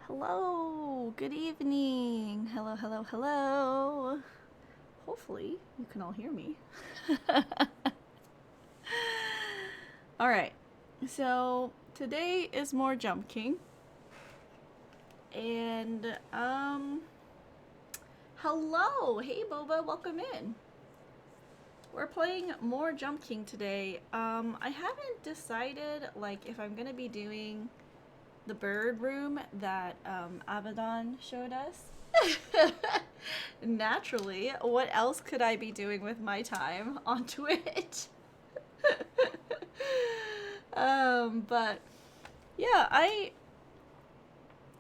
Hello, good evening. Hello, hello, hello. Hopefully, you can all hear me. Alright, so today is more Jump King. And, hello! Hey, Boba, welcome in. We're playing more Jump King today. I haven't decided, like, if I'm gonna be doing the bird room that Abaddon showed us. Naturally, what else could I be doing with my time on Twitch? But yeah,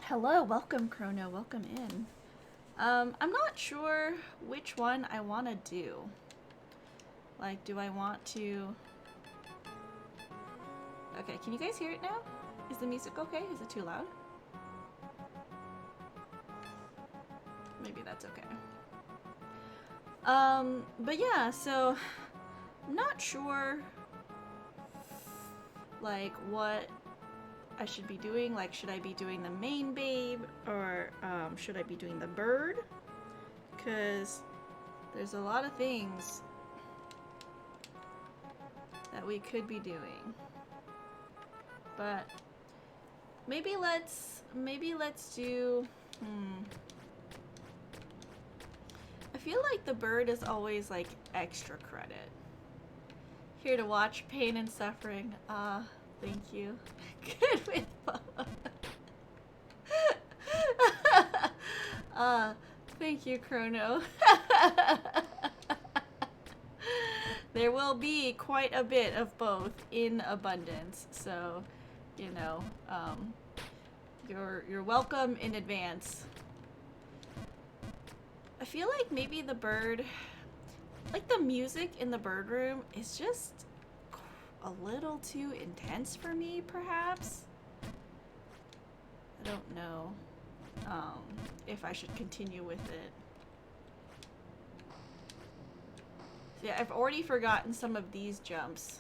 hello, welcome Chrono, welcome in. I'm not sure which one I want to do. Like, do I want to... Okay, can you guys hear it now? Is the music okay? Is it too loud? Maybe that's okay. But yeah, so I'm not sure like what I should be doing. Like, should I be doing the main babe or should I be doing the bird? Because there's a lot of things that we could be doing. But maybe let's do I feel like the bird is always like extra credit. Here to watch pain and suffering. Thank you. Good with both. Thank you, Chrono. There will be quite a bit of both in abundance, so you know, you're welcome in advance. I feel like maybe the bird, like the music in the bird room is just a little too intense for me, perhaps. I don't know if I should continue with it. Yeah, I've already forgotten some of these jumps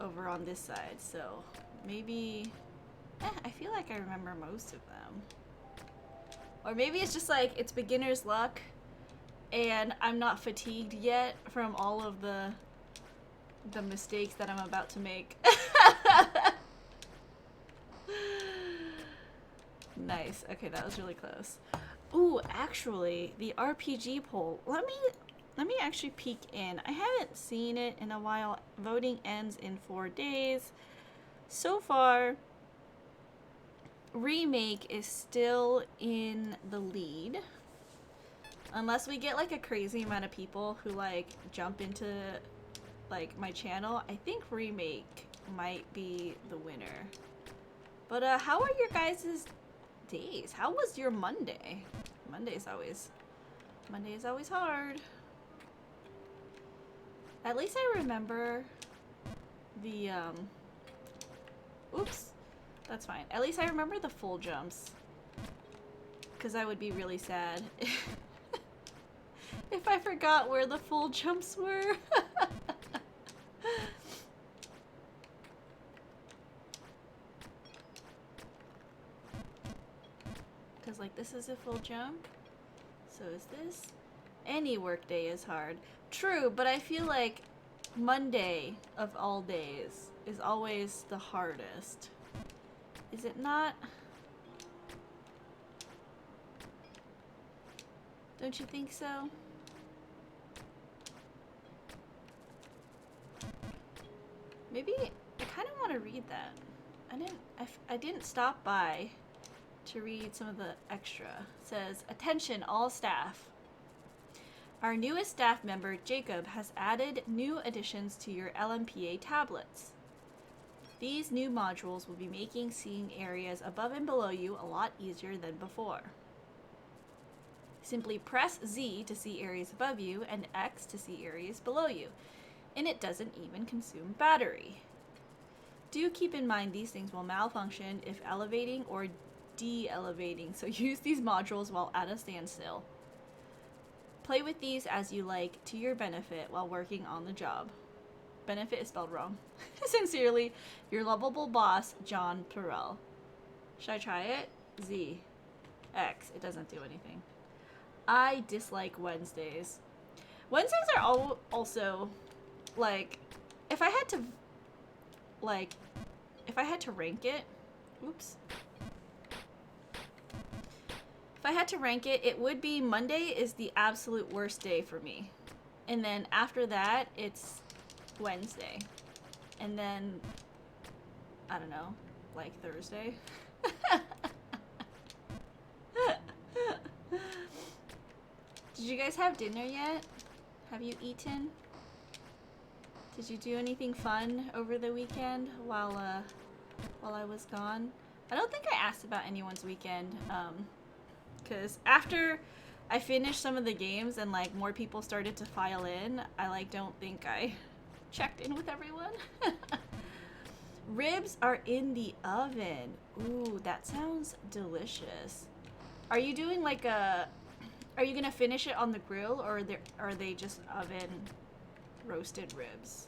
over on this side, so maybe I feel like I remember most of them. Or maybe it's just like it's beginner's luck and I'm not fatigued yet from all of the mistakes that I'm about to make. Nice. Okay, that was really close. Ooh, actually, the RPG poll. Let me actually peek in. I haven't seen it in a while. Voting ends in 4 days. So far, Remake is still in the lead. Unless we get like a crazy amount of people who like jump into like my channel, I think Remake might be the winner. But how are your guys' days? How was your Monday? Monday is always hard. At least I remember the oops. That's fine. At least I remember the full jumps. Because I would be really sad if I forgot where the full jumps were. Because, like, this is a full jump. So is this. Any workday is hard. True, but I feel like Monday of all days is always the hardest. Is it not? Don't you think so? Maybe I kind of want to read that. I didn't stop by to read some of the extra. It says, attention all staff. Our newest staff member, Jacob, has added new additions to your LMPA tablets. These new modules will be making seeing areas above and below you a lot easier than before. Simply press Z to see areas above you and X to see areas below you, and it doesn't even consume battery. Do keep in mind these things will malfunction if elevating or de-elevating, so use these modules while at a standstill. Play with these as you like to your benefit while working on the job. Benefit is spelled wrong. Sincerely, your lovable boss, John Perel. Should I try it? Z. X. It doesn't do anything. I dislike Wednesdays. Wednesdays are also, like, if I had to rank it, oops. If I had to rank it, it would be Monday is the absolute worst day for me. And then after that, it's Wednesday. And then, I don't know, like Thursday. Did you guys have dinner yet? Have you eaten? Did you do anything fun over the weekend while I was gone? I don't think I asked about anyone's weekend, because after I finished some of the games and like more people started to file in, I like don't think I checked in with everyone. Ribs are in the oven. Ooh, that sounds delicious. Are you doing like are you gonna finish it on the grill, or are they just oven roasted ribs?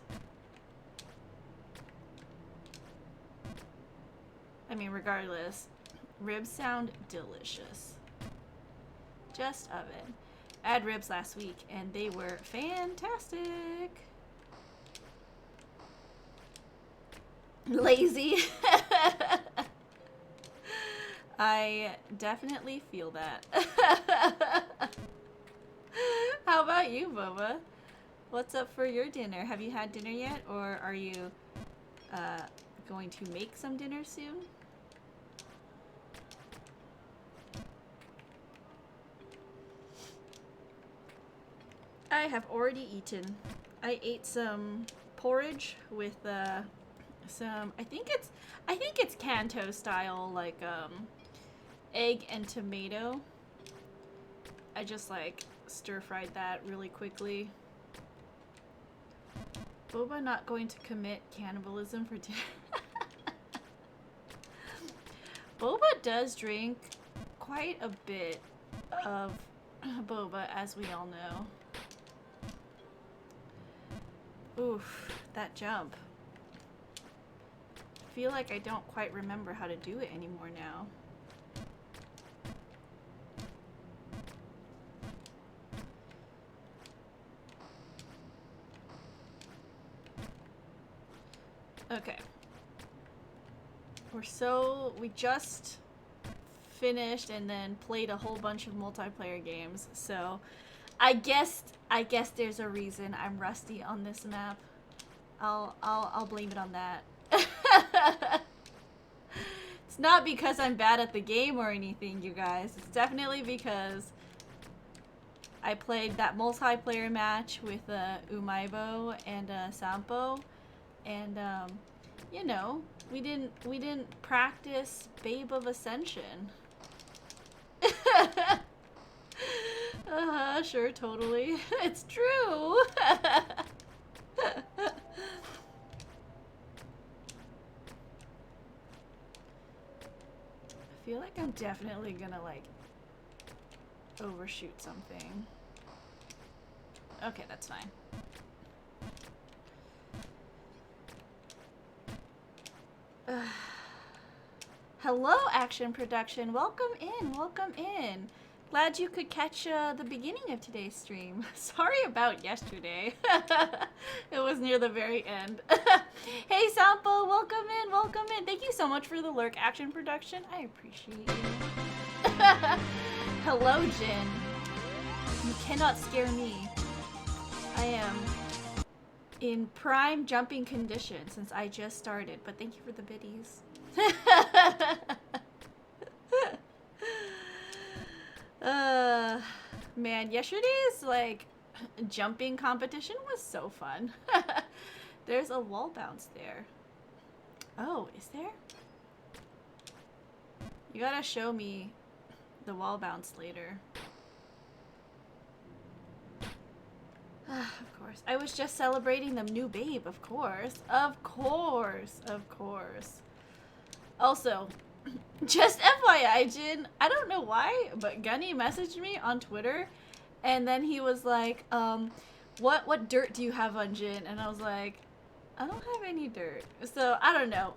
I mean, regardless, ribs sound delicious. Just oven. I had ribs last week and they were fantastic. Lazy. I definitely feel that. How about you, Boba? What's up for your dinner? Have you had dinner yet, or are you going to make some dinner soon? I have already eaten. I ate some porridge with some, I think it's Kanto style, like egg and tomato. I just like stir fried that really quickly. Boba not going to commit cannibalism for dinner. Boba does drink quite a bit of boba, as we all know. Oof, that jump. I feel like I don't quite remember how to do it anymore now. Okay. We just finished and then played a whole bunch of multiplayer games, so I guess there's a reason I'm rusty on this map. I'll blame it on that. It's not because I'm bad at the game or anything, you guys. It's definitely because I played that multiplayer match with Umaibo and Sampo, and you know, we didn't practice Babe of Ascension. Sure, totally. It's true. I feel like I'm definitely gonna like overshoot something. Okay, that's fine. Hello, Action Production. Welcome in, welcome in. Glad you could catch the beginning of today's stream. Sorry about yesterday. It was near the very end. Hey, Sampo, welcome in, welcome in. Thank you so much for the lurk, Action Production. I appreciate you. Hello, Jin. You cannot scare me. I am in prime jumping condition since I just started, but thank you for the biddies. Man, yesterday's like jumping competition was so fun. There's a wall bounce there. Oh, is there? You gotta show me the wall bounce later. Of course. I was just celebrating the new babe, of course. Of course. Of course. Also, just FYI, Jin, I don't know why, but Gunny messaged me on Twitter, and then he was like, what dirt do you have on Jin? And I was like, I don't have any dirt. So, I don't know.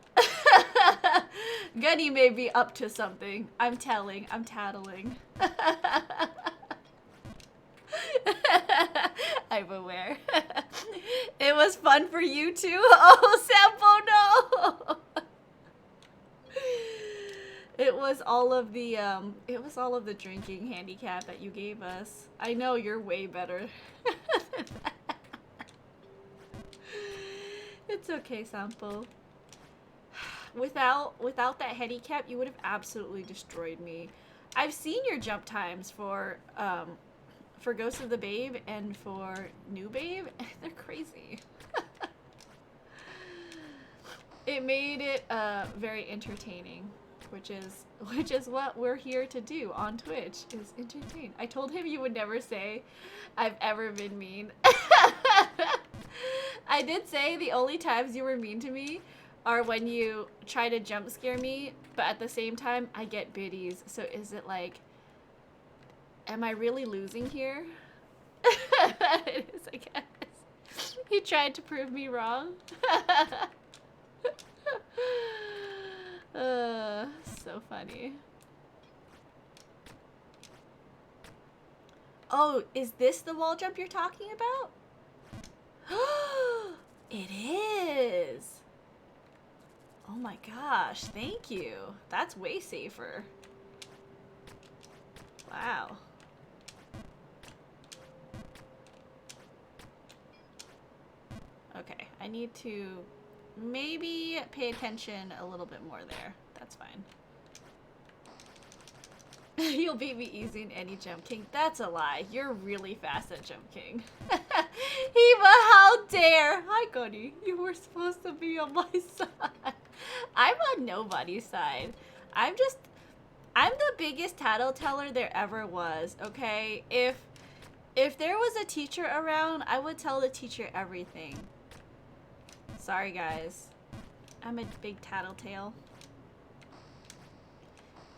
Gunny may be up to something. I'm tattling. I'm aware. It was fun for you too? Oh, Sampo, no! It was all of the drinking handicap that you gave us. I know you're way better. It's okay, Sampo. Without that handicap, you would have absolutely destroyed me. I've seen your jump times for Ghost of the Babe and for New Babe. They're crazy. It made it very entertaining, which is what we're here to do on Twitch, is entertain. I told him you would never say I've ever been mean. I did say the only times you were mean to me are when you try to jump scare me, but at the same time I get biddies. So is it like, am I really losing here? It is, I guess. He tried to prove me wrong. So funny. Oh, is this the wall jump you're talking about? It is. Oh my gosh, thank you. That's way safer. Wow. Okay, I need to maybe pay attention a little bit more there. That's fine. You'll beat me easy in any Jump King. That's a lie. You're really fast at Jump King. Hema, how dare! Hi, Cody. You were supposed to be on my side. I'm on nobody's side. I'm the biggest tattleteller there ever was, okay? If there was a teacher around, I would tell the teacher everything. Sorry, guys. I'm a big tattletale.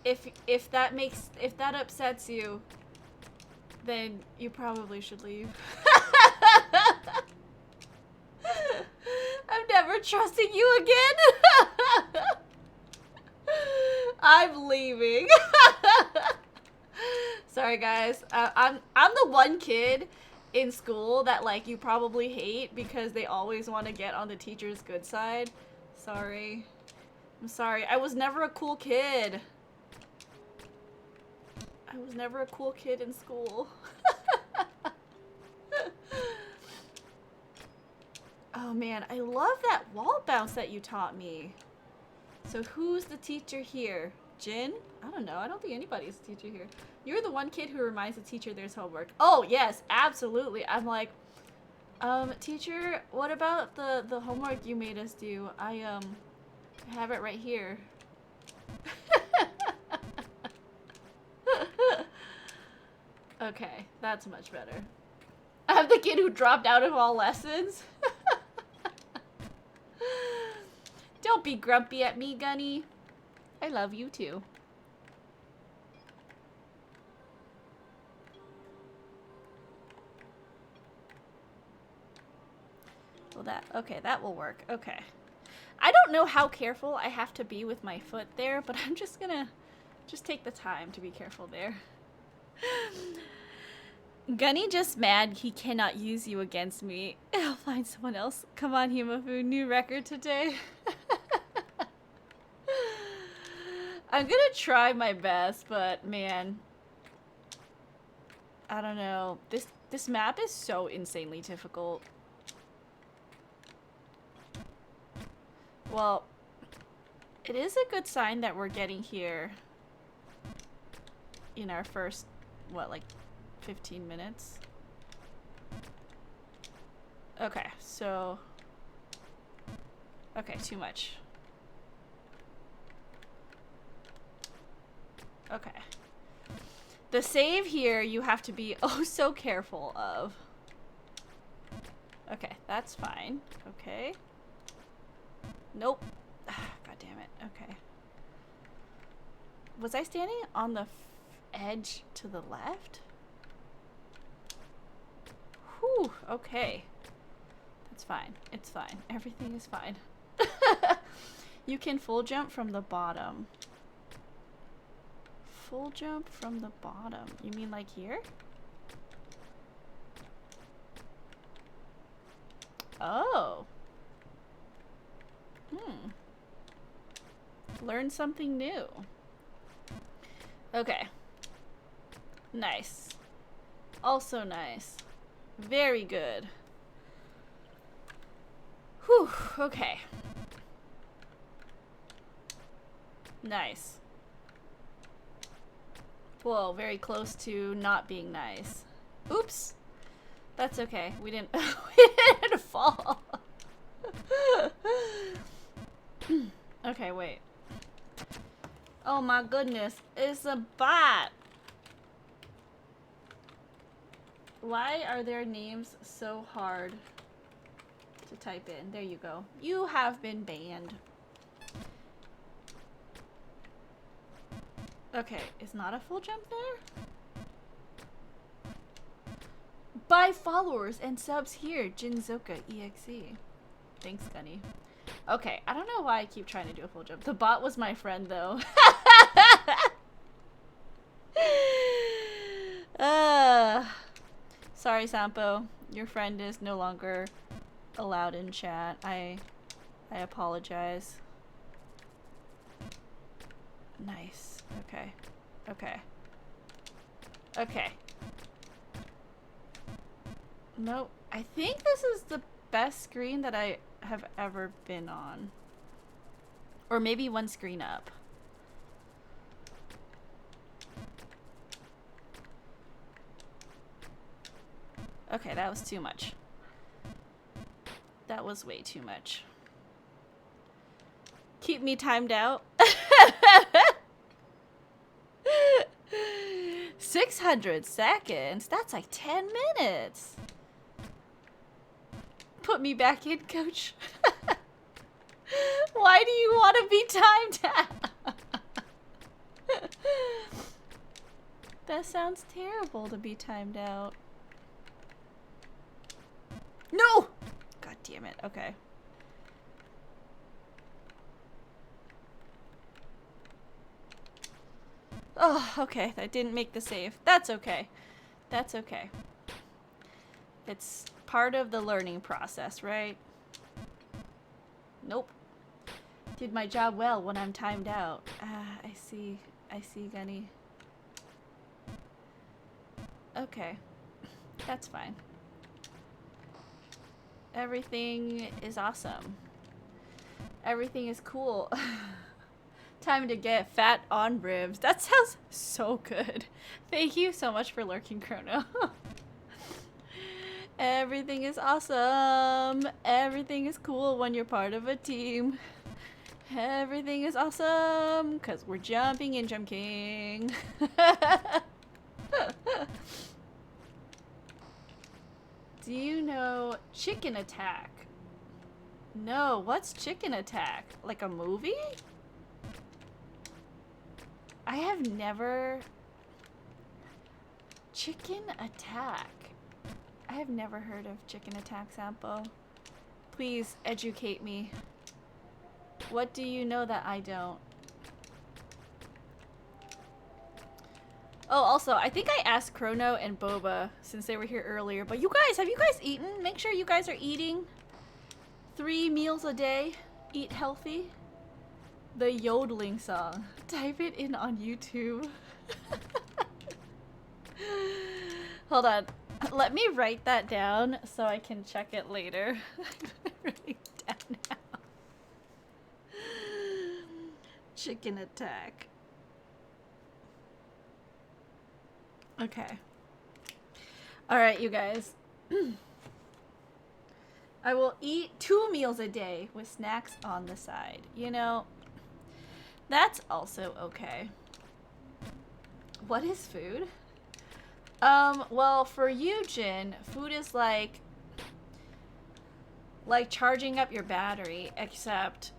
If that upsets you, then you probably should leave. I'm never trusting you again. I'm leaving. Sorry, guys. I'm the one kid in school that like you probably hate because they always want to get on the teacher's good side. Sorry. I'm sorry. I was never a cool kid. I was never a cool kid in school. Oh man, I love that wall bounce that you taught me. So who's the teacher here? Jin? I don't know. I don't think anybody's the teacher here. You're the one kid who reminds the teacher there's homework. Oh, yes, absolutely. I'm like, teacher, what about the homework you made us do? I have it right here. Okay, that's much better. I'm the kid who dropped out of all lessons. Don't be grumpy at me, Gunny. I love you too. Well, that will work. Okay. I don't know how careful I have to be with my foot there, but I'm just gonna take the time to be careful there. Gunny just mad he cannot use you against me. I'll find someone else. Come on, Himafu, new record today. I'm gonna try my best, but man, I don't know. This map is so insanely difficult. Well, it is a good sign that we're getting here in our first, what, like 15 minutes? Okay, so... Okay, too much. Okay. The save here you have to be oh so careful of. Okay, that's fine. Okay. Nope. God damn it. Okay. Was I standing on the edge to the left? Whew. Okay. It's fine. It's fine. Everything is fine. You can full jump from the bottom. Full jump from the bottom. You mean like here? Oh. Learn something new. Okay. Nice. Also nice. Very good. Whew. Okay. Nice. Whoa, very close to not being nice. Oops. That's okay. We didn't we didn't fall. Okay, wait. Oh my goodness. It's a bot. Why are their names so hard to type in? There you go. You have been banned. Okay, is not a full jump there? Buy followers and subs here, Jinzoka EXE. Thanks, Gunny. Okay, I don't know why I keep trying to do a full jump. The bot was my friend, though. Sorry, Sampo. Your friend is no longer allowed in chat. I apologize. Nice. Okay. Okay. Okay. Nope. I think this is the best screen that I have ever been on. Or maybe one screen up. Okay, that was too much. That was way too much. Keep me timed out. 600 seconds? That's like 10 minutes. Put me back in, coach. Why do you want to be timed out? That sounds terrible to be timed out. No! God damn it. Okay. Oh, okay. That didn't make the save. That's okay. That's okay. It's part of the learning process, right? Nope. Did my job well when I'm timed out. Ah, I see. I see, Gunny. Okay. That's fine. Everything is awesome. Everything is cool. Time to get fat on ribs. That sounds so good. Thank you so much for lurking, Chrono. Everything is awesome. Everything is cool when you're part of a team. Everything is awesome because we're jumping and jumping. Do you know Chicken Attack? No, what's Chicken Attack? Like a movie? I have never... Chicken Attack. I have never heard of Chicken Attack, Sampo. Please educate me. What do you know that I don't? Oh, also, I think I asked Chrono and Boba since they were here earlier, but you guys, have you guys eaten? Make sure you guys are eating 3 meals a day. Eat healthy. The yodeling song. Type it in on YouTube. Hold on. Let me write that down so I can check it later. Write it down now. Chicken Attack. Okay. Alright, you guys. I will eat 2 meals a day with snacks on the side. You know, that's also okay. What is food? Well, for you, Jin, food is like charging up your battery, except,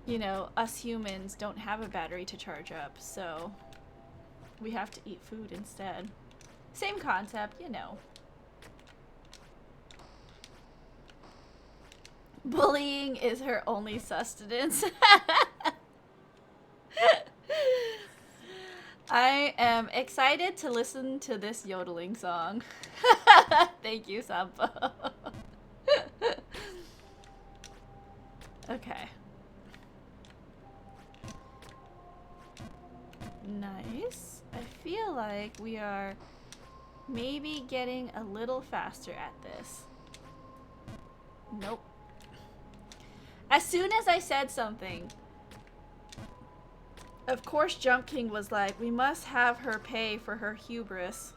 you know, us humans don't have a battery to charge up, so we have to eat food instead. Same concept, you know. Bullying is her only sustenance. I am excited to listen to this yodeling song. Thank you, Sampo. Okay. Nice. I feel like we are maybe getting a little faster at this. Nope. As soon as I said something, of course Jump King was like, we must have her pay for her hubris.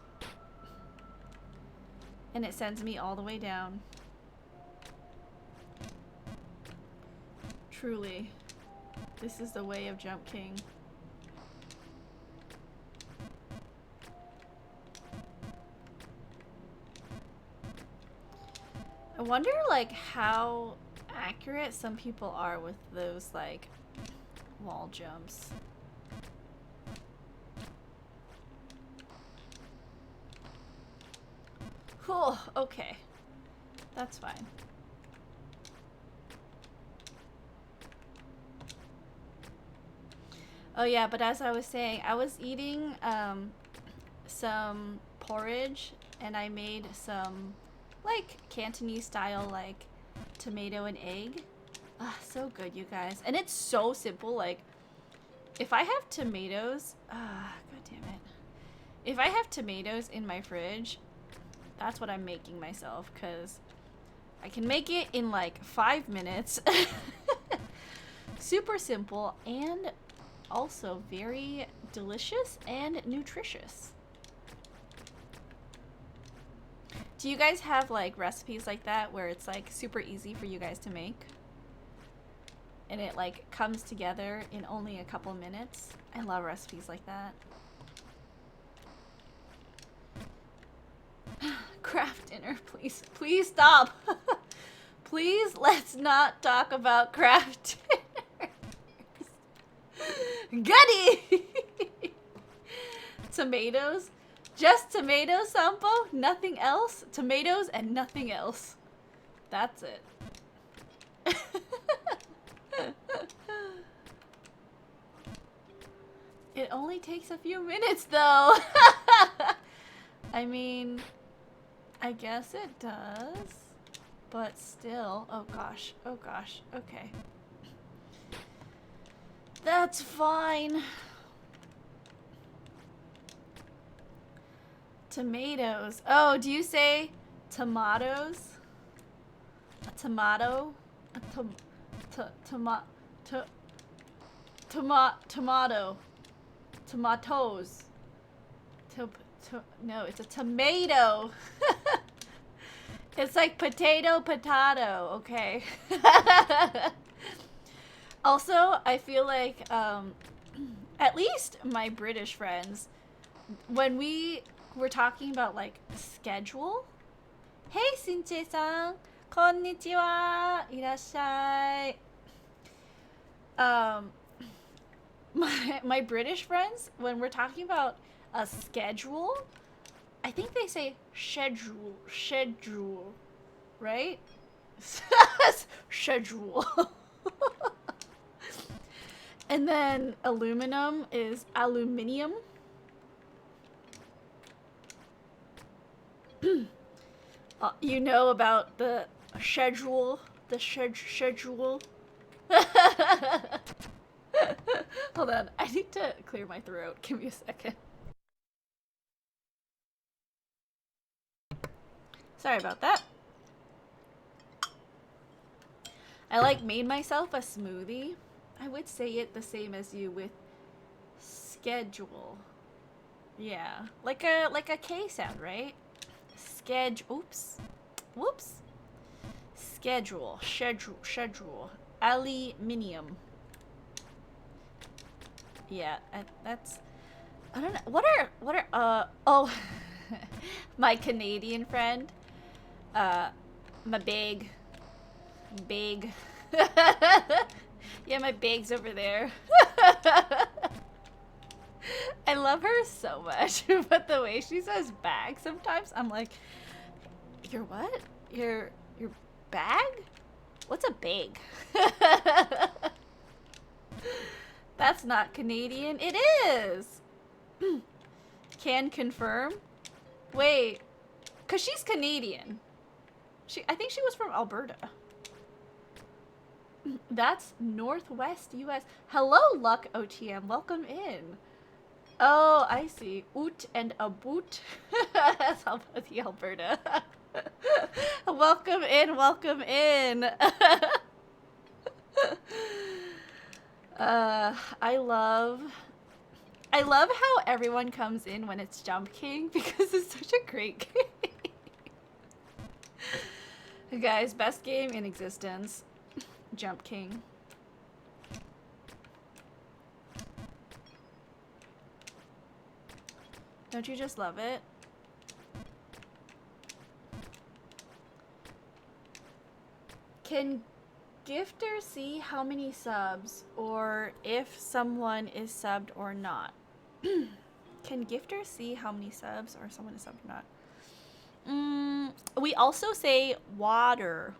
And it sends me all the way down. Truly, this is the way of Jump King. I wonder, like, how accurate some people are with those, like, wall jumps. Cool, okay. That's fine. Oh yeah, but as I was saying, I was eating some porridge and I made some like Cantonese style like tomato and egg. Ah, so good, you guys. And it's so simple. Like if I have tomatoes, god damn it. If I have tomatoes in my fridge, that's what I'm making myself because I can make it in like 5 minutes. Super simple and also very delicious and nutritious. Do you guys have like recipes like that where it's like super easy for you guys to make? And it like comes together in only a couple minutes? I love recipes like that. Craft dinner, please. Please stop. Please let's not talk about craft dinner. Goody! Tomatoes? Just tomatoes, Sampo? Nothing else? Tomatoes and nothing else. That's it. It only takes a few minutes, though. I mean, I guess it does. But still. Oh gosh. Oh gosh. Okay. That's fine. Tomatoes. Oh, do you say tomatoes? A tomato? A tomato. Tomatoes. No, it's a tomato. It's like potato, okay. Also, I feel like, at least my British friends, when we were talking about, like, schedule. Hey, Shinche-san! Konnichiwa! Irashai! My British friends, when we're talking about a schedule, I think they say schedule, right? Schedule. And then aluminum is aluminium. You know about the schedule, schedule. Hold on, I need to clear my throat. Give me a second. Sorry about that. I like made myself a smoothie. I would say it the same as you with schedule. Yeah, like a K sound, right? Oops. Whoops. Schedule. Aluminium. Yeah, that's... I don't know. What are, oh. My Canadian friend. My big. Yeah, my bag's over there. I love her so much, but the way she says bag sometimes, I'm like, your what? Your bag? What's a big? That's not Canadian. It is! Can confirm. Wait. Because she's Canadian. I think she was from Alberta. That's Northwest US. Hello, Luck OTM. Welcome in. Oh, I see. Oot and a boot. That's the Alberta. Welcome in, welcome in. I love how everyone comes in when it's Jump King because it's such a great game. Guys, best game in existence. Jump King. Don't you just love it? Can Gifter see how many subs or if someone is subbed or not? Can Gifter see how many subs or someone is subbed or not? We also say water.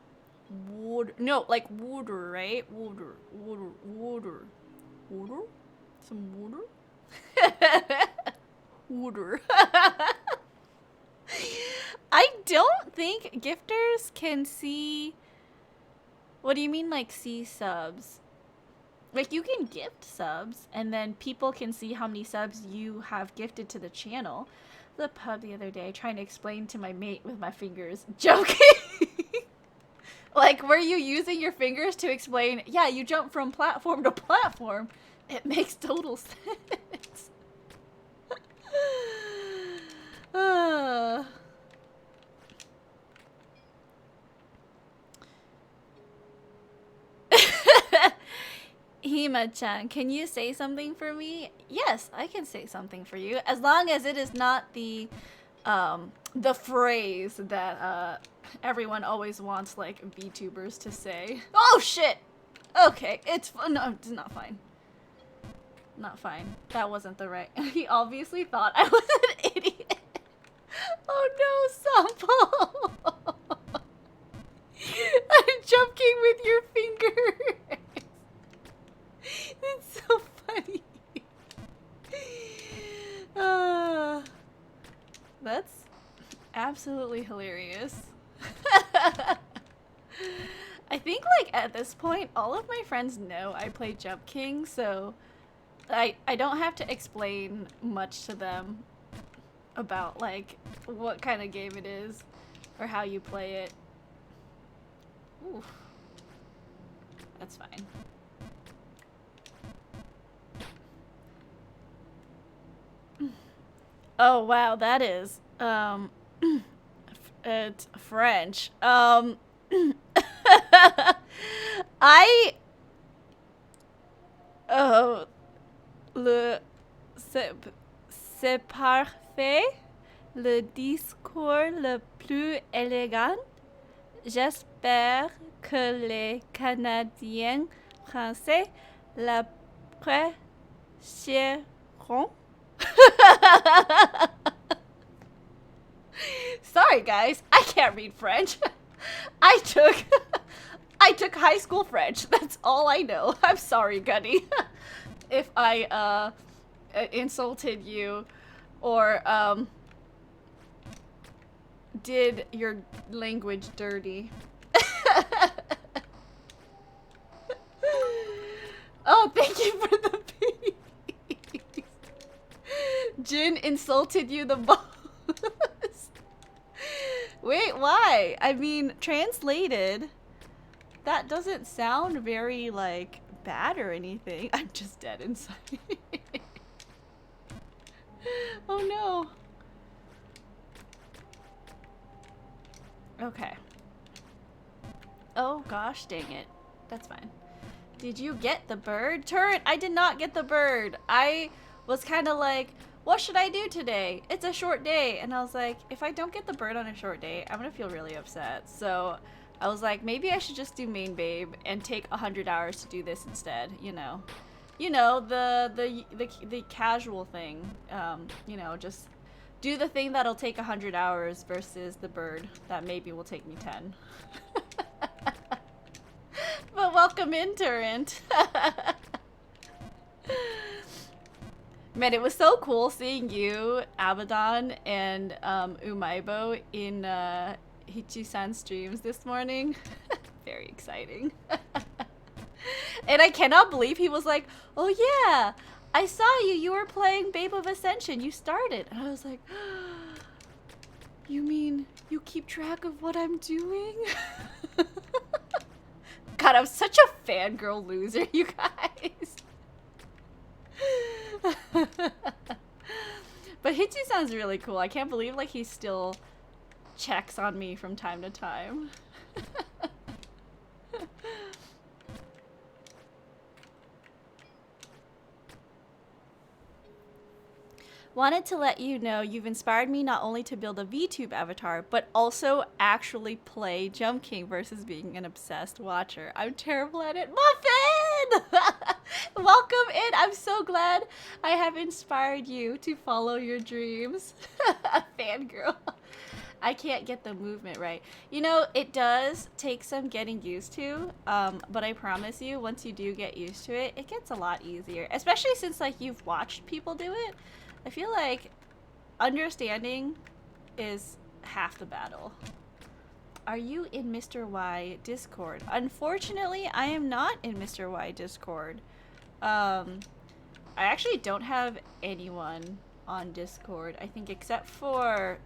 Water. No, like water, right? Water. Water. Water. Water? Some water? Water. I don't think gifters can see... What do you mean, like, see subs? Like, you can gift subs, and then people can see how many subs you have gifted to the channel. The pub the other day, trying to explain to my mate with my fingers. Joking! Like, were you using your fingers to explain, yeah, you jump from platform to platform? It makes total sense. Hima-chan, can you say something for me? Yes, I can say something for you, as long as it is not the phrase that everyone always wants, like, VTubers to say. Oh shit! Okay, no, it's not fine. Not fine. That wasn't the right. He obviously thought I was an idiot. Oh no, Sampo! I'm joking with your finger. It's so funny. That's absolutely hilarious. I think, like, at this point, all of my friends know I play Jump King, so I don't have to explain much to them about, like, what kind of game it is or how you play it. Ooh. That's fine. Oh wow, that is it's French. C'est parfait, le discours le plus élégant. J'espère que les Canadiens français l'apprécieront. Sorry guys, I can't read French. I took high school French. That's all I know. I'm sorry, Gunny, if I insulted you or did your language dirty. Oh, thank you for the peace. Jin insulted you the most. Wait, why? I mean, translated, that doesn't sound very, like, bad or anything. I'm just dead inside. Oh no. Okay. Oh gosh, dang it. That's fine. Did you get the bird? Turret, I did not get the bird. I was kind of like, what should I do today? It's a short day. And I was like, if I don't get the bird on a short day, I'm gonna feel really upset. So I was like, maybe I should just do main babe and take 100 hours to do this instead, you know. You know, the casual thing. You know, just do the thing that'll take 100 hours versus the bird that maybe will take me 10. Welcome in, Turrent. Man, it was so cool seeing you, Abaddon, and Umaibo in Hichi-san streams this morning. Very exciting. And I cannot believe he was like, oh yeah, I saw you. You were playing Babe of Ascension. You started. And I was like, you mean you keep track of what I'm doing? God, I'm such a fangirl loser, you guys. But Hichi sounds really cool. I can't believe like he still checks on me from time to time. Wanted to let you know you've inspired me not only to build a VTube avatar, but also actually play Jump King versus being an obsessed watcher. I'm terrible at it. Muffin! Welcome in. I'm so glad I have inspired you to follow your dreams. Fangirl. I can't get the movement right. You know, it does take some getting used to, but I promise you, once you do get used to it, it gets a lot easier. Especially since like you've watched people do it. I feel like understanding is half the battle. Are you in Mr. Y Discord? Unfortunately, I am not in Mr. Y Discord. I actually don't have anyone on Discord, I think, except for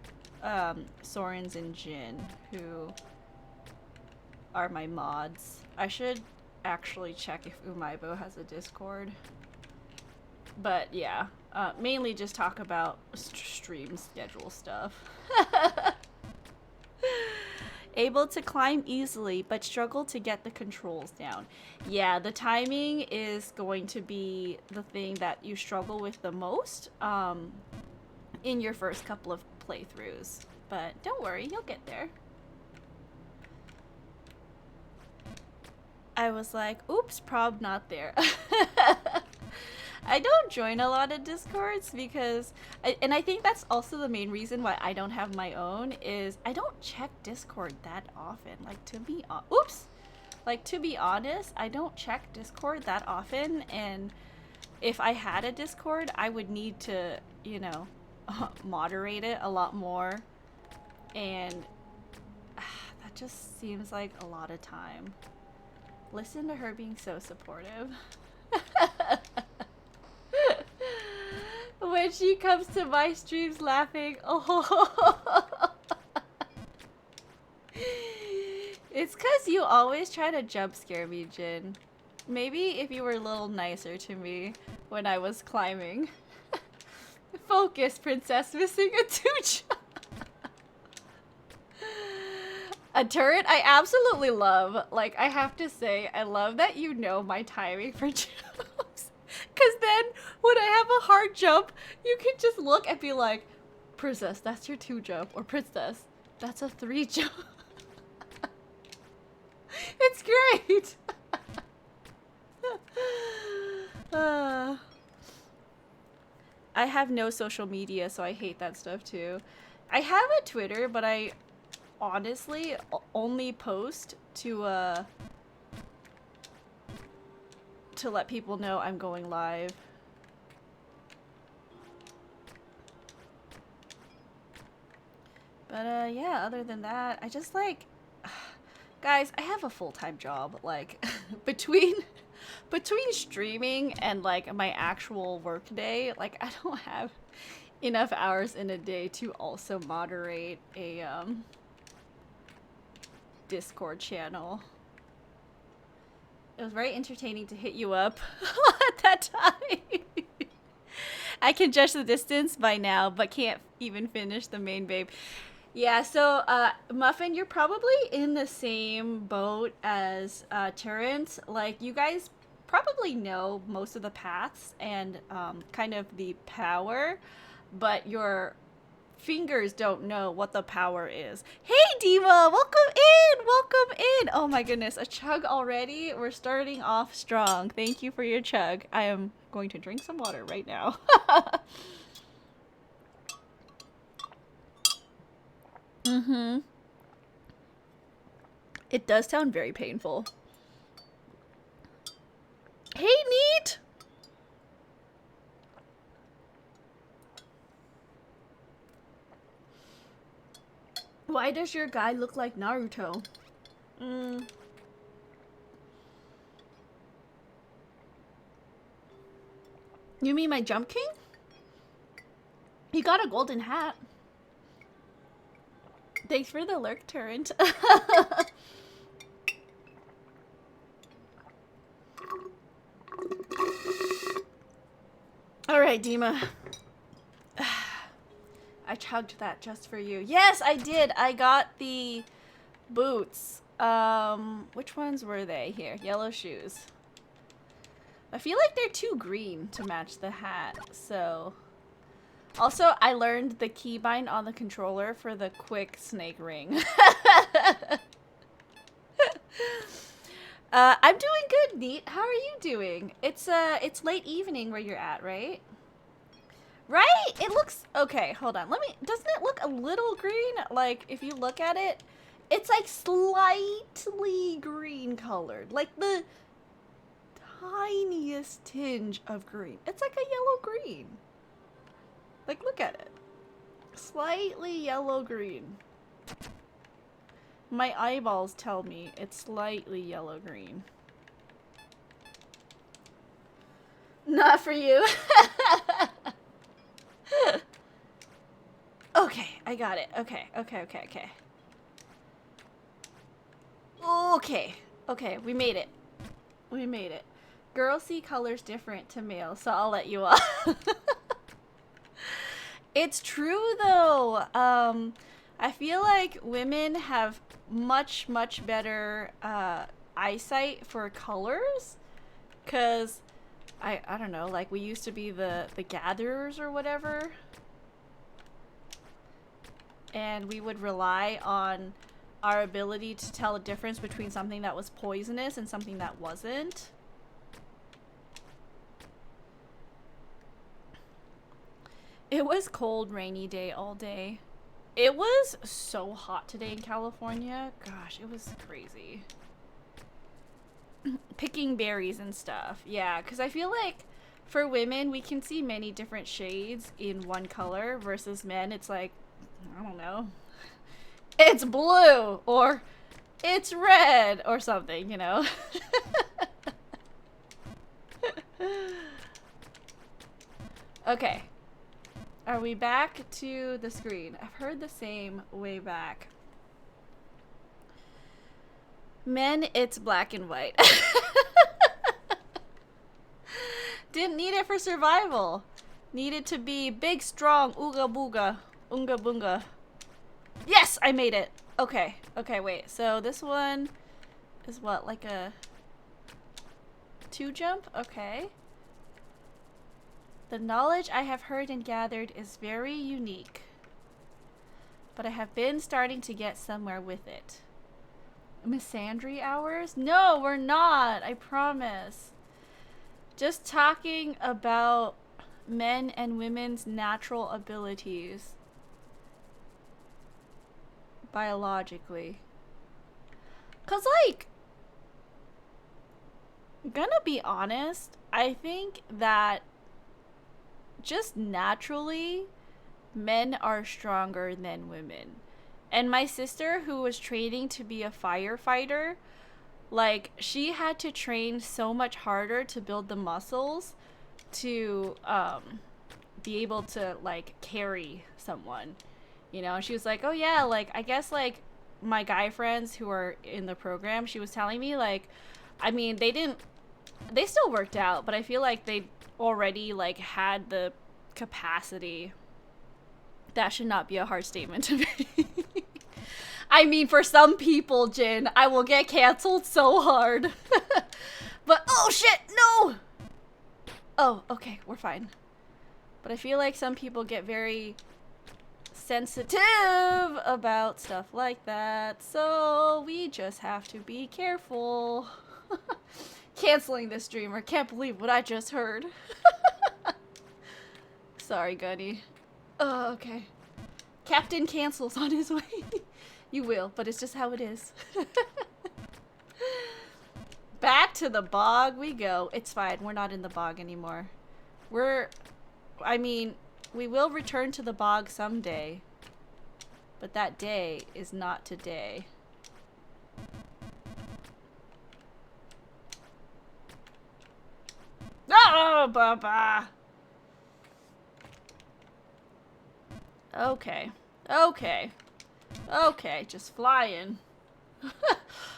Sorens and Jin, who are my mods. I should actually check if Umaibo has a Discord. But yeah, mainly just talk about stream schedule stuff. Able to climb easily, but struggle to get the controls down. Yeah, the timing is going to be the thing that you struggle with the most in your first couple of playthroughs. But don't worry, you'll get there. I was like, oops, prob not there. I don't join a lot of Discords because, and I think that's also the main reason why I don't have my own, is I don't check Discord that often. Like, to be, to be honest, I don't check Discord that often, and if I had a Discord, I would need to, you know, moderate it a lot more, and that just seems like a lot of time. Listen to her being so supportive. When she comes to my streams laughing, oh. It's cause you always try to jump scare me, Jin. Maybe if you were a little nicer to me when I was climbing. Focus, princess, missing a tooch. A turret I absolutely love. Like, I have to say, I love that you know my timing for jumps. Because then, when I have a hard jump, you can just look and be like, princess, that's your 2 jump. Or princess, that's a 3 jump. It's great. I have no social media, so I hate that stuff too. I have a Twitter, but I honestly only post to let people know I'm going live. But yeah, other than that, I just like, guys, I have a full-time job. Like, between streaming and like my actual work day, like I don't have enough hours in a day to also moderate a Discord channel. It was very entertaining to hit you up at that time. I can judge the distance by now, but can't even finish the main babe. Yeah, so Muffin, you're probably in the same boat as Terrence. Like, you guys probably know most of the paths and kind of the power, but your fingers don't know what the power is. Hey, Diva! Welcome in! Welcome in! Oh my goodness, a chug already? We're starting off strong. Thank you for your chug. I am going to drink some water right now. Mm-hmm. It does sound very painful. Hey, Neat! Why does your guy look like Naruto? You mean my Jump King? He got a golden hat. Thanks for the lurk, Turret. Alright, Dima. I chugged that just for you. Yes, I did. I got the boots. Which ones were they? Here, yellow shoes. I feel like they're too green to match the hat, so... Also, I learned the keybind on the controller for the quick snake ring. I'm doing good, Neat. How are you doing? It's late evening where you're at, right? Right? It looks... Okay, hold on. Doesn't it look a little green? Like, if you look at it, it's like slightly green colored. Like the tiniest tinge of green. It's like a yellow green. Like, look at it. Slightly yellow green. My eyeballs tell me it's slightly yellow green. Not for you. Okay, I got it. Okay. Okay, we made it. We made it. Girls see colors different to males, so I'll let you off. It's true, though. I feel like women have much better eyesight for colors, because I don't know, like, we used to be the gatherers or whatever, and we would rely on our ability to tell the difference between something that was poisonous and something that wasn't. It was cold, rainy day all day. It was so hot today in California. Gosh, it was crazy. Picking berries and stuff. Yeah, because I feel like for women, we can see many different shades in one color versus men. It's like, I don't know. It's blue or it's red or something, you know? Okay. Are we back to the screen? I've heard the same way back. Men, it's black and white. Didn't need it for survival. Needed to be big, strong, ooga booga, unga boonga. Yes, I made it. Okay, wait. So this one is what, like a 2 jump? Okay. The knowledge I have heard and gathered is very unique, but I have been starting to get somewhere with it. Misandry hours? No, we're not. I promise. Just talking about men and women's natural abilities. Biologically. 'Cause, like, gonna be honest, I think that just naturally, men are stronger than women. And my sister, who was training to be a firefighter, like, she had to train so much harder to build the muscles to be able to, like, carry someone. You know, she was like, oh yeah, like, I guess, like, my guy friends who are in the program, she was telling me, like, I mean, they still worked out, but I feel like they already, like, had the capacity. That should not be a hard statement to make. I mean, for some people, Jin, I will get canceled so hard. But, oh shit, no! Oh, okay, we're fine. But I feel like some people get very sensitive about stuff like that, so we just have to be careful. Canceling this streamer. Can't believe what I just heard. Sorry, Gunny. Oh, okay. Captain cancels on his way. You will, but it's just how it is. Back to the bog we go. It's fine. We're not in the bog anymore. I mean, we will return to the bog someday. But that day is not today. Oh, Baba! Okay. Okay. Okay, just flying.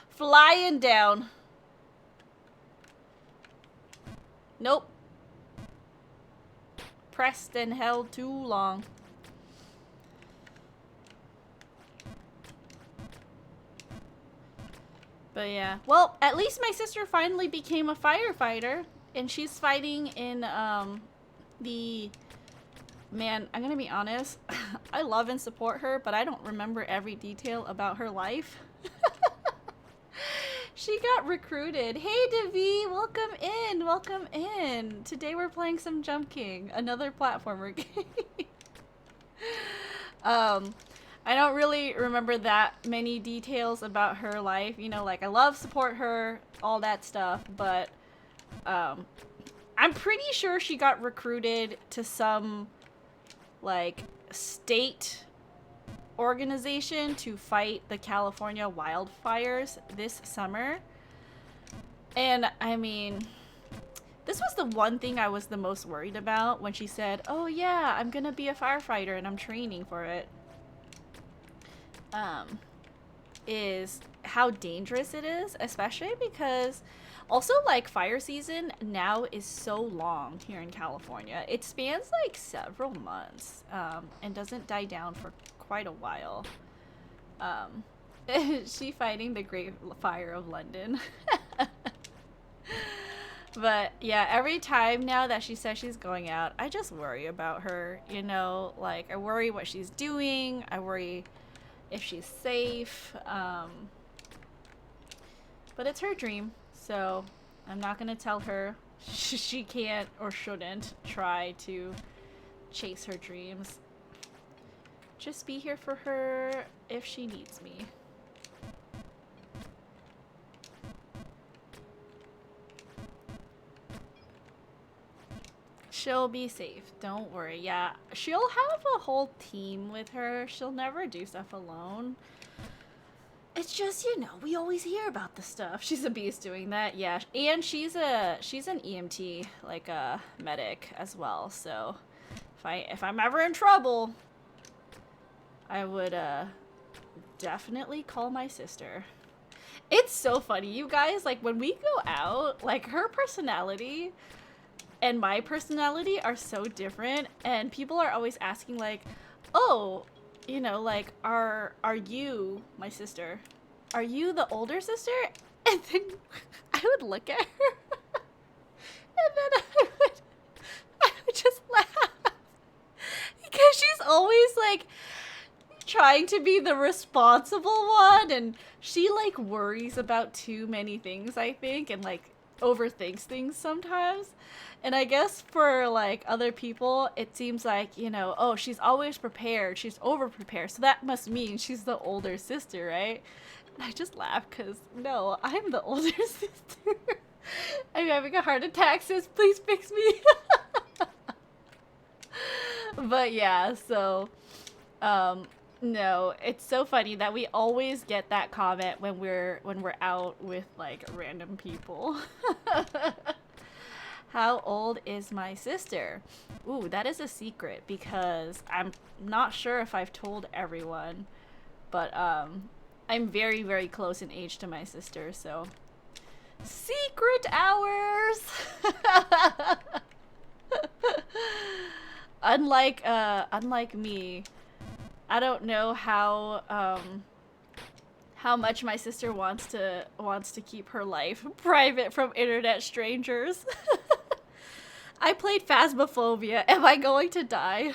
Flying down. Nope. Pressed and held too long. But yeah. Well, at least my sister finally became a firefighter. And she's fighting in, the... Man, I'm gonna be honest. I love and support her, but I don't remember every detail about her life. She got recruited. Hey, Devi! Welcome in! Welcome in! Today we're playing some Jump King. Another platformer game. I don't really remember that many details about her life. You know, like, I love, support her, all that stuff, but, I'm pretty sure she got recruited to some, like, state organization to fight the California wildfires this summer. And, I mean, this was the one thing I was the most worried about when she said, oh yeah, I'm gonna be a firefighter and I'm training for it. Is how dangerous it is, especially because also, like, fire season now is so long here in California. It spans, like, several months, and doesn't die down for quite a while. She fighting the Great Fire of London. But, yeah, every time now that she says she's going out, I just worry about her, you know? Like, I worry what she's doing. I worry if she's safe. But it's her dream. So, I'm not gonna tell her she can't or shouldn't try to chase her dreams. Just be here for her if she needs me. She'll be safe. Don't worry. Yeah, she'll have a whole team with her. She'll never do stuff alone. It's just, you know, we always hear about the stuff. She's a beast doing that, yeah. And she's an EMT, like a medic as well. So if I'm ever in trouble, I would definitely call my sister. It's so funny, you guys. Like, when we go out, like, her personality and my personality are so different, and people are always asking, like, oh, you know, like, are you my sister? Are you the older sister? And then I would look at her, and then I would just laugh, because she's always, like, trying to be the responsible one, and she, like, worries about too many things, I think, and, like, overthinks things sometimes. And I guess for, like, other people, it seems like, you know, oh, she's always prepared. She's over-prepared. So that must mean she's the older sister, right? And I just laugh because, no, I'm the older sister. I'm having a heart attack, sis. Please fix me. But yeah, so, no, it's so funny that we always get that comment when we're out with, like, random people. How old is my sister? Ooh, that is a secret because I'm not sure if I've told everyone, but I'm very, very close in age to my sister, so secret hours. Unlike me, I don't know how much my sister wants to keep her life private from internet strangers. I played Phasmophobia. Am I going to die?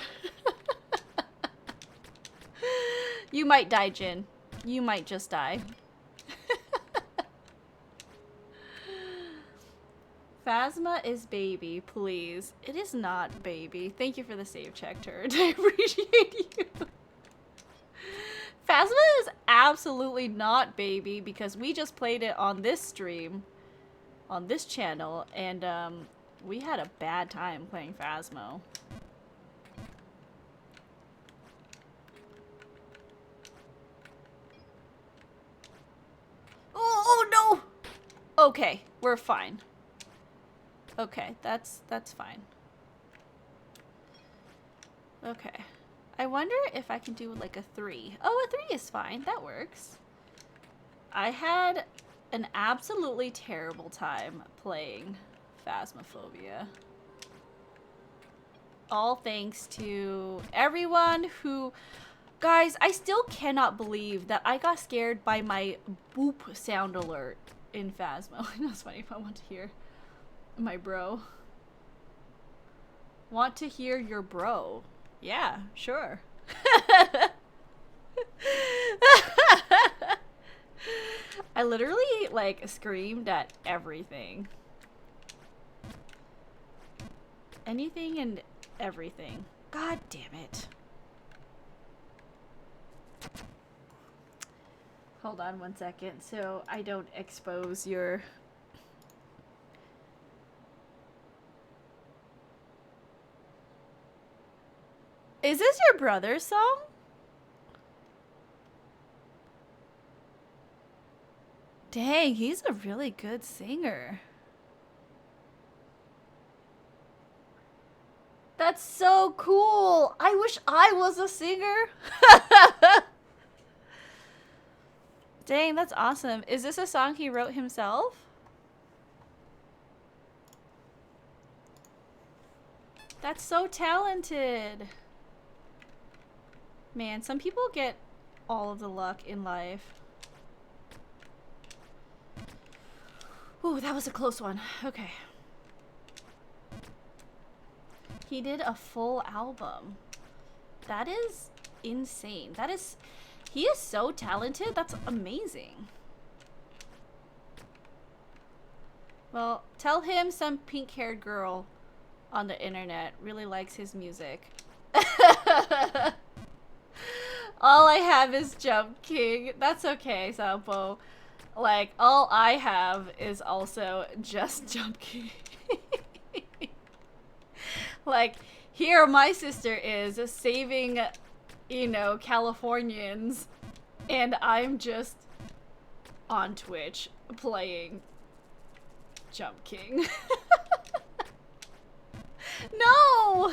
You might die, Jin. You might just die. Phasma is baby, please. It is not baby. Thank you for the save check, Turd. I appreciate you. Phasma is absolutely not baby because we just played it on this stream. on this channel, and we had a bad time playing Phasmo. Oh no! Okay, we're fine. Okay, that's fine. Okay. I wonder if I can do like a 3. Oh, a 3 is fine. That works. I had an absolutely terrible time playing Phasmophobia. All thanks to everyone who... Guys, I still cannot believe that I got scared by my boop sound alert in Phasmo. I know it's funny if I want to hear my bro. Want to hear your bro? Yeah, sure. I literally, like, screamed at everything. Anything and everything. God damn it. Hold on one second so I don't expose your... Is this your brother's song? Dang, he's a really good singer. That's so cool. I wish I was a singer. Dang, that's awesome. Is this a song he wrote himself? That's so talented. Man, some people get all of the luck in life. Ooh, that was a close one. Okay. He did a full album. That is insane. That is... He is so talented. That's amazing. Well, tell him some pink-haired girl on the internet really likes his music. All I have is Jump King. That's okay, Sampo. Like, all I have is also just Jump King. Like, here my sister is saving, you know, Californians, and I'm just on Twitch playing Jump King. No!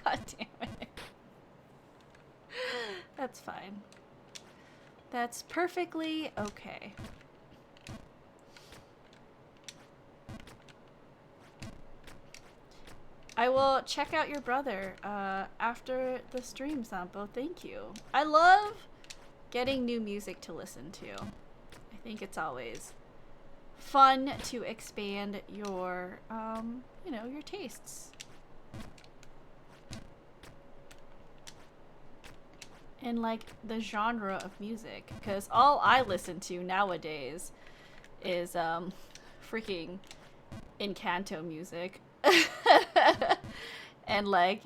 God damn it. That's fine. That's perfectly okay. I will check out your brother after the stream, Sampo. Thank you. I love getting new music to listen to. I think it's always fun to expand your, you know, your tastes. And like the genre of music, because all I listen to nowadays is freaking Encanto music. And like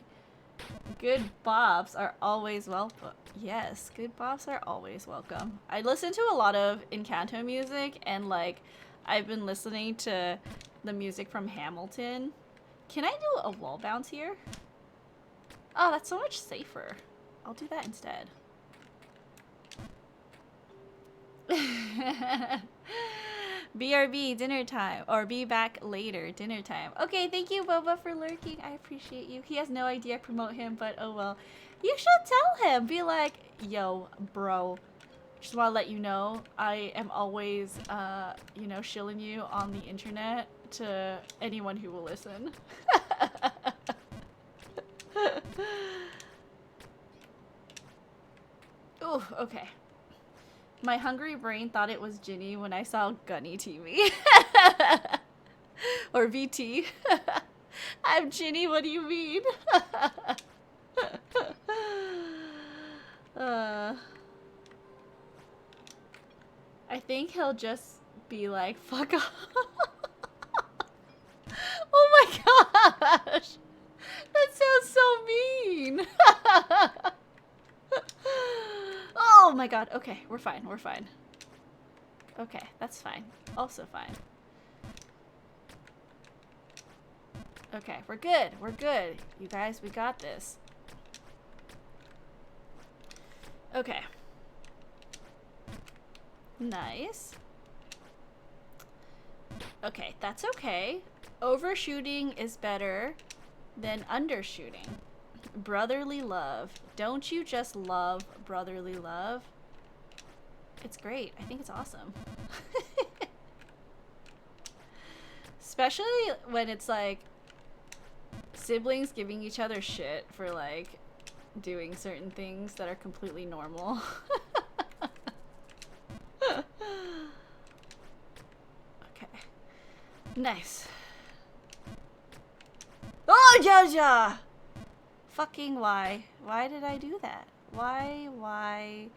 good bops are always welcome. Yes, good bops are always welcome. I listen to a lot of Encanto music, and like I've been listening to the music from Hamilton. Can I do a wall bounce here? Oh, that's so much safer. I'll do that instead. BRB, dinner time. Or be back later, dinner time. Okay, thank you, Boba, for lurking. I appreciate you. He has no idea I promote him, but oh well. You should tell him. Be like, yo, bro. Just want to let you know, I am always, you know, shilling you on the internet to anyone who will listen. Ooh, okay. My hungry brain thought it was Ginny when I saw Gunny TV. Or VT. I'm Ginny, what do you mean? I think he'll just be like, fuck off. Oh my gosh. That sounds so mean. Oh my god. Okay, we're fine. We're fine. Okay, that's fine. Also fine. Okay, we're good. We're good. You guys, we got this. Okay. Nice. Okay, that's okay. Overshooting is better than undershooting. Brotherly love. Don't you just love brotherly love? It's great. I think it's awesome. Especially when it's like siblings giving each other shit for like doing certain things that are completely normal. Okay. Nice. Oh, Jaja! Fucking why? Why did I do that? Why?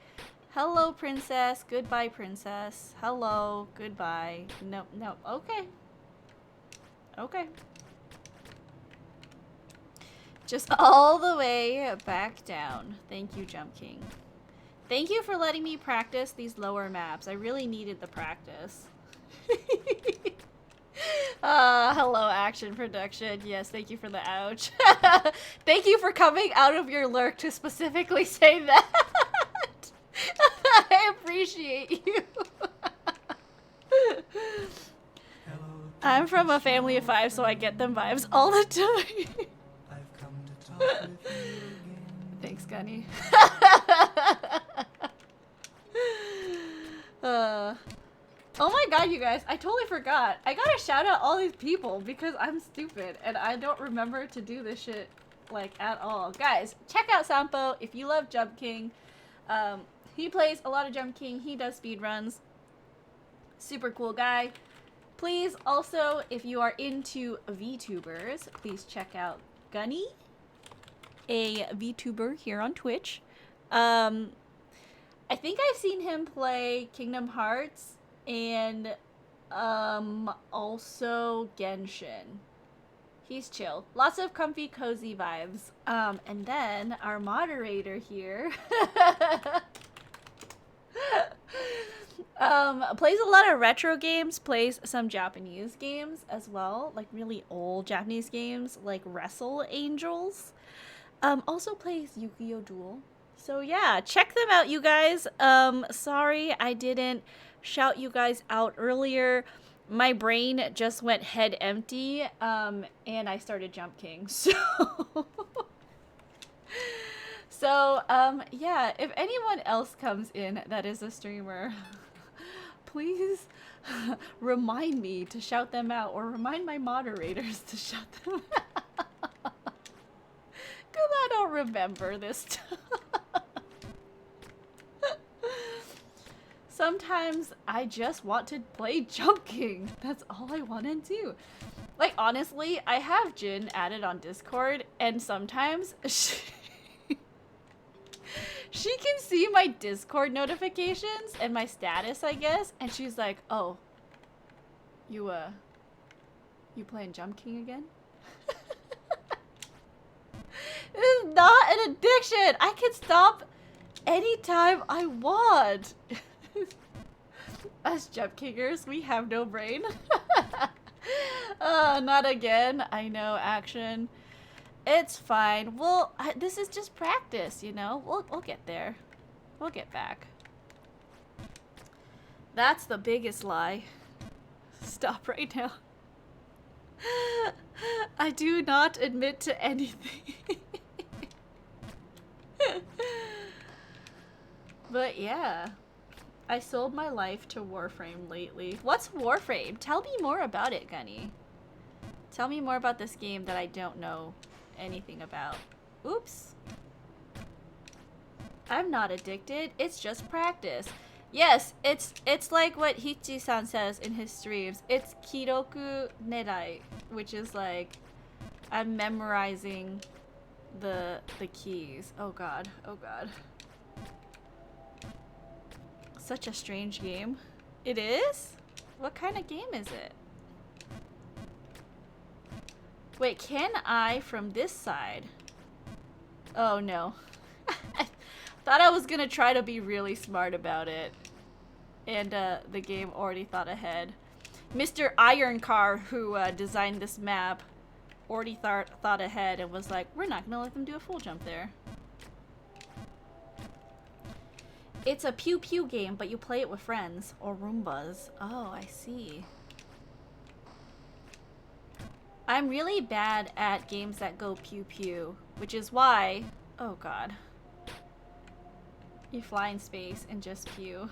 Hello, princess. Goodbye, princess. Hello. Goodbye. No. Okay. Okay. Just all the way back down. Thank you, Jump King. Thank you for letting me practice these lower maps. I really needed the practice. Hello, Action Production. Yes, thank you for the ouch. Thank you for coming out of your lurk to specifically say that. I appreciate you. I'm from a family of 5, so I get them vibes all the time. I've come to talk with you again. Thanks, Gunny. Oh my god, you guys, I totally forgot. I gotta shout out all these people because I'm stupid and I don't remember to do this shit, like, at all. Guys, check out Sampo if you love Jump King. He plays a lot of Jump King. He does speedruns. Super cool guy. Please, also, if you are into VTubers, please check out Gunny, a VTuber here on Twitch. I think I've seen him play Kingdom Hearts and also Genshin. He's chill. Lots of comfy, cozy vibes. And then our moderator here plays a lot of retro games, plays some Japanese games as well, like really old Japanese games like Wrestle Angels. Also plays Yu-Gi-Oh! Duel. So yeah, check them out, you guys. Sorry I didn't shout you guys out earlier. My brain just went head empty, and I started Jump King, so... So, yeah, if anyone else comes in that is a streamer, please remind me to shout them out, or remind my moderators to shout them out. Because I don't remember this stuff. Sometimes I just want to play Jump King. That's all I want to do. Like, honestly, I have Jin added on Discord, and sometimes she can see my Discord notifications and my status, I guess, and she's like, oh, you playing Jump King again? This is not an addiction! I can stop anytime I want! Us Jump Kingers, we have no brain. Not again. I know, Action. It's fine. Well, this is just practice, you know? We'll get there. We'll get back. That's the biggest lie. Stop right now. I do not admit to anything. But yeah. I sold my life to Warframe lately. What's Warframe? Tell me more about it, Gunny. Tell me more about this game that I don't know anything about. Oops. I'm not addicted. It's just practice. Yes, it's like what Hichi-san says in his streams. It's Kiroku Nerai, which is like I'm memorizing the keys. Oh god. Oh god. Such a strange game. It is? What kind of game is it? Wait, can I from this side? Oh no. I thought I was gonna try to be really smart about it. And the game already thought ahead. Mr. Ironcar, who designed this map, already thought ahead and was like, we're not gonna let them do a full jump there. It's a pew pew game, but you play it with friends or Roombas. Oh, I see. I'm really bad at games that go pew pew, which is why, oh god, you fly in space and just pew.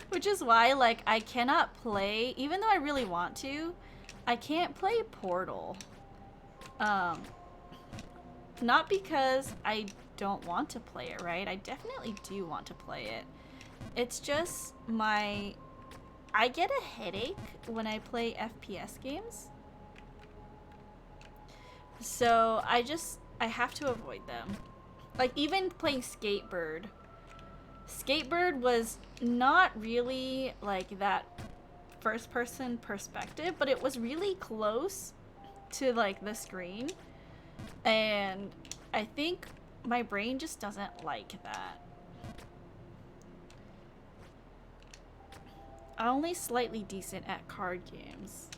Which is why, like, I cannot play, even though I really want to, I can't play Portal. Not because I don't want to play it, right? I definitely do want to play it. It's just I get a headache when I play FPS games. So I have to avoid them. Like, even playing Skatebird. Skatebird was not really like that first person perspective, but it was really close to like the screen. And I think my brain just doesn't like that. I'm only slightly decent at card games.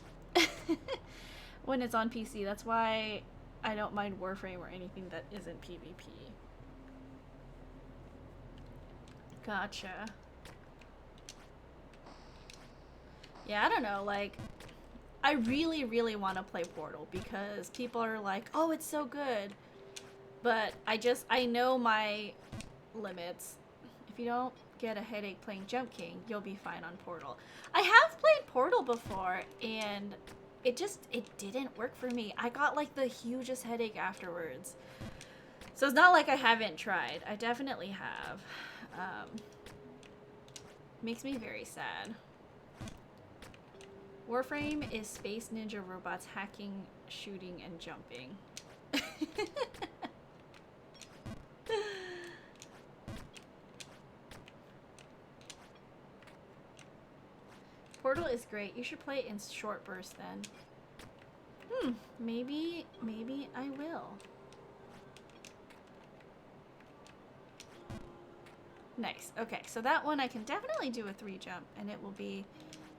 When it's on PC. That's why I don't mind Warframe or anything that isn't PvP. Gotcha. Yeah, I don't know, like, I really, really want to play Portal because people are like, oh, it's so good. But I know my limits. If you don't get a headache playing Jump King, you'll be fine on Portal. I have played Portal before, and it didn't work for me. I got, like, the hugest headache afterwards. So it's not like I haven't tried. I definitely have. Makes me very sad. Warframe is space ninja robots hacking, shooting, and jumping. Portal is great. You should play it in short bursts then. Maybe I will. Nice. Okay, so that one I can definitely do a 3 jump, and it will be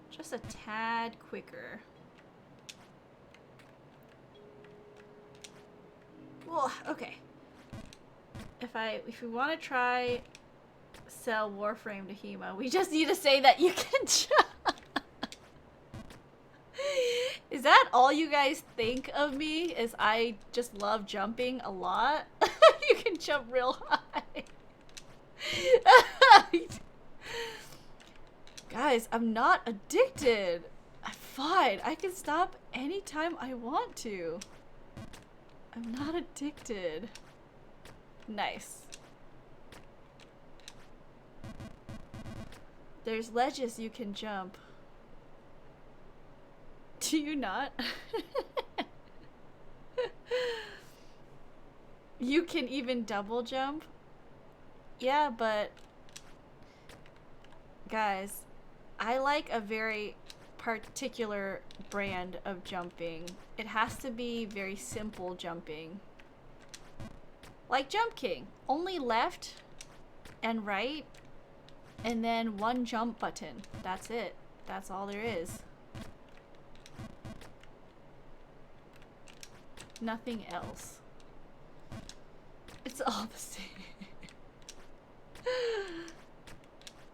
just a tad quicker. Well, okay. If we want to try sell Warframe to Hema, we just need to say that you can jump. Is that all you guys think of me? Is I just love jumping a lot? You can jump real high. Guys, I'm not addicted. I'm fine. I can stop anytime I want to. I'm not addicted. Nice. There's ledges you can jump. Do you not? You can even double jump? Yeah, but guys, I like a very particular brand of jumping. It has to be very simple jumping. Like Jump King. Only left and right, and then one jump button. That's it. That's all there is. Nothing else. It's all the same.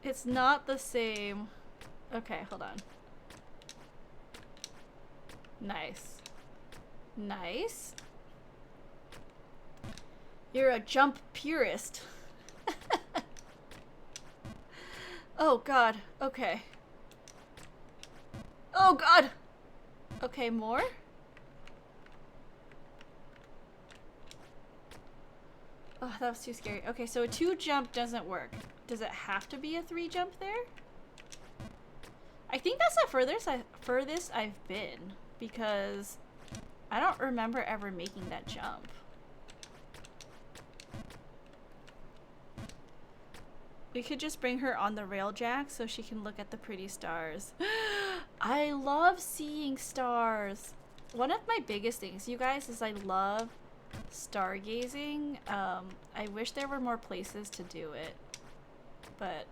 It's not the same. Okay, hold on. Nice. Nice. You're a jump purist. Oh god. Okay. Oh god. Okay, more? Oh, that was too scary. Okay, so a 2 jump doesn't work. Does it have to be a 3 jump there? I think that's the furthest I've been, because I don't remember ever making that jump. We could just bring her on the railjack so she can look at the pretty stars. I love seeing stars. One of my biggest things, you guys, is I love stargazing. I wish there were more places to do it, but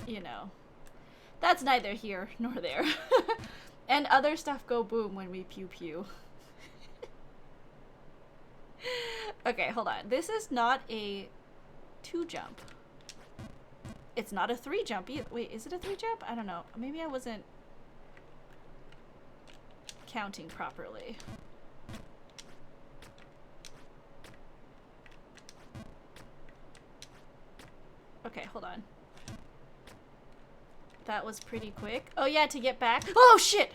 you know, that's neither here nor there. And other stuff go boom when we pew pew. Okay, hold on. This is not a 2 jump. It's not a 3 jump either. Wait, is it a 3 jump? I don't know. Maybe I wasn't counting properly. Okay, hold on. That was pretty quick. Oh yeah, to get back. Oh shit!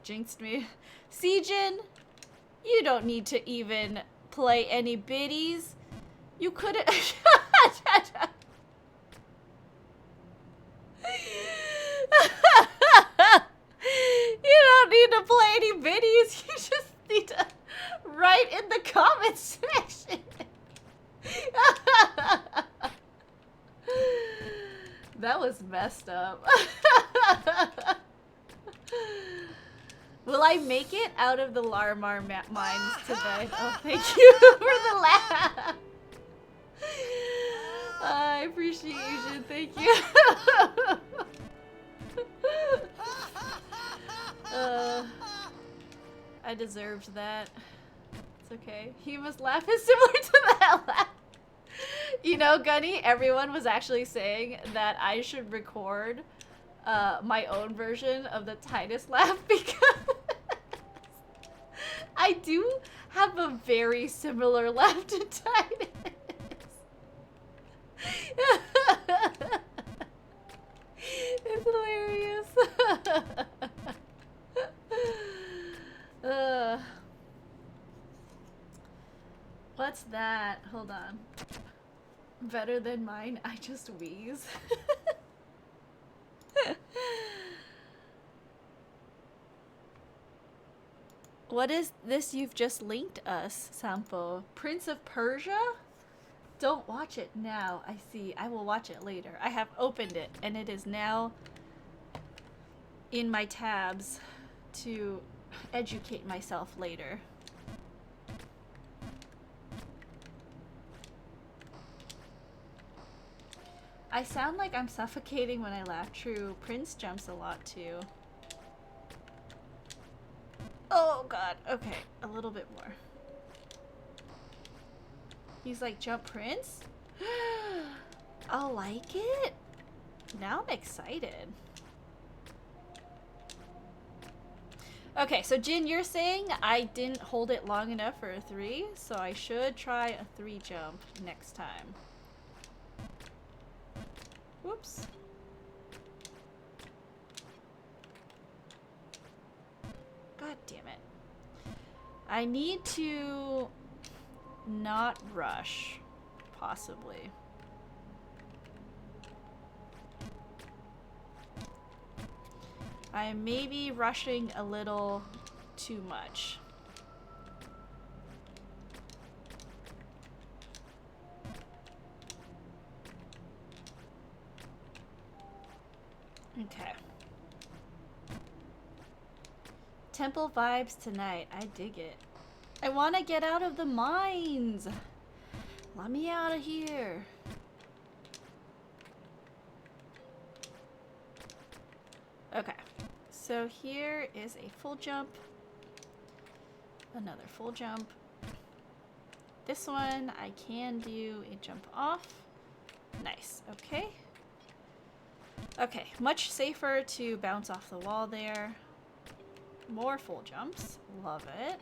Jinxed me. Sejin, you don't need to even play any biddies. You couldn't. You don't need to play any biddies. You just need to write in the comments section. That was messed up. Will I make it out of the Larmar mines today? Oh, thank you for the laugh. I appreciate you, Jin. Thank you. I deserved that. It's okay. Huma's laugh is similar to that laugh. You know, Gunny, everyone was actually saying that I should record my own version of the Titus laugh because I do have a very similar laugh to Titus. It's hilarious. What's that? Hold on. Better than mine? I just wheeze. What is this you've just linked us, Sampo? Prince of Persia? Don't watch it now. I see. I will watch it later. I have opened it and it is now in my tabs to educate myself later. I sound like I'm suffocating when I laugh. True. Prince jumps a lot too. Oh god. Okay. A little bit more. He's like, jump Prince? I'll like it? Now I'm excited. Okay, so Jin, you're saying I didn't hold it long enough for a 3, so I should try a 3 jump next time. Whoops. God damn it. I need to not rush, possibly. I may be rushing a little too much. Okay. Temple vibes tonight. I dig it. I want to get out of the mines. Let me out of here. Okay. So here is a full jump. Another full jump. This one I can do a jump off. Nice. Okay. Okay. Much safer to bounce off the wall there. More full jumps. Love it.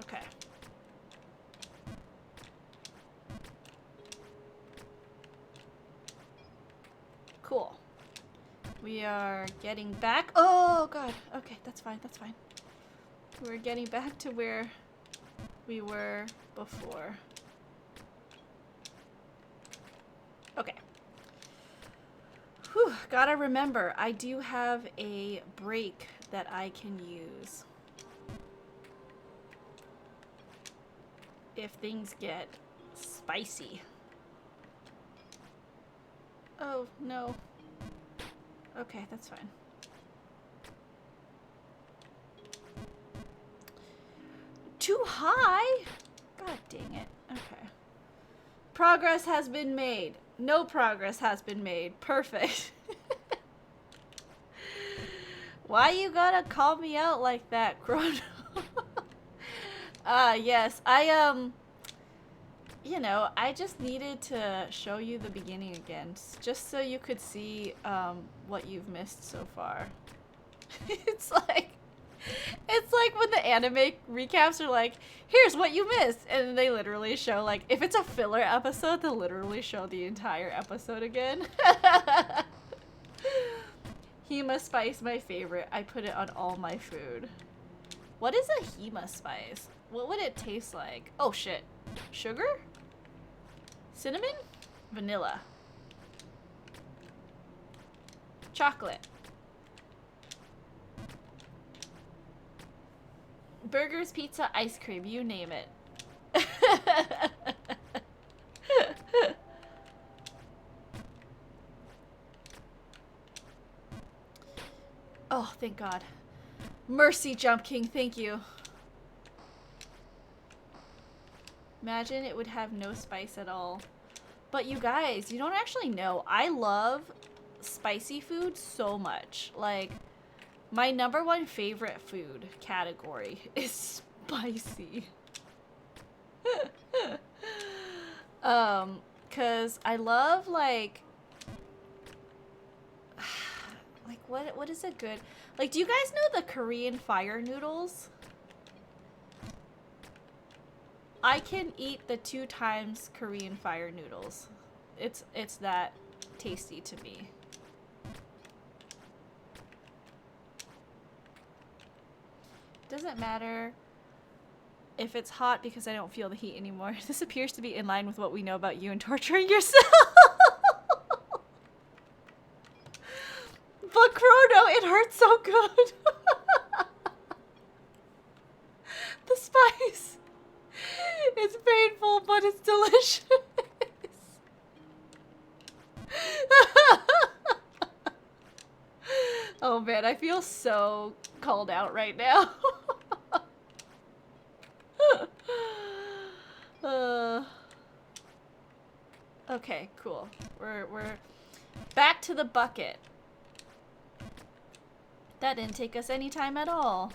Okay. Cool. We are getting back. Oh god. Okay, that's fine. That's fine. We're getting back to where we were before. Okay. Whew, gotta remember, I do have a break that I can use if things get spicy. Oh, no. Okay, that's fine. Too high? God dang it. Okay. Progress has been made. No progress has been made. Perfect. Why you gotta call me out like that, Chrono? Yes. You know, I just needed to show you the beginning again, just so you could see, what you've missed so far. It's like when the anime recaps are like, here's what you missed, and they literally show, like, if it's a filler episode, they'll literally show the entire episode again. Hema spice, my favorite. I put it on all my food. What is a Hema spice? What would it taste like? Oh shit. Sugar? Cinnamon? Vanilla. Chocolate. Burgers, pizza, ice cream, you name it. Oh, thank God. Mercy, Jump King, thank you. Imagine it would have no spice at all. But you guys, you don't actually know. I love spicy food so much. Like, my #1 favorite food category is spicy. Cause I love like what is a good, like, do you guys know the Korean fire noodles? I can eat the 2 times Korean fire noodles. It's that tasty to me. Doesn't matter if it's hot because I don't feel the heat anymore. This appears to be in line with what we know about you and torturing yourself. But Chrono, it hurts so good. The spice. It's painful, but it's delicious. Oh man, I feel so called out right now. Okay, cool. We're back to the bucket. That didn't take us any time at all.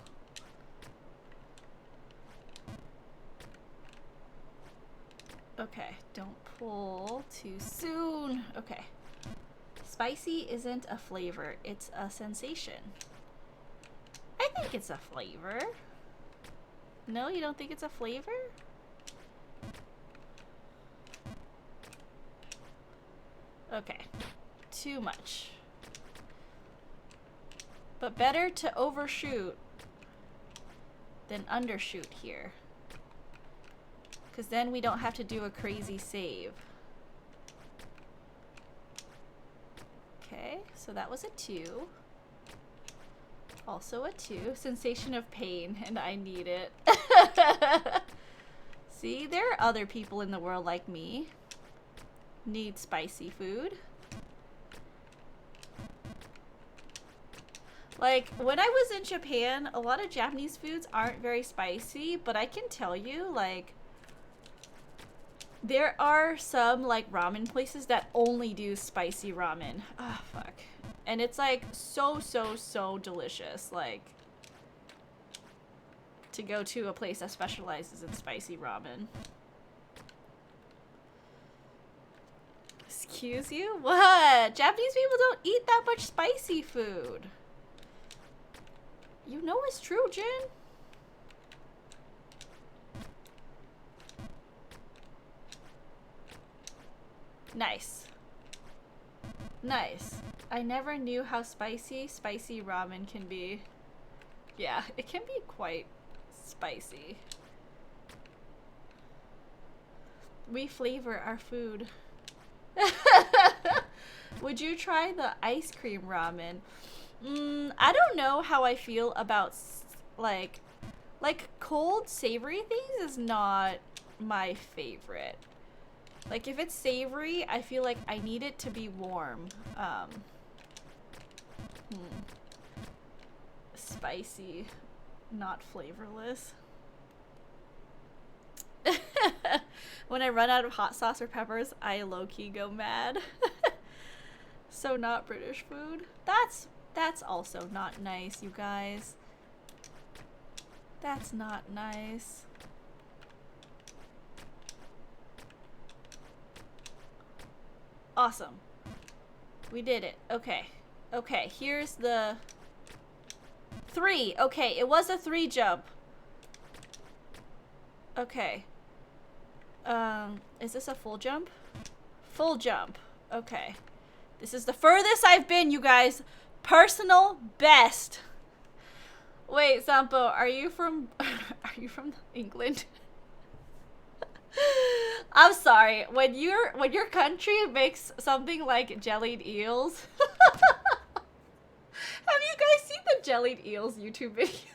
Okay, don't pull too soon. Okay. Spicy isn't a flavor, it's a sensation. I think it's a flavor. No, you don't think it's a flavor? Okay, too much. But better to overshoot than undershoot here. Because then we don't have to do a crazy save. Okay, so that was a 2. Also a 2. Sensation of pain, and I need it. See, there are other people in the world like me. Need spicy food. Like, when I was in Japan, a lot of Japanese foods aren't very spicy, but I can tell you, like, there are some, like, ramen places that only do spicy ramen. Ah, fuck. And it's, like, so delicious, like, to go to a place that specializes in spicy ramen. Excuse you? What? Japanese people don't eat that much spicy food. You know it's true, Jin. Nice. Nice. I never knew how spicy ramen can be. Yeah, it can be quite spicy. We flavor our food. Would you try the ice cream ramen? I don't know how I feel about like cold savory things is not my favorite. Like, if it's savory, I feel like I need it to be warm. Spicy, not flavorless. When I run out of hot sauce or peppers, I low-key go mad. So not British food. That's also not nice, you guys. That's not nice. Awesome. We did it. Okay. Okay, here's the 3. Okay, it was a 3 jump. Okay. Is this a full jump? Full jump. Okay. This is the furthest I've been, you guys. Personal best. Wait, Sampo, are you from England? I'm sorry. When your country makes something like jellied eels. Have you guys seen the jellied eels YouTube video?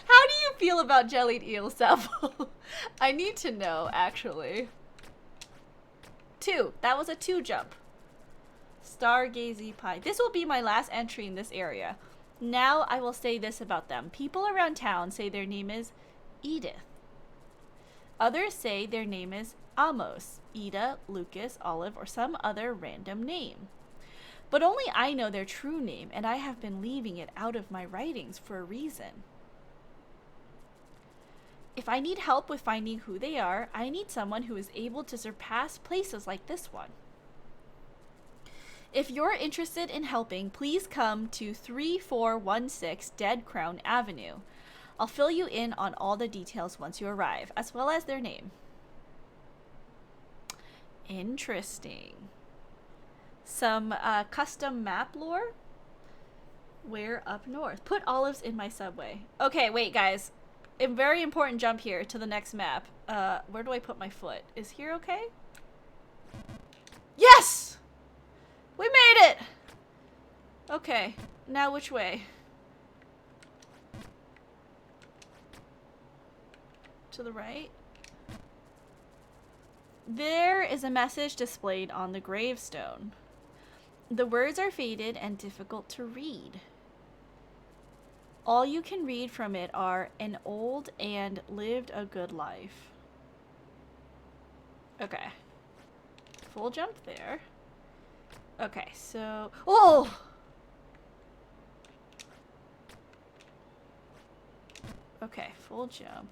How do you feel about jellied eels, Sampo? I need to know, actually. 2. That was a 2 jump. Stargazy pie. This will be my last entry in this area. Now I will say this about them. People around town say their name is Edith. Others say their name is Amos, Ida, Lucas, Olive, or some other random name. But only I know their true name, and I have been leaving it out of my writings for a reason. If I need help with finding who they are, I need someone who is able to surpass places like this one. If you're interested in helping, please come to 3416 Dead Crown Avenue. I'll fill you in on all the details once you arrive, as well as their name. Interesting. Some custom map lore? Where up north? Put olives in my subway. Okay, wait, guys. A very important jump here to the next map. Where do I put my foot? Is here okay? Yes! We made it! Okay, now which way? To the right? There is a message displayed on the gravestone. The words are faded and difficult to read. All you can read from it are an old and lived a good life. Okay. Full jump there. Okay, so... Oh! Okay, full jump.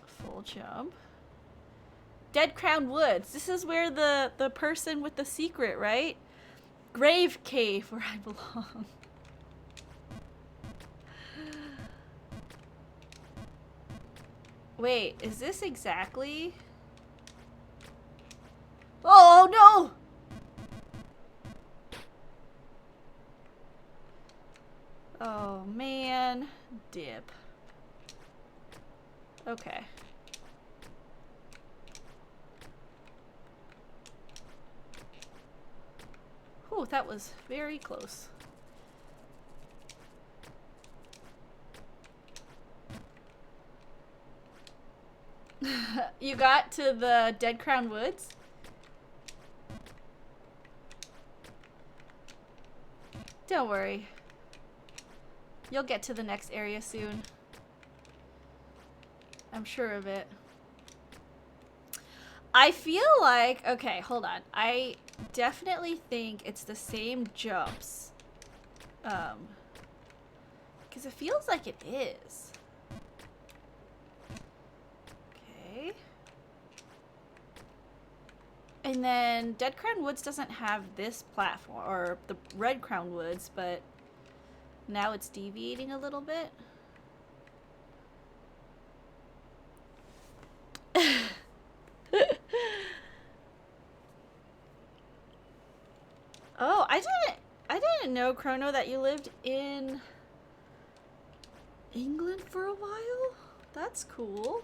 Full jump. Dead Crown Woods. This is where the person with the secret, right? Grave cave where I belong. Wait, is this exactly... Oh, no! Oh, man. Dip. Okay. Whew, that was very close. You got to the Dead Crown Woods? Don't worry. You'll get to the next area soon. I'm sure of it. I feel like... Okay, hold on. I definitely think it's the same jumps. Because it feels like it is. Okay. And then Dead Crown Woods doesn't have this platform, or the Red Crown Woods, but now it's deviating a little bit. Oh, I didn't know, Chrono, that you lived in England for a while. That's cool.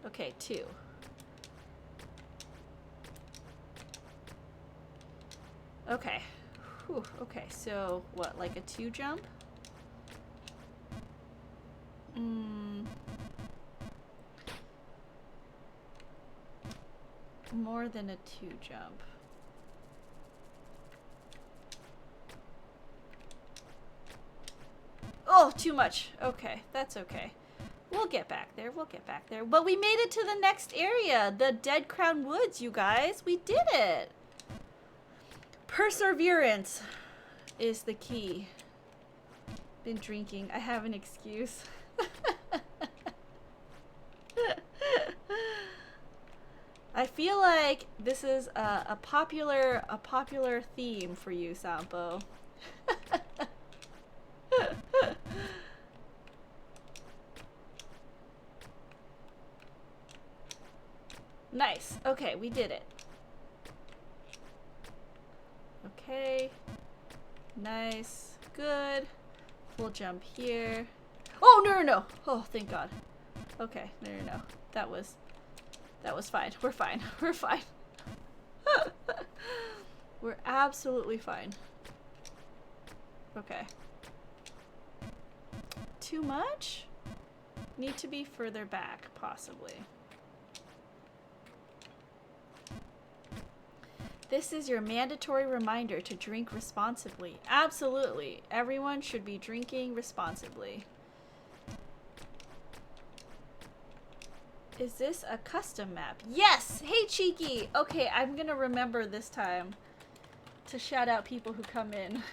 Okay, 2. Okay. Whew, okay, so what, like a 2 jump? More than a 2 jump. Oh, too much. Okay, that's okay. We'll get back there. We'll get back there. But we made it to the next area. The Dead Crown Woods, you guys. We did it. Perseverance is the key. Been drinking. I have an excuse. I feel like this is a popular theme for you, Sampo. Nice. Okay, we did it. Okay. Nice. Good. We'll jump here. Oh, no, no, no. Oh, thank God. Okay, no, no, no. That was fine. We're fine. We're fine. We're absolutely fine. Okay. Too much? Need to be further back, possibly. This is your mandatory reminder to drink responsibly. Absolutely. Everyone should be drinking responsibly. Is this a custom map? Yes! Hey, Cheeky! Okay, I'm gonna remember this time to shout out people who come in.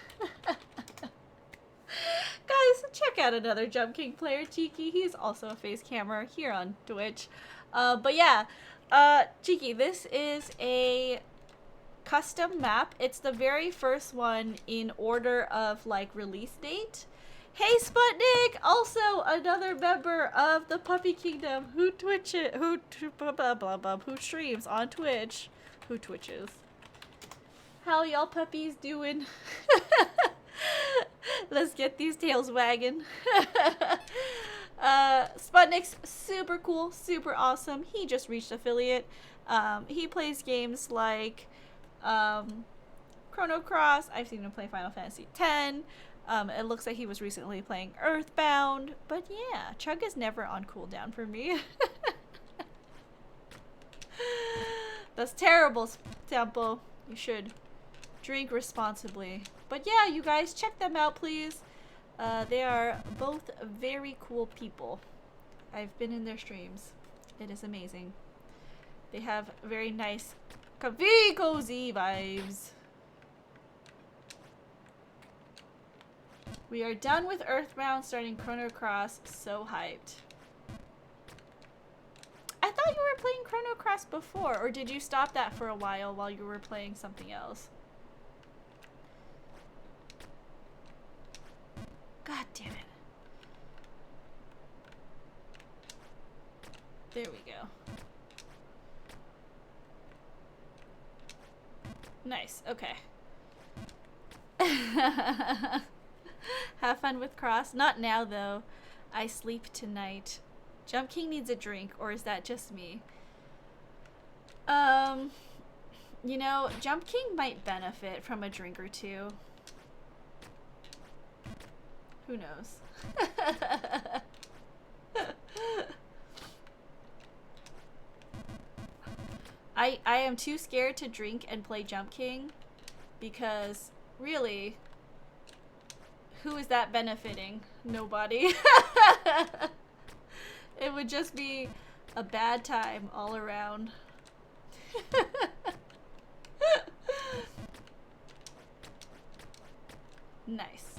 Guys, check out another Jump King player, Cheeky. He's also a face camera here on Twitch. But yeah, Cheeky, this is a custom map. It's the very first one in order of like release date. Hey Sputnik, also another member of the Puppy Kingdom who streams on Twitch, who twitches. How y'all puppies doing? Let's get these tails wagging. Sputnik's super cool, super awesome. He just reached affiliate. He plays games like Chrono Cross. I've seen him play Final Fantasy X. It looks like he was recently playing Earthbound. But yeah, Chug is never on cooldown for me. That's terrible, Tempo. You should drink responsibly. But yeah, you guys, check them out, please. They are both very cool people. I've been in their streams. It is amazing. They have very nice, comfy, cozy vibes. We are done with Earthbound, starting Chrono Cross. So hyped. I thought you were playing Chrono Cross before, or did you stop that for a while you were playing something else? God damn it. There we go. Nice, okay. Have fun with Cross. Not now, though. I sleep tonight. Jump King needs a drink, or is that just me? You know, Jump King might benefit from a drink or two. Who knows? I am too scared to drink and play Jump King because, really, who is that benefiting? Nobody. It would just be a bad time all around. Nice.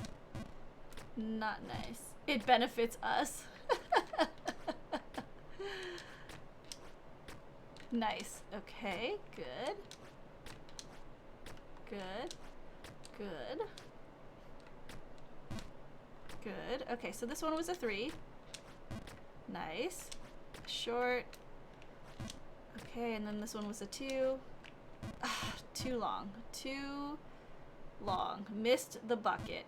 Not nice. It benefits us. Nice. Okay, good. Good. Good. Good. Okay, so this one was a 3. Nice. Short. Okay, and then this one was a 2. Ah, too long. Too long. Missed the bucket.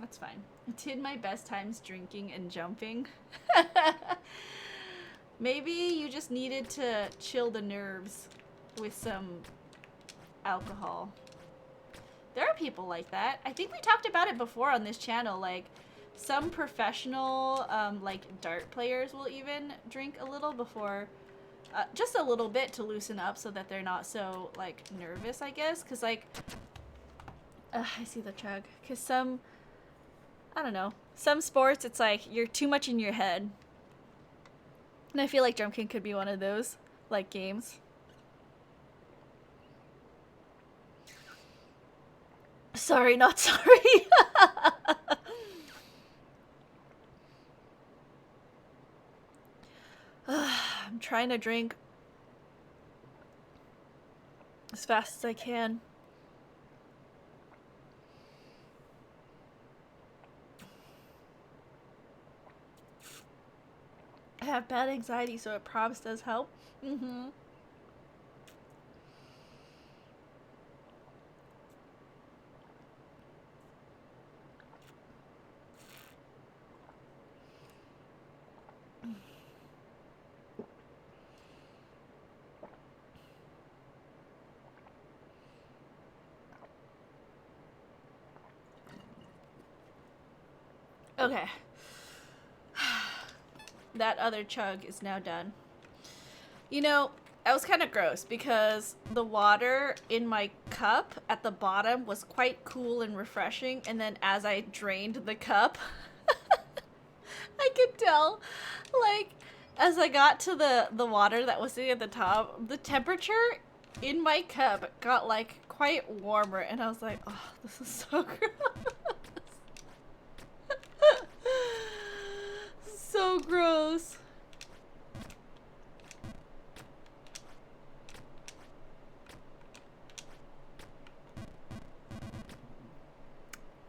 That's fine. Did my best times drinking and jumping. Maybe you just needed to chill the nerves with some alcohol. There are people like that. I think we talked about it before on this channel. Like, some professional, like, dart players will even drink a little before, just a little bit to loosen up so that they're not so, like, nervous, I guess. Because, like, I see the chug. Because some, I don't know. Some sports, it's like you're too much in your head. And I feel like jumping could be one of those, like, games. Sorry, not sorry. I'm trying to drink as fast as I can. I have bad anxiety, so it probs does help. Mm-hmm. Okay. That other chug is now done. You know, that was kind of gross because the water in my cup at the bottom was quite cool and refreshing, and then as I drained the cup, I could tell, like, as I got to the water that was sitting at the top, the temperature in my cup got, like, quite warmer, and I was like, oh, this is so gross. So gross.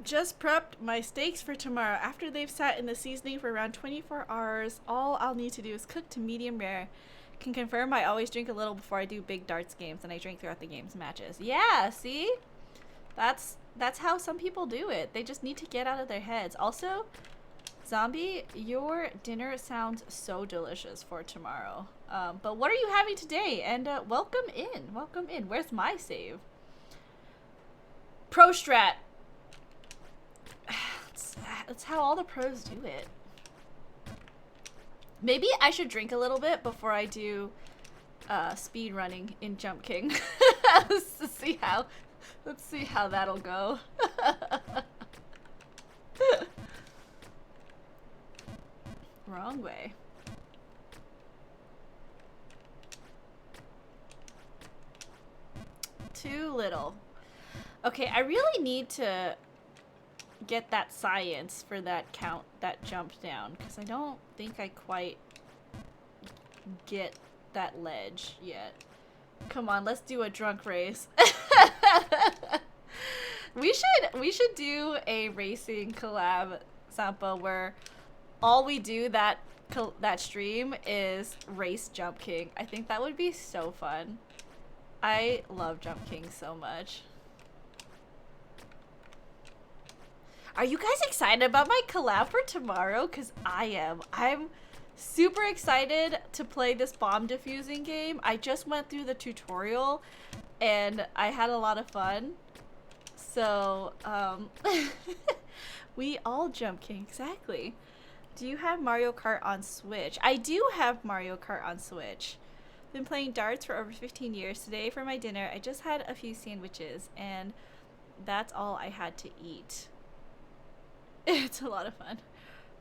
Just prepped my steaks for tomorrow. After they've sat in the seasoning for around 24 hours, all I'll need to do is cook to medium rare. Can confirm I always drink a little before I do big darts games, and I drink throughout the games matches. Yeah, see? That's how some people do it. They just need to get out of their heads. Also, Zombie, your dinner sounds so delicious for tomorrow. But what are you having today? And welcome in. Welcome in. Where's my save? Pro strat. That's how all the pros do it. Maybe I should drink a little bit before I do speed running in Jump King. Let's see how that'll go. Wrong way. Too little. Okay, I really need to get that science for that count, that jump down, because I don't think I quite get that ledge yet. Come on, let's do a drunk race. we should do a racing collab, Sampa, where all we do that stream is race Jump King. I think that would be so fun. I love Jump King so much. Are you guys excited about my collab for tomorrow? Because I am. I'm super excited to play this bomb defusing game. I just went through the tutorial and I had a lot of fun. So, we all Jump King, exactly. Do you have Mario Kart on Switch? I do have Mario Kart on Switch. Been playing darts for over 15 years. Today for my dinner, I just had a few sandwiches and that's all I had to eat. It's a lot of fun.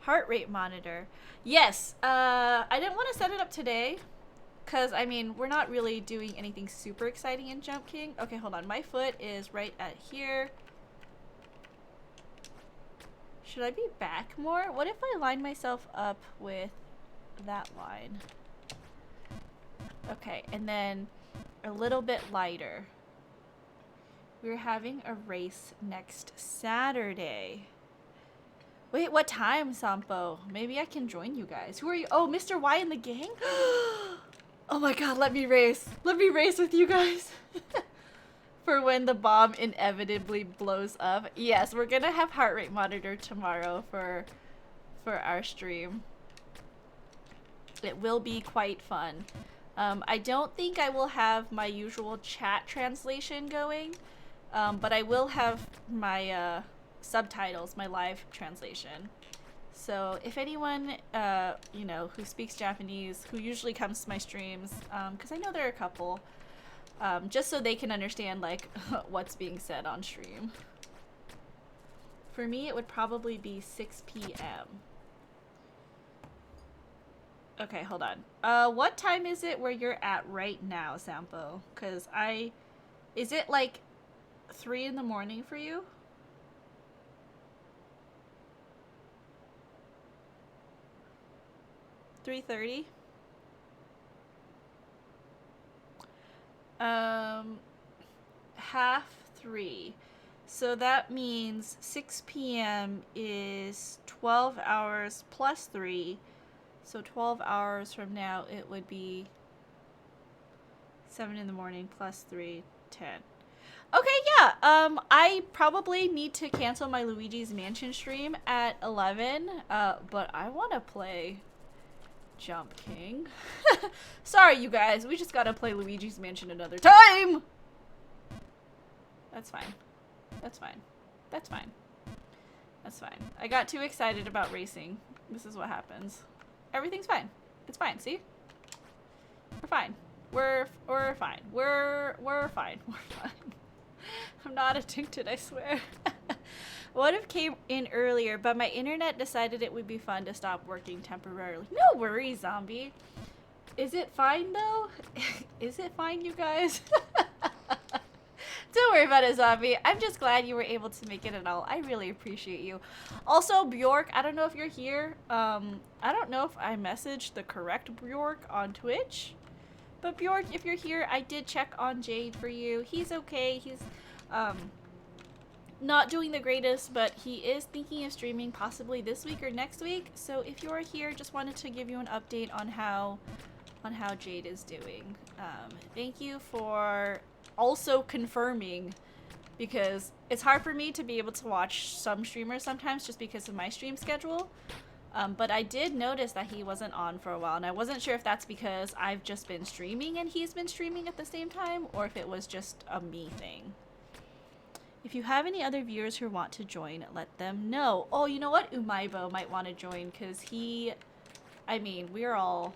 Heart rate monitor. Yes, I didn't want to set it up today because, I mean, we're not really doing anything super exciting in Jump King. Okay, hold on. My foot is right at here. Should I be back more? What if I line myself up with that line? Okay, and then a little bit lighter. We're having a race next Saturday. Wait, what time, Sampo? Maybe I can join you guys. Who are you? Oh, Mr. Y in the gang? Oh my god, let me race. Let me race with you guys. For when the bomb inevitably blows up. Yes, we're gonna have heart rate monitor tomorrow for our stream. It will be quite fun. I don't think I will have my usual chat translation going, but I will have my subtitles, my live translation. So if anyone, you know, who speaks Japanese, who usually comes to my streams, because I know there are a couple, just so they can understand, like, what's being said on stream. For me, it would probably be 6 p.m. Okay, hold on. What time is it where you're at right now, Sampo? Because is it like 3 in the morning for you? 3:30? Half 3. So that means 6 p.m. is 12 hours plus 3. So 12 hours from now, it would be 7 in the morning plus 3, 10. Okay, yeah. I probably need to cancel my Luigi's Mansion stream at 11. But I want to play Jump King. Sorry, you guys. We just gotta play Luigi's Mansion another time. That's fine. That's fine. That's fine. That's fine. I got too excited about racing. This is what happens. Everything's fine. It's fine. See? We're fine. We're fine. We're fine. We're fine. I'm not addicted, I swear. What if came in earlier, but my internet decided it would be fun to stop working temporarily? No worries, zombie. Is it fine though? Is it fine, you guys? Don't worry about it, zombie. I'm just glad you were able to make it at all. I really appreciate you. Also, Bjork, I don't know if you're here. I don't know if I messaged the correct Bjork on Twitch. But Bjork, if you're here, I did check on Jade for you. He's okay. He's not doing the greatest, but he is thinking of streaming possibly this week or next week. So if you're here, just wanted to give you an update on how Jade is doing. Thank you for also confirming, because it's hard for me to be able to watch some streamers sometimes just because of my stream schedule. But I did notice that he wasn't on for a while, and I wasn't sure if that's because I've just been streaming and he's been streaming at the same time, or if it was just a me thing. If you have any other viewers who want to join, let them know. Oh, you know what? Umaibo might want to join, because I mean, we're all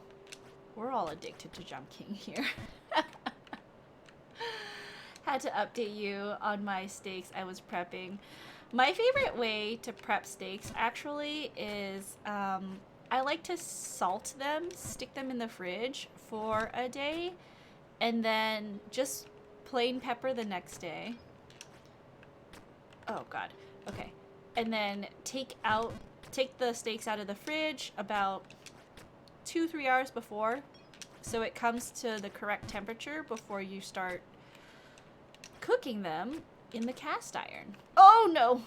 addicted to Jump King here. Had to update you on my steaks I was prepping. My favorite way to prep steaks actually is I like to salt them, stick them in the fridge for a day, and then just plain pepper the next day. Oh god. Okay. And then take the steaks out of the fridge about 2-3 hours before, so it comes to the correct temperature before you start cooking them in the cast iron. Oh no!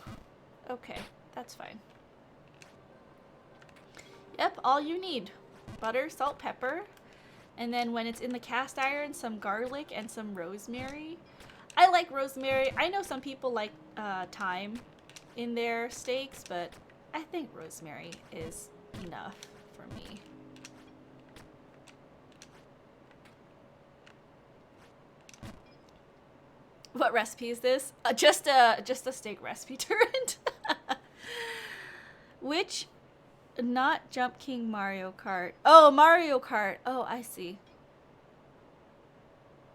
Okay, that's fine. Yep, all you need. Butter, salt, pepper, and then when it's in the cast iron, some garlic and some rosemary. I like rosemary. I know some people like thyme in their steaks, but I think rosemary is enough for me. What recipe is this? Just a steak recipe turret. Which, not Jump King, Mario Kart. Oh, Mario Kart. Oh, I see.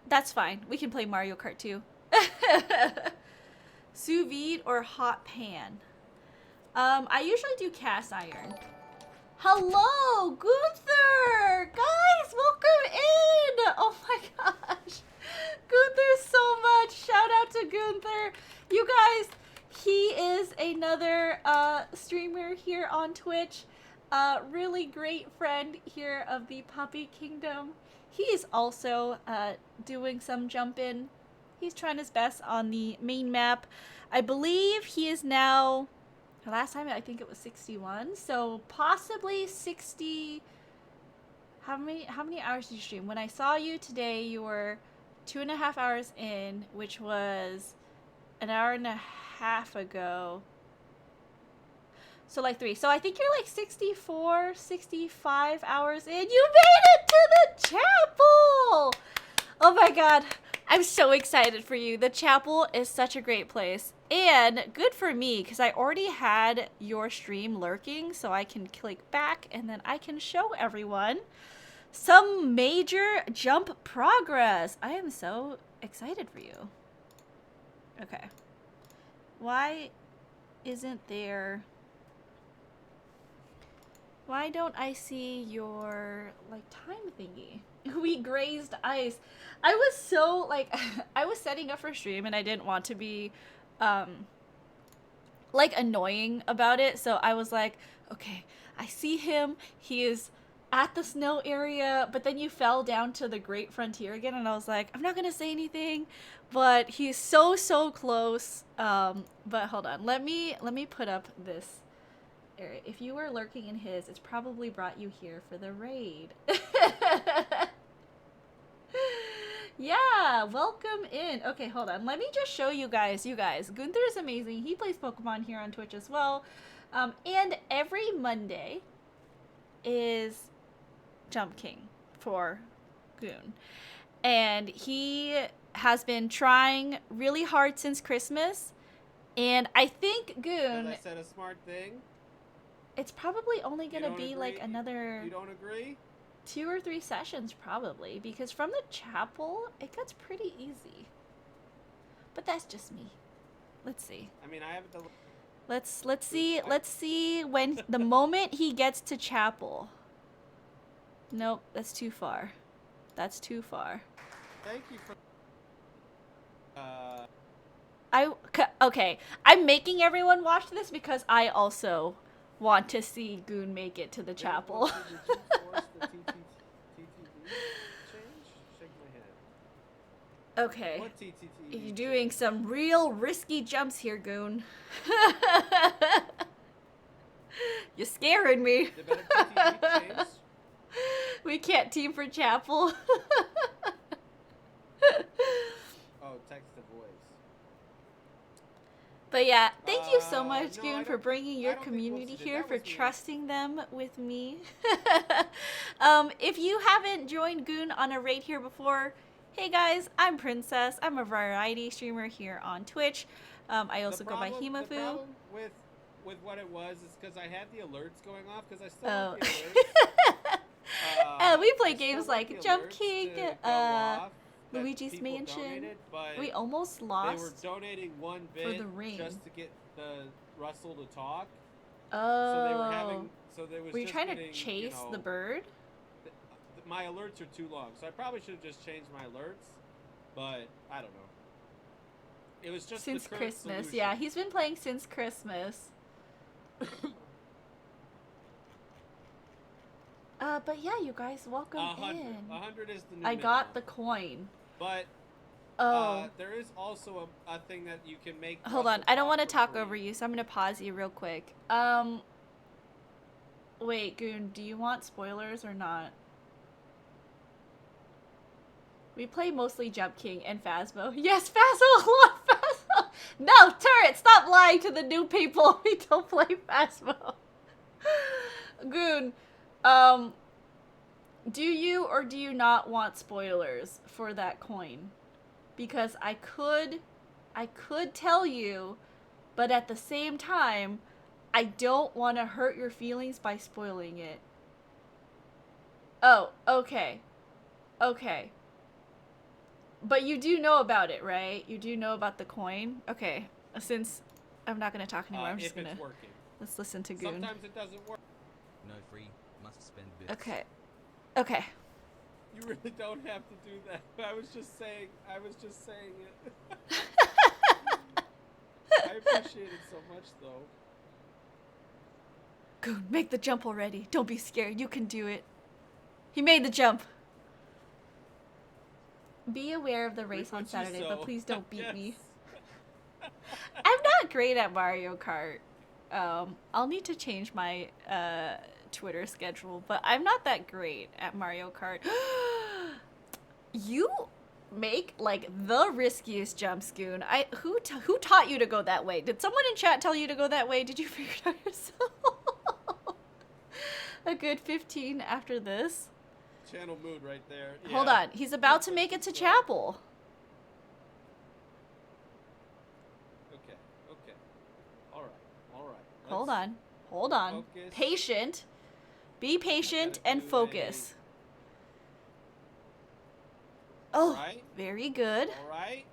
That's fine. We can play Mario Kart too. Sous vide or hot pan? I usually do cast iron. Hello, Gunther! Guys, welcome in! Oh my gosh. Gunther so much. Shout out to Gunther. You guys, he is another streamer here on Twitch. Really great friend here of the Puppy Kingdom. He is also doing some jump-in. He's trying his best on the main map. I believe he is now, last time I think it was 61, so possibly 60. How many hours did you stream? When I saw you today, you were 2.5 hours in, which was an hour and a half ago. So like 3. So I think you're like 64, 65 hours in. You made it to the chapel! Oh my god. I'm so excited for you. The chapel is such a great place. And good for me, because I already had your stream lurking, so I can click back and then I can show everyone some major jump progress. I am so excited for you. Okay. Why isn't there? Why don't I see your, like, time thingy? We grazed ice. I was so, like, I was setting up for stream and I didn't want to be, like, annoying about it. So I was like, okay, I see him. He is at the snow area, but then you fell down to the Great Frontier again. And I was like, I'm not going to say anything, but he's so, so close. But hold on. Let me put up this area. If you were lurking in his, it's probably brought you here for the raid. Yeah, welcome in. Okay, hold on. Let me just show you guys. Gunther is amazing. He plays Pokemon here on Twitch as well. And every Monday is Jump King for Goon. And he has been trying really hard since Christmas. And I think Goon... I said a smart thing. It's probably only going to be like another... You don't agree? 2 or 3 sessions probably, because from the chapel it gets pretty easy. But that's just me. Let's see. I mean, I have the... Let's see when the moment he gets to chapel. Nope, that's too far. That's too far. Thank you for okay, I'm making everyone watch this because I also want to see Goon make it to the chapel. Okay. You're doing some real risky jumps here, Goon. You're scaring me. We can't team for chapel. Oh, text to voice. But yeah, thank you so much, Goon, for bringing your community here, for trusting them with me. If you haven't joined Goon on a raid here before, hey guys, I'm Princess. I'm a variety streamer here on Twitch. I also go by Himafu. The problem with what it was is because I had the alerts going off, because I still have the alerts. We play games like Jump King, Luigi's Mansion. We almost lost. They were donating 1 bit for the ring just to get the Russell to talk. Oh. So they were having. So there was. Were you trying to chase the bird? My alerts are too long, so I probably should have just changed my alerts. But I don't know. It was just since the Christmas. solution. Yeah, he's been playing since Christmas. But yeah, you guys, welcome in. 100 is the new I minimum. got the coin. But there is also a thing that you can make. Hold on, I don't want to talk over you, so I'm gonna pause you real quick. Wait, Goon, do you want spoilers or not? We play mostly Jump King and Phasmo. Yes, Phasmo! Love Phasmo! No, Turret, stop lying to the new people. We don't play Phasmo. Goon, do you or do you not want spoilers for that coin? Because I could tell you, but at the same time, I don't want to hurt your feelings by spoiling it. Oh, okay. Okay. But you do know about it, right? You do know about the coin? Okay. Since I'm not going to talk anymore, I'm just going to... Let's listen to Goon. Sometimes it doesn't work. No free, must spend bits. Okay. Okay. You really don't have to do that. I was just saying it. I appreciate it so much, though. Goon, make the jump already. Don't be scared. You can do it. He made the jump. Be aware of the race on Saturday, but please don't beat me. I'm not great at Mario Kart. I'll need to change my Twitter schedule, but I'm not that great at Mario Kart. You make like the riskiest jumps, Goon. Who taught you to go that way? Did someone in chat tell you to go that way? Did you figure it out yourself? A good 15 after this. Channel mood right there. Yeah. Hold on, he's about to make it to chapel. Okay. All right. Hold on. Focus. Patient. Be patient and focus. Oh, right. Very good. All right.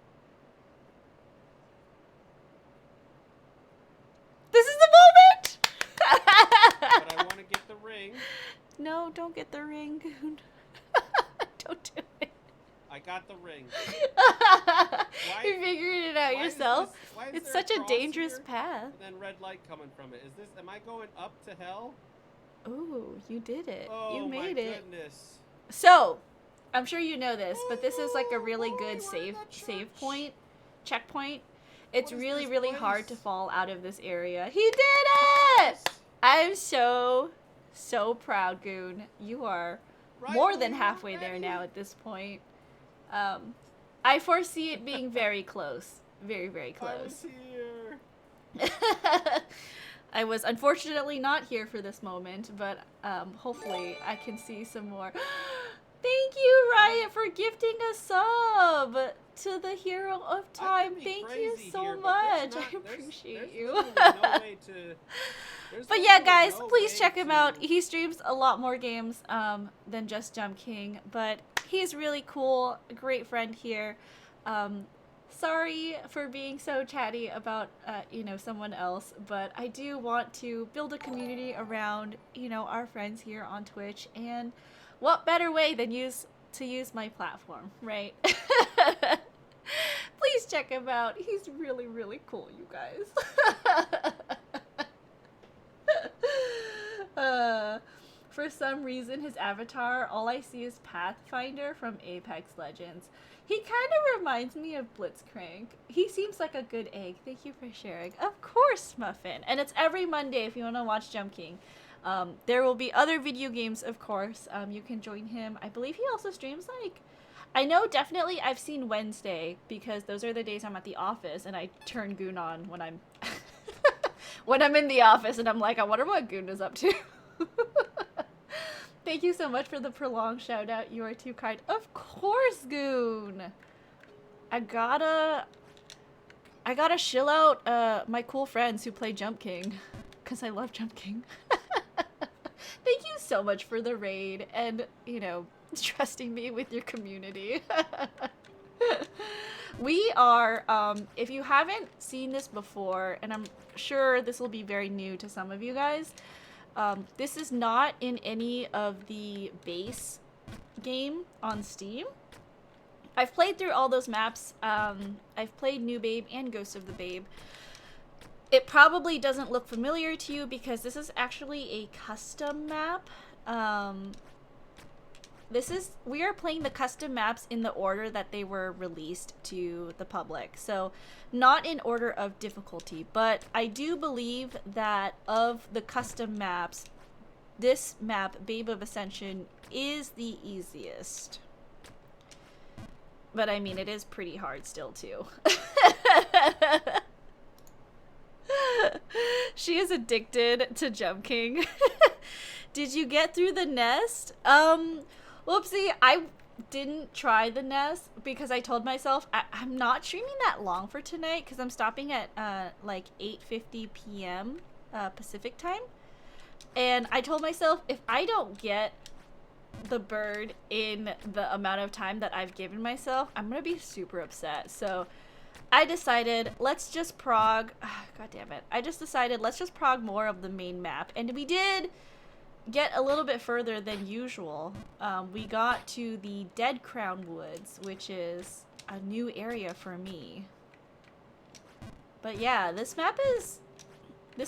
This is the moment! But I want to get the ring. No, don't get the ring, Goon. Don't do it. I got the ring. You're figuring it out yourself. Why is It's there such a cross dangerous here path. and then red light coming from it? Am I going up to hell? Ooh, you did it. Oh, You made my it. goodness. So, I'm sure you know this, but this is like a really Oh, good boy, we're in save that point, checkpoint. It's What is really, this really hard to place? fall out of this area. He did it! I'm so proud, Goon. You are Right more when than we were halfway there ready. now at this point. I foresee it being very close. Very, very I was close. here. I was unfortunately not here for this moment, but hopefully I can see some more. Thank you, Riot, for gifting a sub to the Hero of I Time. could be Thank you crazy so here, but much. there's I not- there's- appreciate there's you. literally no way to- there's But yeah, literally guys, no please way check him out. to- He streams a lot more games than just Jump King, but he's really cool, a great friend here. Sorry for being so chatty about, someone else, but I do want to build a community around, our friends here on Twitch, and what better way than to use my platform, right? Please check him out. He's really, really cool, you guys. For some reason, his avatar, all I see is Pathfinder from Apex Legends. He kind of reminds me of Blitzcrank. He seems like a good egg. Thank you for sharing. Of course, Muffin. And it's every Monday if you want to watch Jump King. There will be other video games, of course. You can join him. I believe he also streams, I know definitely I've seen Wednesday, because those are the days I'm at the office, and I turn Goon on when I'm when I'm in the office, and I'm like, I wonder what Goon is up to. Thank you so much for the prolonged shout out. You are too kind. Of course, Goon. I gotta shill out my cool friends who play Jump King, because I love Jump King. Thank you so much for the raid and, trusting me with your community. We are, if you haven't seen this before, and I'm sure this will be very new to some of you guys, this is not in any of the base game on Steam. I've played through all those maps. I've played New Babe and Ghost of the Babe. It probably doesn't look familiar to you because this is actually a custom map. We are playing the custom maps in the order that they were released to the public. So not in order of difficulty, but I do believe that of the custom maps, this map, Babe of Ascension, is the easiest. But I mean, it is pretty hard still too. She is addicted to Jump King. Did you get through the nest? Whoopsie, I didn't try the nest because I told myself I'm not streaming that long for tonight because I'm stopping at 8:50 p.m. Pacific time. And I told myself if I don't get the bird in the amount of time that I've given myself, I'm gonna be super upset. So I decided let's just prog. God damn it! I just decided let's just prog more of the main map, and we did get a little bit further than usual. We got to the Dead Crown Woods, which is a new area for me. But yeah, this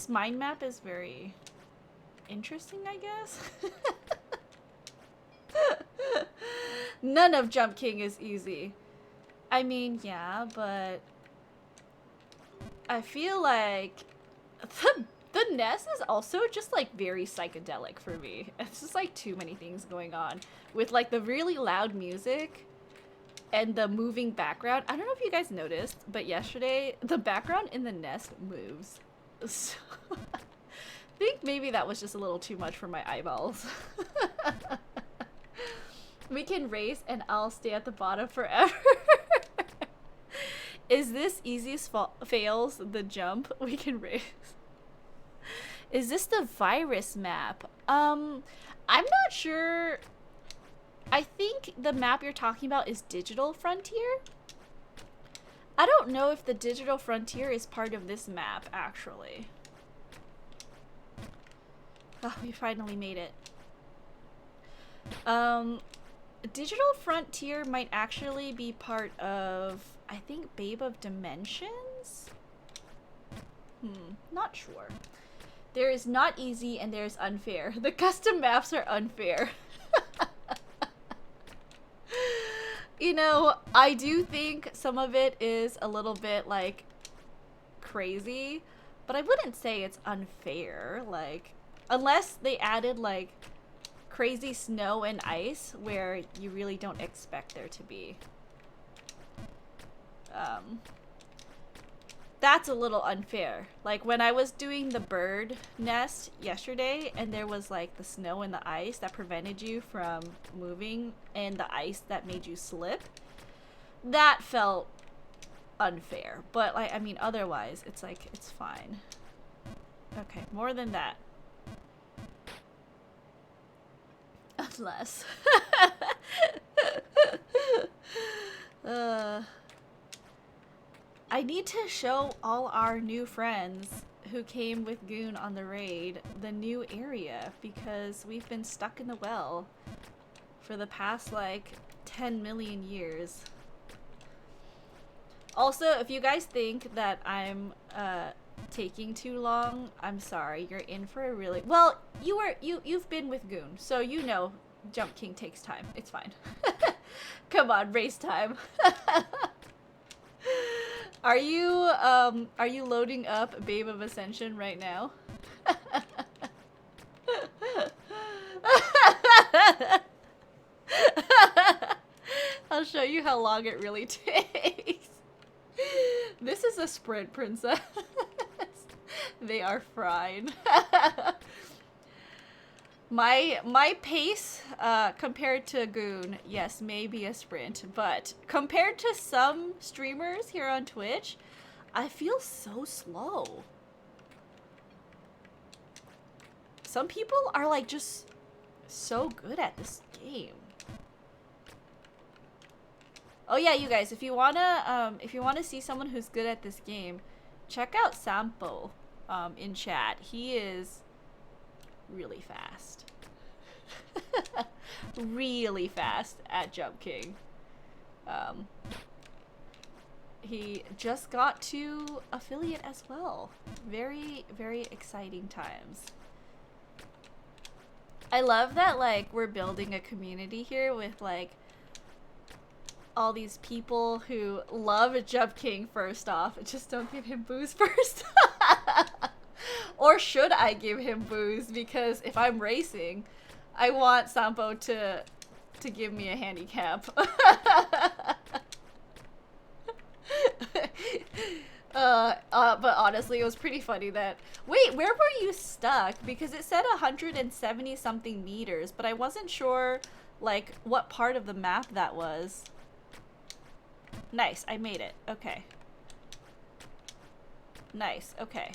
mine map is very interesting, I guess. None of Jump King is easy. I mean, yeah, but I feel like the nest is also just very psychedelic for me. It's just too many things going on with the really loud music and the moving background. I don't know if you guys noticed, but yesterday the background in the nest moves. So I think maybe that was just a little too much for my eyeballs. We can race and I'll stay at the bottom forever. Is this easiest fails the jump? We can race. Is this the virus map? I'm not sure. I think the map you're talking about is Digital Frontier. I don't know if the Digital Frontier is part of this map, actually. Oh, we finally made it. Digital Frontier might actually be part of, I think, Babe of Dimensions? Not sure. There is not easy and there's unfair. The custom maps are unfair. You know, I do think some of it is a little bit, like, crazy, but I wouldn't say it's unfair. Like, unless they added, like, crazy snow and ice where you really don't expect there to be. That's a little unfair. Like, when I was doing the bird nest yesterday and there was, like, the snow and the ice that prevented you from moving and the ice that made you slip, that felt unfair. But, like, I mean, otherwise, it's like, it's fine. Okay, more than that. Unless. I need to show all our new friends who came with Goon on the raid the new area because we've been stuck in the well for the past like 10 million years. Also, if you guys think that I'm taking too long, I'm sorry. You're in for a really well. You've been with Goon, so you know Jump King takes time. It's fine. Come on, race time. Are you loading up Babe of Ascension right now? I'll show you how long it really takes. This is a sprint, princess. They are fried. My pace, compared to Goon, yes, may be a sprint, but compared to some streamers here on Twitch, I feel so slow. Some people are like just so good at this game. Oh yeah, you guys, if you wanna see someone who's good at this game, check out Sampo in chat. He is really fast. Really fast at Jump King. He just got to affiliate as well. Very, very exciting times. I love that, like, we're building a community here with, like, all these people who love Jump King first off. Just don't give him booze first. Or should I give him booze? Because if I'm racing, I want Sampo to give me a handicap. But honestly, it was pretty funny that... Wait, where were you stuck? Because it said 170 something meters, but I wasn't sure, like, what part of the map that was. Nice, I made it. Okay. Nice, okay.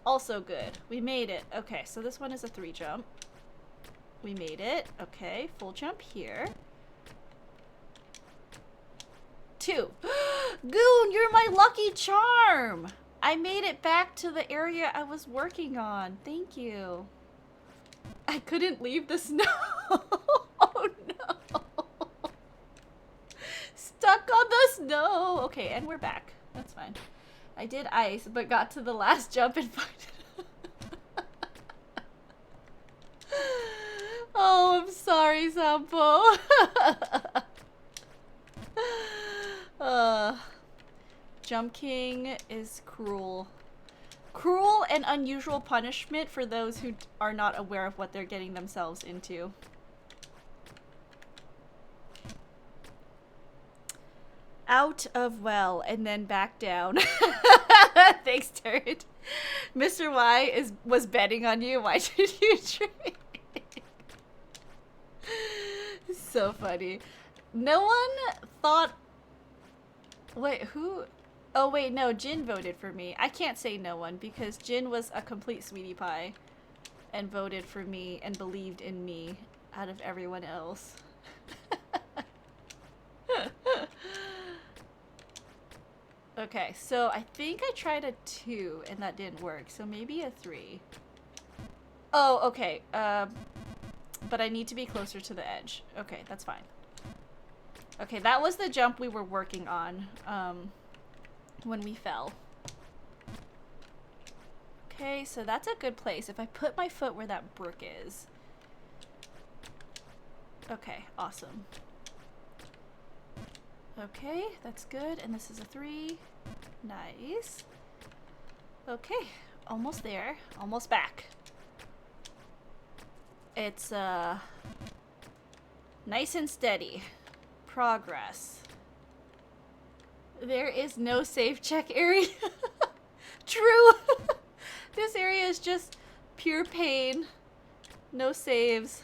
Also good. We made it. Okay, so this one is a 3 jump. We made it. Okay, full jump here. 2. Goon, you're my lucky charm! I made it back to the area I was working on. Thank you. I couldn't leave the snow. Oh no. Stuck on the snow. Okay, and we're back. That's fine. I did ice, but got to the last jump and find it. Oh, I'm sorry, Sampo. Jump King is cruel. Cruel and unusual punishment for those who are not aware of what they're getting themselves into. Out of well and then back down. Thanks, Turd. Mr. Y was betting on you. Why did you drink? So funny. No one thought... Wait, who... Oh, wait, no. Jin voted for me. I can't say no one because Jin was a complete sweetie pie and voted for me and believed in me out of everyone else. Okay, so I think I tried a 2 and that didn't work, so maybe a 3. Oh, okay. But I need to be closer to the edge. Okay, that's fine. Okay, that was the jump we were working on, when we fell. Okay, so that's a good place. If I put my foot where that brook is. Okay, awesome. Okay, that's good. And this is a 3. Nice. Okay, almost there. Almost back. It's, nice and steady. Progress. There is no safe check area. True. This area is just pure pain. No saves.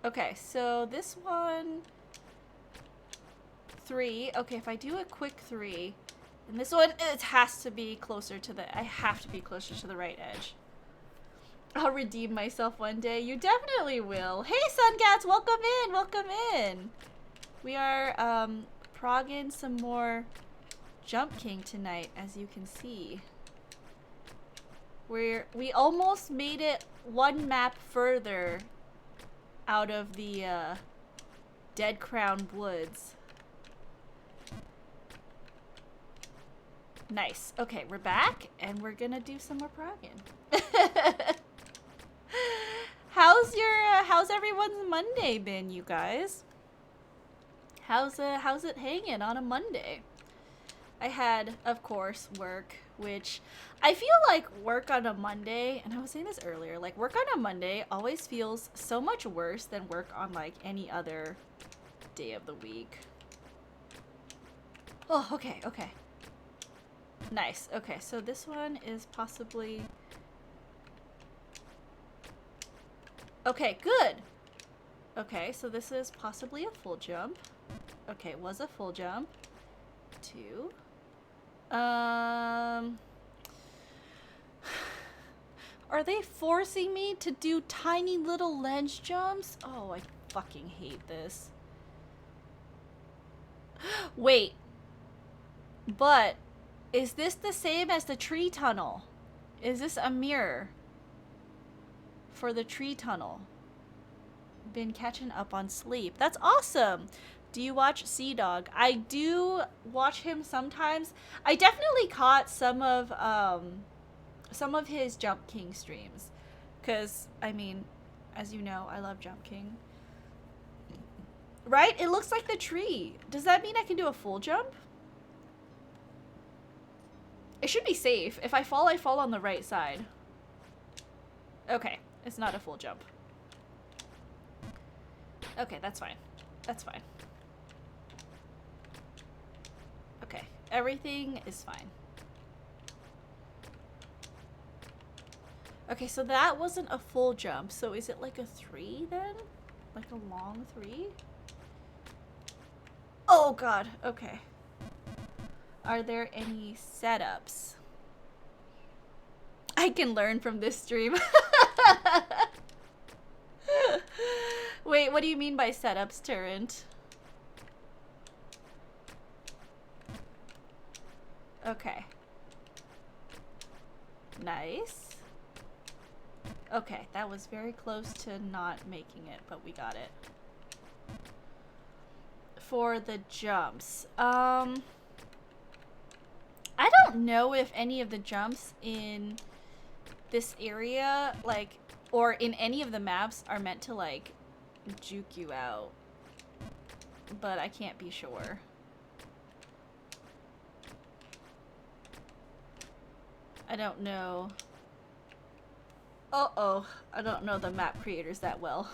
Okay, so this one... 3. Okay, if I do a quick 3... And this one, it has to be closer to the... I have to be closer to the right edge. I'll redeem myself one day. You definitely will. Hey, Suncats! Welcome in! Welcome in! We are, progging some more Jump King tonight, as you can see. We almost made it one map further out of the, Dead Crown Woods. Nice. Okay, we're back, and we're gonna do some more progging. How's everyone's Monday been, you guys? How's it hanging on a Monday? I had, of course, work, which I feel like work on a Monday, and I was saying this earlier, like work on a Monday always feels so much worse than work on like any other day of the week. Oh, okay, okay. Nice. Okay, so this one is possibly... Okay, good. Okay, so this is possibly a full jump. Okay, it was a full jump. 2. Are they forcing me to do tiny little ledge jumps? Oh, I fucking hate this. Wait. But... is this the same as the tree tunnel? Is this a mirror for the tree tunnel? Been catching up on sleep. That's awesome. Do you watch Sea Dog? I do watch him sometimes. I definitely caught some of his Jump King streams. 'Cause, I mean, as you know, I love Jump King. Right? It looks like the tree. Does that mean I can do a full jump? It should be safe. If I fall on the right side. Okay, it's not a full jump. Okay, that's fine. That's fine. Okay, everything is fine. Okay, so that wasn't a full jump. So is it like a 3 then? Like a long 3? Oh god, okay. Are there any setups? I can learn from this stream. Wait, what do you mean by setups, Turrent? Okay. Nice. Okay, that was very close to not making it, but we got it. For the jumps, I don't know if any of the jumps in this area, like, or in any of the maps are meant to, like, juke you out. But I can't be sure. I don't know. Uh-oh. I don't know the map creators that well.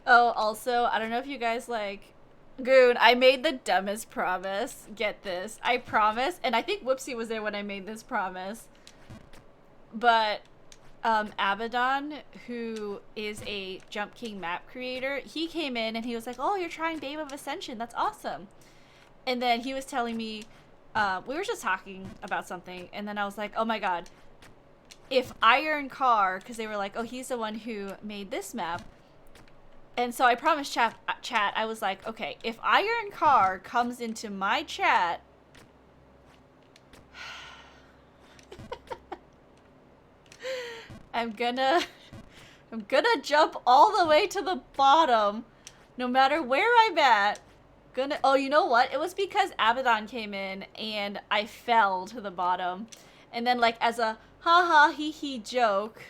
Oh, also, I don't know if you guys, like... Goon, I made the dumbest promise. Get this. I promise, and I think Whoopsie was there when I made this promise. But, Abaddon, who is a Jump King map creator, he came in and he was like, oh, you're trying Babe of Ascension. That's awesome. And then he was telling me, we were just talking about something, and then I was like, oh my god, if Iron Car, because they were like, oh, he's the one who made this map. And so I promised chat, I was like, okay, if Iron Car comes into my chat, I'm gonna jump all the way to the bottom, no matter where I'm at. Oh, you know what? It was because Abaddon came in and I fell to the bottom. And then, like, as a haha hee hee joke,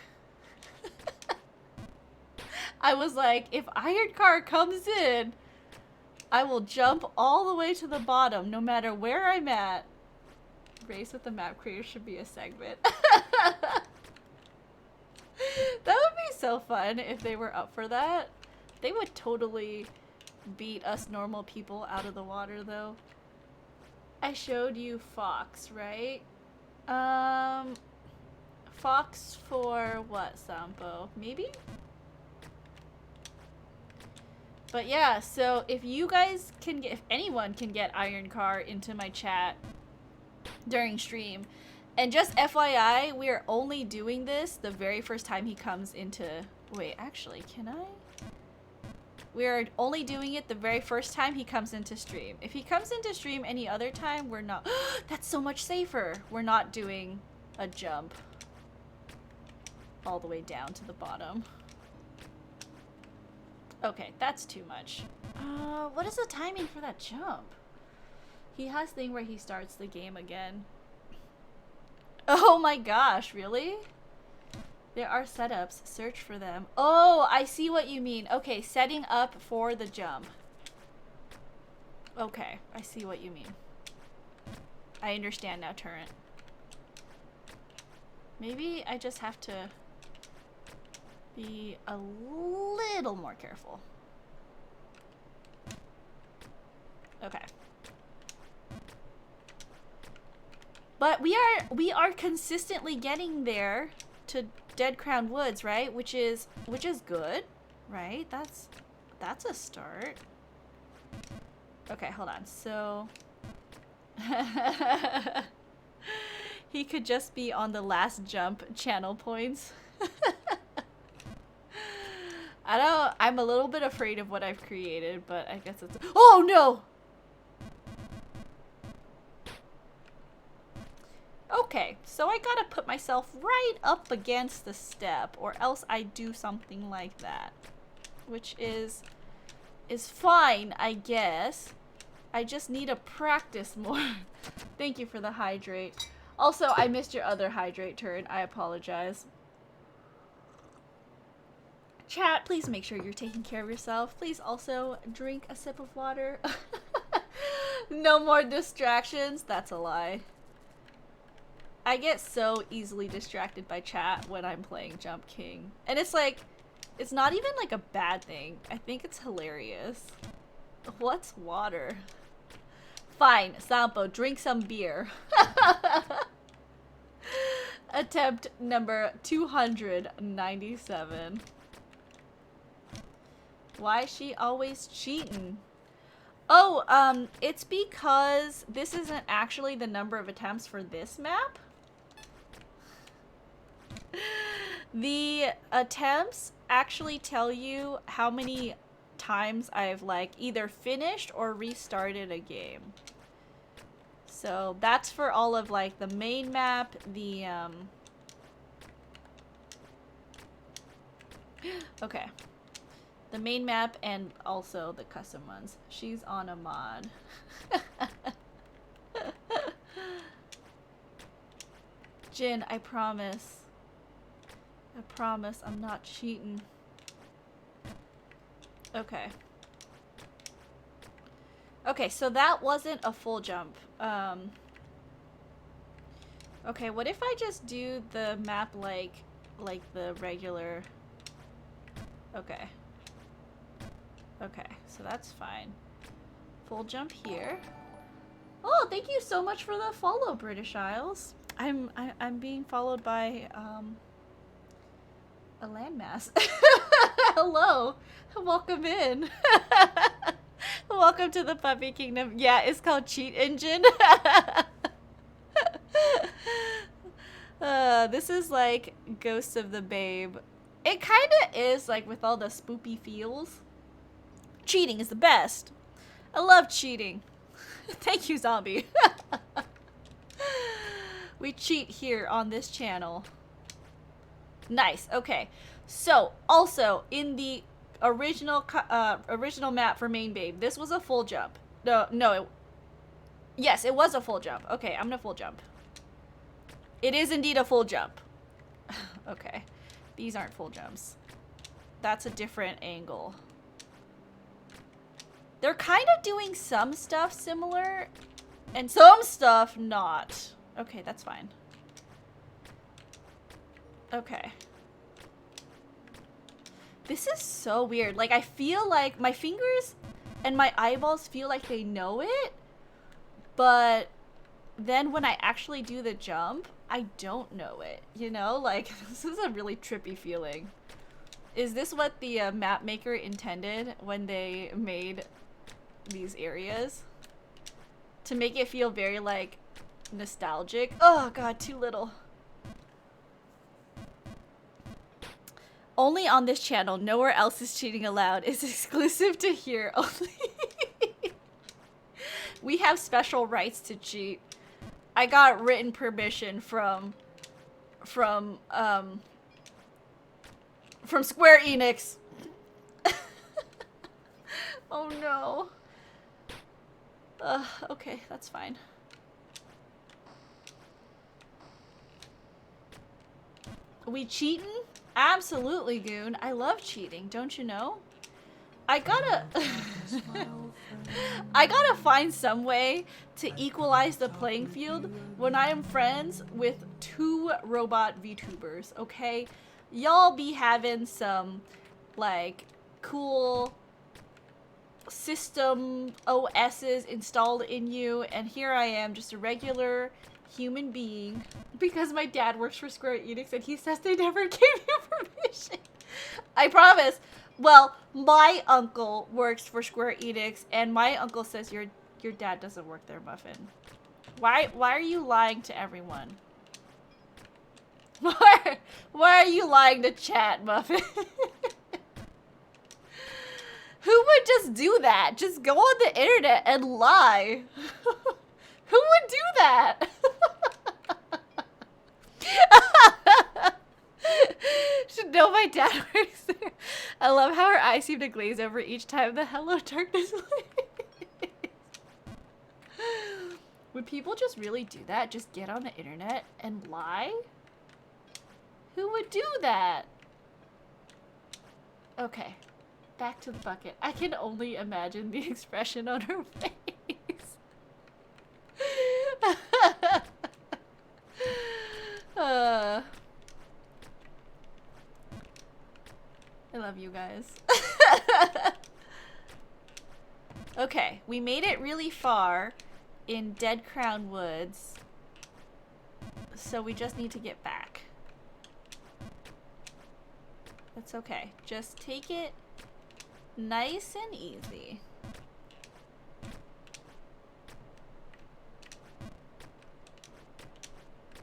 I was like, if Ironcar comes in, I will jump all the way to the bottom, no matter where I'm at. Race with the map creator should be a segment. That would be so fun if they were up for that. They would totally beat us normal people out of the water, though. I showed you Fox, right? Fox for what, Sampo? Maybe? But yeah, so if you guys can get, if anyone can get Ironcar into my chat during stream, and just FYI, we are only doing this the very first time he comes into, wait, actually, can I? We are only doing it the very first time he comes into stream. If he comes into stream any other time, we're not, that's so much safer. We're not doing a jump all the way down to the bottom. Okay, that's too much. What is the timing for that jump? He has thing where he starts the game again. Oh my gosh, really? There are setups. Search for them. Oh, I see what you mean. Okay, setting up for the jump. Okay, I see what you mean. I understand now, Turret. Maybe I just have to be a little more careful. Okay. But we are consistently getting there to Dead Crown Woods, right? Which is good, right? That's a start. Okay, hold on. So he could just be on the last jump channel points. I'm a little bit afraid of what I've created, but I guess it's, oh no! Okay, so I gotta put myself right up against the step, or else I do something like that. Which is fine, I guess. I just need to practice more. Thank you for the hydrate. Also, I missed your other hydrate turn. I apologize. Chat, please make sure you're taking care of yourself. Please also drink a sip of water. No more distractions. That's a lie. I get so easily distracted by chat when I'm playing Jump King. And it's like, it's not even like a bad thing. I think it's hilarious. What's water? Fine, Sampo, drink some beer. Attempt number 297. Why is she always cheating? Oh, it's because this isn't actually the number of attempts for this map. The attempts actually tell you how many times I've like either finished or restarted a game. So that's for all of like the main map, the okay. The main map and also the custom ones. She's on a mod. Jin, I promise. I promise I'm not cheating. Okay. Okay, so that wasn't a full jump. Okay, what if I just do the map like the regular... Okay. Okay, so that's fine. Full jump here. Oh, thank you so much for the follow, British Isles. I'm being followed by a landmass. Hello, welcome in. Welcome to the Puppy Kingdom. Yeah, it's called Cheat Engine. This is like Ghost of the Babe. It kind of is, like, with all the spoopy feels. Cheating is the best. I love cheating. Thank you, Zombie. We cheat here on this channel. Nice. Okay. So, also in the original map for Main Babe, this was a full jump. Yes, it was a full jump. Okay, I'm gonna full jump. It is indeed a full jump. Okay. These aren't full jumps. That's a different angle. They're kind of doing some stuff similar and some stuff not. Okay, that's fine. Okay. This is so weird. Like, I feel like my fingers and my eyeballs feel like they know it, but then when I actually do the jump, I don't know it, you know? Like, this is a really trippy feeling. Is this what the map maker intended when they made these areas? To make it feel very, like, nostalgic? Oh god, too little. Only on this channel, nowhere else is cheating allowed. It's exclusive to here only. We have special rights to cheat. I got written permission from Square Enix. Oh no. Okay, that's fine. We cheating? Absolutely, Goon. I love cheating, don't you know? I gotta find some way to equalize the playing field when I am friends with 2 robot VTubers, okay? Y'all be having some, like, cool system OSs installed in you, and here I am, just a regular human being, because my dad works for Square Enix and he says they never gave you permission. I promise. Well, my uncle works for Square Enix, and my uncle says your dad doesn't work there, Muffin. Why are you lying to everyone? Why are you lying to chat, Muffin? Who would just do that? Just go on the internet and lie. Who would do that? Should know my dad works there. I love how her eyes seem to glaze over each time the hello darkness plays. Would people just really do that? Just get on the internet and lie? Who would do that? Okay. Back to the bucket. I can only imagine the expression on her face. I love you guys. Okay, we made it really far in Dead Crown Woods, so we just need to get back. That's okay. Just take it nice and easy.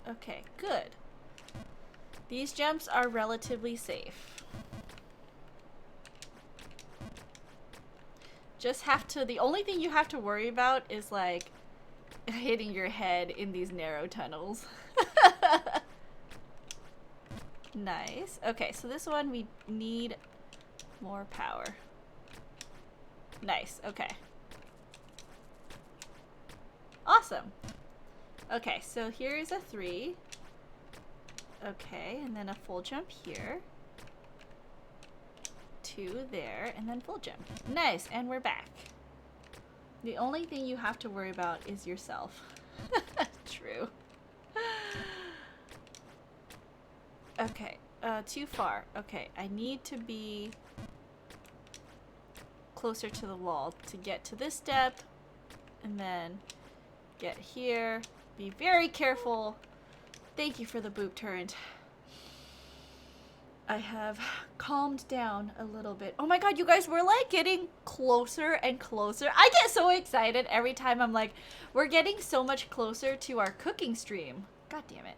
Okay, good. These jumps are relatively safe. Just have to, the only thing you have to worry about is like hitting your head in these narrow tunnels. Nice. Okay, so this one we need more power. Nice, okay. Awesome. Okay, so here's a 3. Okay, and then a full jump here. 2 there, and then full jump. Nice, and we're back. The only thing you have to worry about is yourself. True. Okay, too far. Okay, I need to be closer to the wall to get to this step, and then get here. Be very careful. Thank you for the boop turret. I have calmed down a little bit. Oh my god, you guys, we're like getting closer and closer. I get so excited every time I'm like, we're getting so much closer to our cooking stream. God damn it.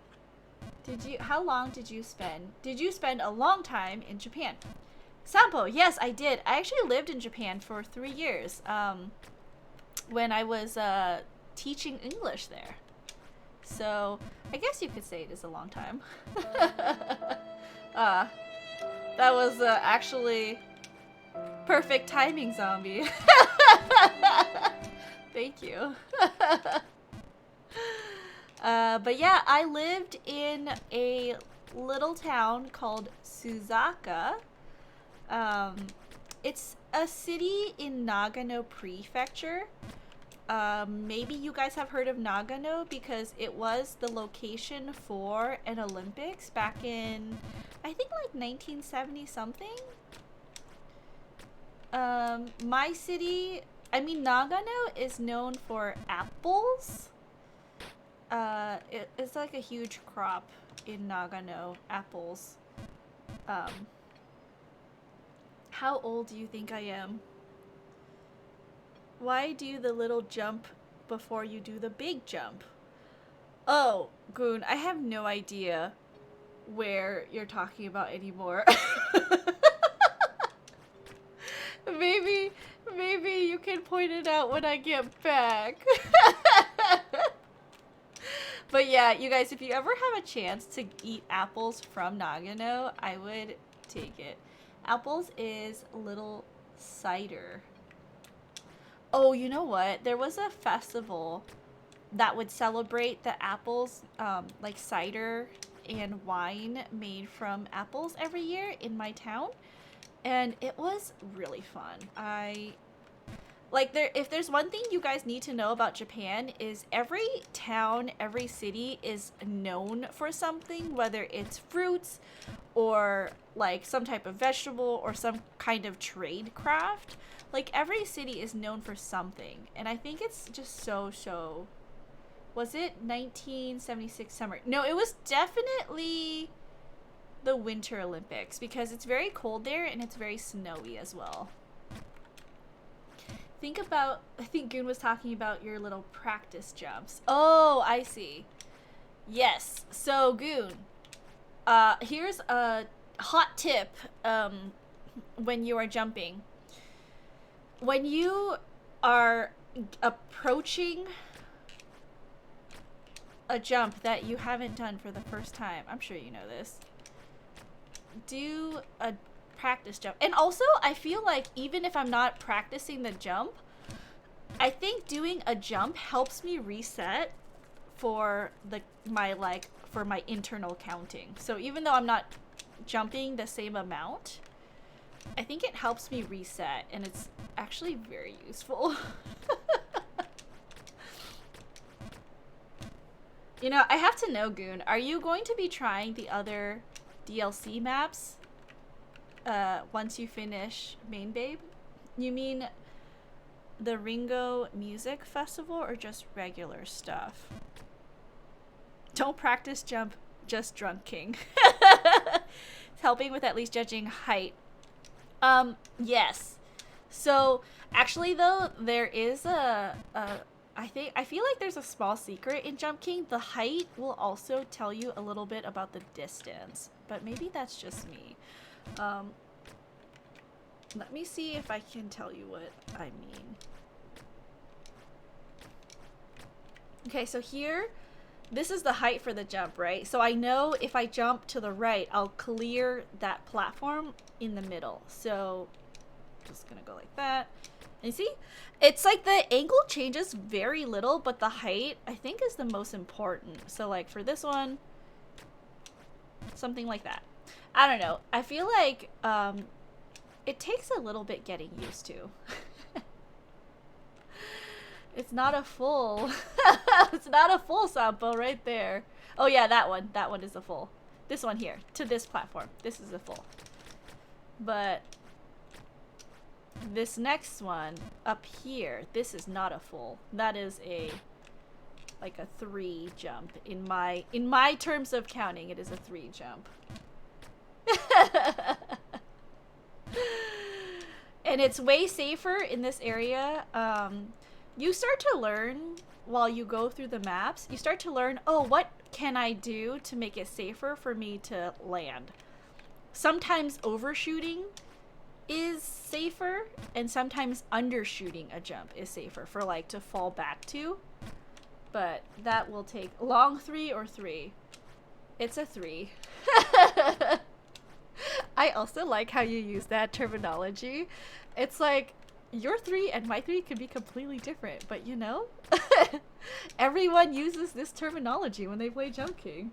How long did you spend? Did you spend a long time in Japan? Sampo, yes, I did. I actually lived in Japan for 3 years when I was teaching English there. So I guess you could say it is a long time. That was actually perfect timing, zombie. Thank you. But yeah, I lived in a little town called Suzaka. It's a city in Nagano Prefecture. Maybe you guys have heard of Nagano because it was the location for an Olympics back in, I think, like 1970 something. My city, I mean, Nagano is known for apples. It's like a huge crop in Nagano, apples. How old do you think I am? Why do the little jump before you do the big jump? Oh, Goon, I have no idea where you're talking about anymore. Maybe you can point it out when I get back. But yeah, you guys, if you ever have a chance to eat apples from Nagano, I would take it. Apples is little cider. Oh, you know what? There was a festival that would celebrate the apples, like cider and wine made from apples every year in my town. And it was really fun. If there's one thing you guys need to know about Japan is every town, every city is known for something, whether it's fruits or like some type of vegetable or some kind of trade craft. Like every city is known for something. And I think it's just so. Was it 1976 summer? No, it was definitely the Winter Olympics because it's very cold there and it's very snowy as well. I think Goon was talking about your little practice jumps. Oh, I see. Yes. So, Goon, here's a hot tip when you are jumping. When you are approaching a jump that you haven't done for the first time, I'm sure you know this, do a practice jump. And also, I feel like even if I'm not practicing the jump, I think doing a jump helps me reset for my internal counting. So even though I'm not jumping the same amount, I think it helps me reset, and it's actually very useful. You know, I have to know, Goon, are you going to be trying the other DLC maps once you finish Main Babe? You mean the Ringo Music Festival or just regular stuff? Don't practice jump, just drunk king. It's helping with at least judging height. Yes. So actually though, there is I feel like there's a small secret in Jump King. The height will also tell you a little bit about the distance, but maybe that's just me. Let me see if I can tell you what I mean. Okay, so here, this is the height for the jump, right? So I know if I jump to the right, I'll clear that platform in the middle. So just gonna go like that. And you see? It's like the angle changes very little, but the height, I think, is the most important. So like for this one, something like that. I don't know. I feel like it takes a little bit getting used to. It's not a full it's not a full sample right there. Oh yeah, that one is a full. This one here, to this platform, this is a full. But this next one up here, this is not a full. That is like a 3 jump. In my terms of counting, it is a 3 jump. And it's way safer in this area. You start to learn while you go through the maps. You start to learn, oh, what can I do to make it safer for me to land? Sometimes overshooting is safer, and sometimes undershooting a jump is safer for like to fall back to. But that will take long 3 or 3. It's a 3. I also like how you use that terminology. It's like your 3 and my 3 could be completely different, but you know, everyone uses this terminology when they play Jump King.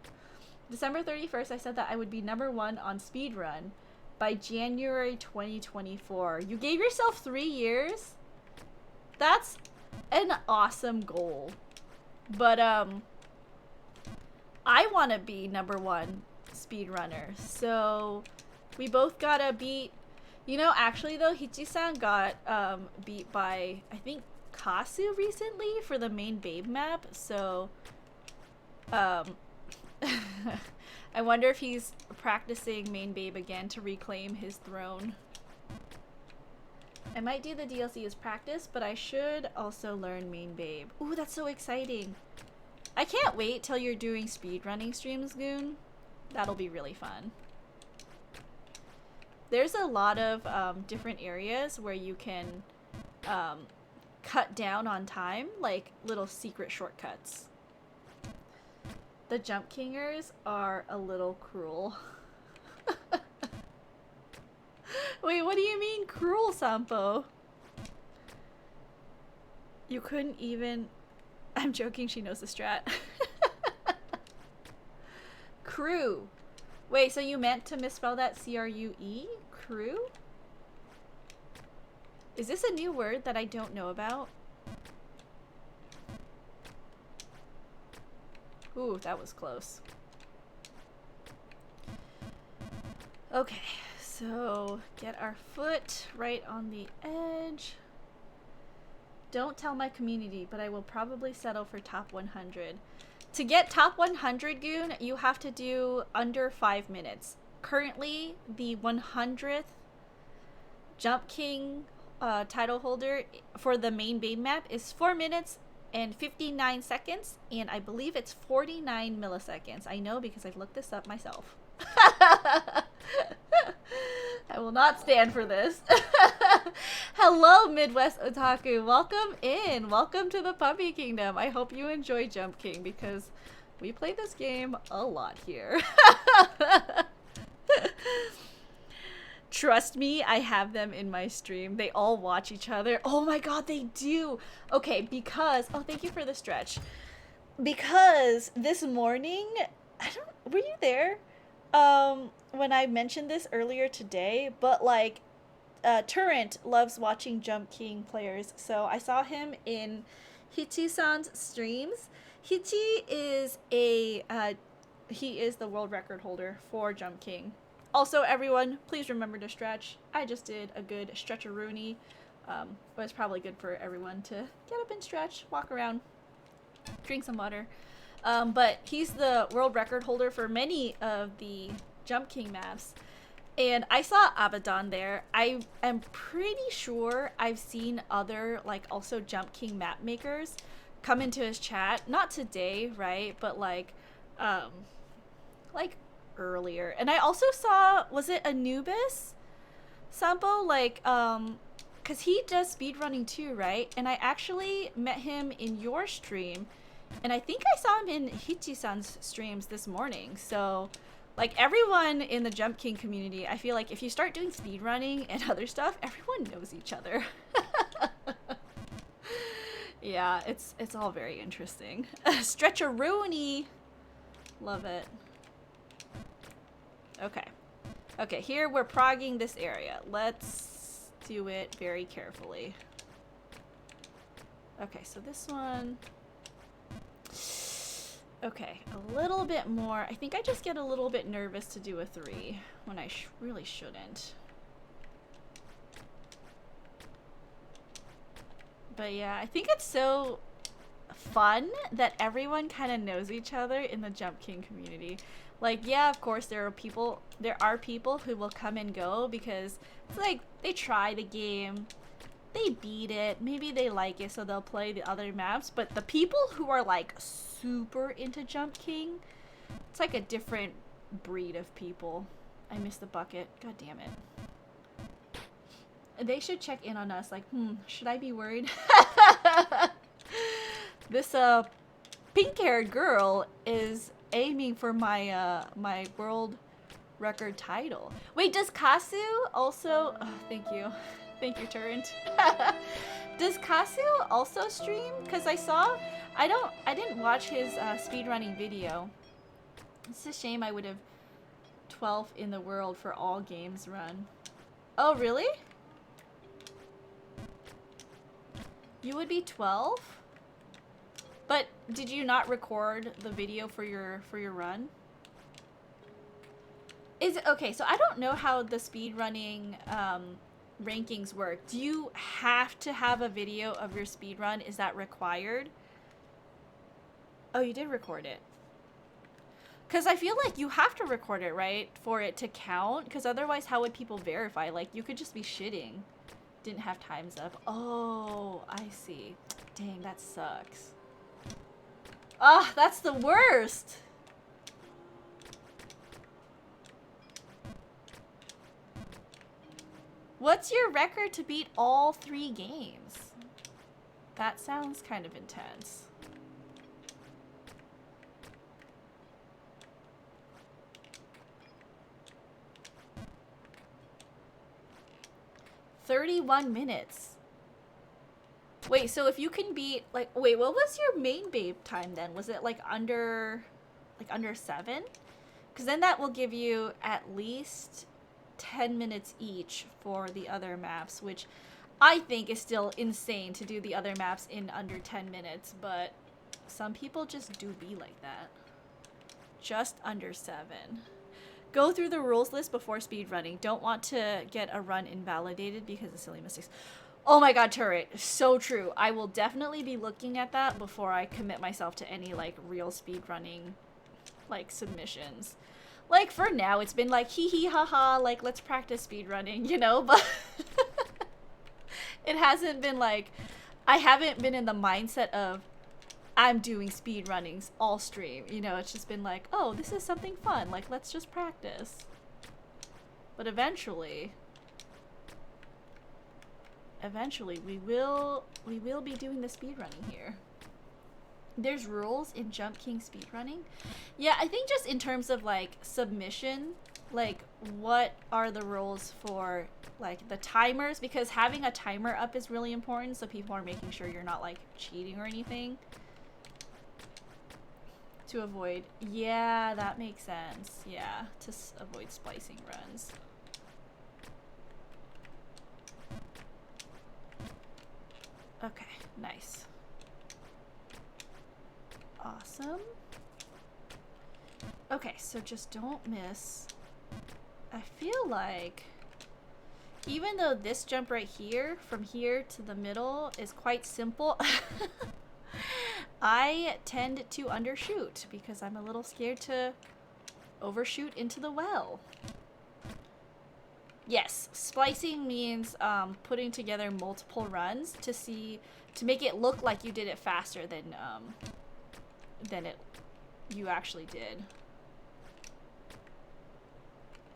December 31st, I said that I would be #1 on speedrun by January 2024. You gave yourself 3 years? That's an awesome goal. But, I want to be #1 speedrunner, so we both gotta beat... You know, actually though, Hichi-san got beat by, I think, Kasu recently for the main babe map, so I wonder if he's practicing main babe again to reclaim his throne. I might do the DLC as practice, but I should also learn main babe. Ooh, that's so exciting. I can't wait till you're doing speedrunning streams, Goon. That'll be really fun. There's a lot of different areas where you can cut down on time, like little secret shortcuts. The Jump Kingers are a little cruel. Wait, what do you mean cruel, Sampo? You couldn't even... I'm joking, she knows the strat. Crew. Wait, so you meant to misspell that C-R-U-E? Crew? Is this a new word that I don't know about? Ooh, that was close. Okay, so get our foot right on the edge. Don't tell my community, but I will probably settle for top 100. To get top 100, Goon, you have to do under 5 minutes. Currently, the 100th Jump King title holder for the main babe map is 4 minutes and 59 seconds, and I believe it's 49 milliseconds. I know because I've looked this up myself. I will not stand for this. Hello, Midwest Otaku. Welcome in. Welcome to the Puppy Kingdom. I hope you enjoy Jump King because we play this game a lot here. Trust me, I have them in my stream. They all watch each other. Oh my god, they do. Okay, because... Oh, thank you for the stretch. Because this morning... Were you there? When I mentioned this earlier today, but like... Turrent loves watching Jump King players, so I saw him in Hichi-san's streams. Hichi is he is the world record holder for Jump King. Also, everyone, please remember to stretch. I just did a good stretch-a-rooney. But it's probably good for everyone to get up and stretch, walk around, drink some water. But he's the world record holder for many of the Jump King maps. And I saw Abaddon there. I am pretty sure I've seen other, like, also Jump King map makers come into his chat. Not today, right? But, like earlier. And I also saw, was it Anubis? Sampo? Like, because he does speedrunning too, right? And I actually met him in your stream. And I think I saw him in Hichi-san's streams this morning. So... like, everyone in the Jump King community, I feel like if you start doing speedrunning and other stuff, everyone knows each other. Yeah, it's all very interesting. Stretch-a-rooney! Love it. Okay. Okay, here we're progging this area. Let's do it very carefully. Okay, so this one... Okay, a little bit more. I think I just get a little bit nervous to do a 3 when I really shouldn't. But yeah, I think it's so fun that everyone kind of knows each other in the Jump King community. Like, yeah, of course there are people who will come and go because it's like they try the game, they beat it, maybe they like it, so they'll play the other maps. But the people who are like super into Jump King, it's like a different breed of people. I missed the bucket. God damn it. They should check in on us. Like, should I be worried? This pink-haired girl is aiming for my my world record title. Wait, does Kasu also... Oh, thank you. Thank you, Turrent. Does Kasu also stream? Because I saw... I didn't watch his speedrunning video. It's a shame I would have 12th in the world for all games run. Oh, really? You would be 12? But did you not record the video for your run? Is it okay? So I don't know how the speedrunning rankings work. Do you have to have a video of your speedrun? Is that required? Oh, you did record it. Because I feel like you have to record it, right? For it to count. Because otherwise, how would people verify? Like, you could just be shitting. Didn't have times up. Oh, I see. Dang, that sucks. Ah, that's the worst. What's your record to beat all 3 games? That sounds kind of intense. "31 minutes. Wait, so if you can beat, like, wait, what was your main babe time then? Was it like under 7? Because then that will give you at least 10 minutes each for the other maps, which I think is still insane to do the other maps in under 10 minutes, but some people just do be like that. Just under 7. Go through the rules list before speedrunning. Don't want to get a run invalidated because of silly mistakes. Oh my god, Turret. So true. I will definitely be looking at that before I commit myself to any, like, real speedrunning, like, submissions. Like, for now, it's been like, hee hee haha, like, let's practice speedrunning, you know? But it hasn't been like, I haven't been in the mindset of, I'm doing speedrunnings all stream, you know? It's just been like, oh, this is something fun, like, let's just practice. But eventually we will be doing the speedrunning here. There's rules in Jump King speedrunning. Yeah, I think just in terms of, like, submission, like, what are the rules for, like, the timers? Because having a timer up is really important, so people are making sure you're not, like, cheating or anything. To avoid... Yeah, that makes sense. Yeah, to avoid splicing runs. Okay, nice. Awesome. Okay, so just don't miss. I feel like, even though this jump right here, from here to the middle, is quite simple, I tend to undershoot because I'm a little scared to overshoot into the well. Yes, splicing means putting together multiple runs to make it look like you did it faster than you actually did.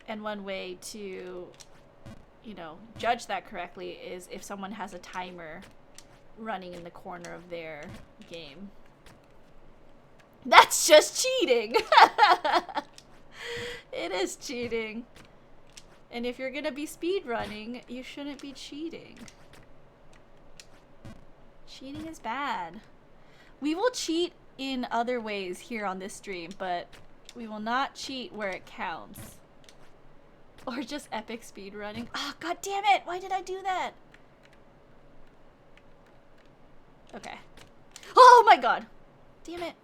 And one way to, you know, judge that correctly is if someone has a timer running in the corner of their game. That's just cheating! It is cheating. And if you're gonna be speedrunning, you shouldn't be cheating. Cheating is bad. We will cheat in other ways here on this stream, but we will not cheat where it counts. Or just epic speedrunning. Oh, god damn it! Why did I do that? Okay. Oh my god! Damn it.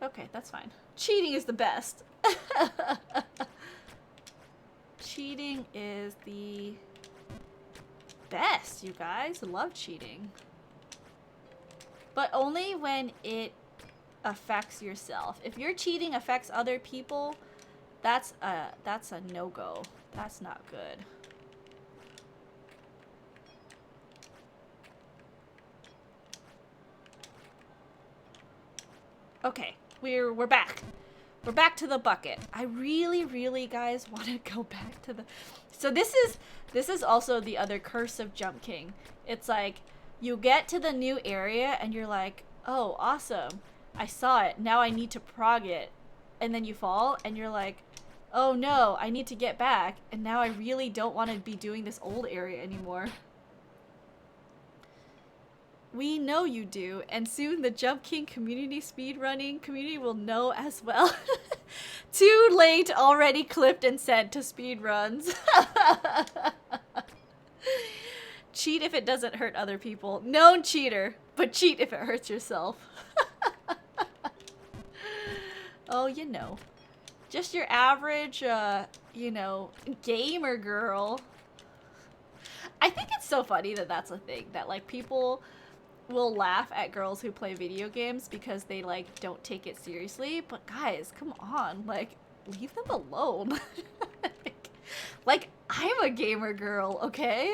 Okay, that's fine. Cheating is the best. Cheating is the best, you guys. Love cheating. But only when it affects yourself. If your cheating affects other people, that's a no-go. That's not good. Okay, we're back. We're back to the bucket. I really, guys, want to go back to the... So this is also the other curse of Jump King. It's like, you get to the new area and you're like, oh, awesome. I saw it. Now I need to prog it. and then you fall, and you're like, oh no, I need to get back, and now I really don't want to be doing this old area anymore. We know you do, and soon the Jump King community speedrunning community will know as well. Too late, already clipped and sent to speedruns. Cheat if it doesn't hurt other people. Known cheater, but cheat if it hurts yourself. Oh, you know. Just your average, you know, gamer girl. I think it's so funny that that's a thing, that, like, people will laugh at girls who play video games because they, like, don't take it seriously. But guys, come on, like, leave them alone. Like, I'm a gamer girl, okay?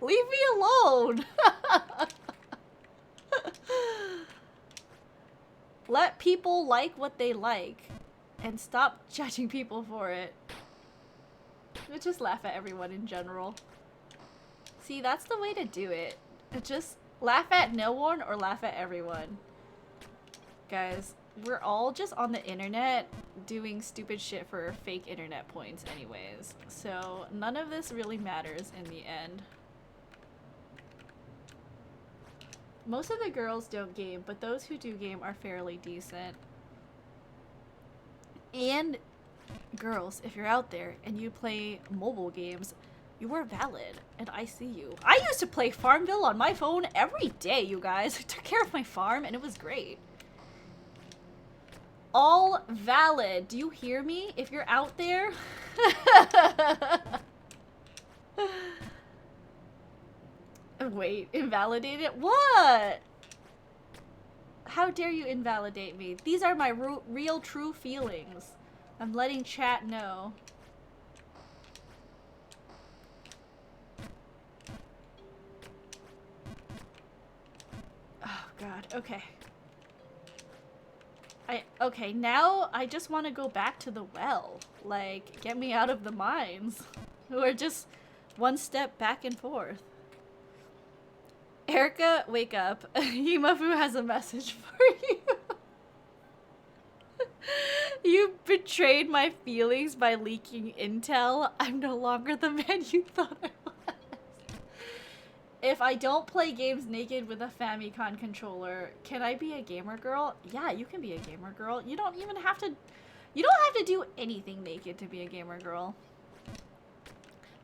Leave me alone. Let people like what they like and stop judging people for it. Just laugh at everyone in general. See, that's the way to do it. Just laugh at no one or laugh at everyone. Guys, we're all just on the internet doing stupid shit for fake internet points anyways. So none of this really matters in the end. Most of the girls don't game, but those who do game are fairly decent. And girls, if you're out there and you play mobile games, you are valid, and I see you. I used to play Farmville on my phone every day, you guys. I took care of my farm, and it was great. All valid. Do you hear me? If you're out there. Wait, invalidate it? What? How dare you invalidate me? These are my real, true feelings. I'm letting chat know. Oh god, okay. Okay, now I just want to go back to the well. Like, get me out of the mines. We're just one step back and forth. Erica, wake up. Himafu has a message for you. You betrayed my feelings by leaking intel. I'm no longer the man you thought I was. If I don't play games naked with a Famicom controller, can I be a gamer girl? Yeah, you can be a gamer girl. You don't even have to... You don't have to do anything naked to be a gamer girl.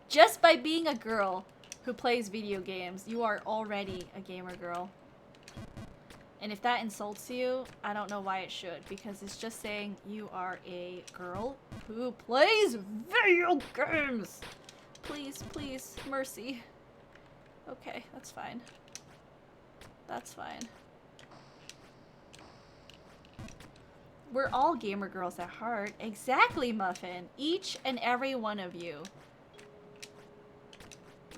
Just by being a girl who plays video games, you are already a gamer girl. And if that insults you, I don't know why it should, because it's just saying you are a girl who plays video games. Please, please, mercy. Okay, that's fine. That's fine. We're all gamer girls at heart. Exactly, Muffin. Each and every one of you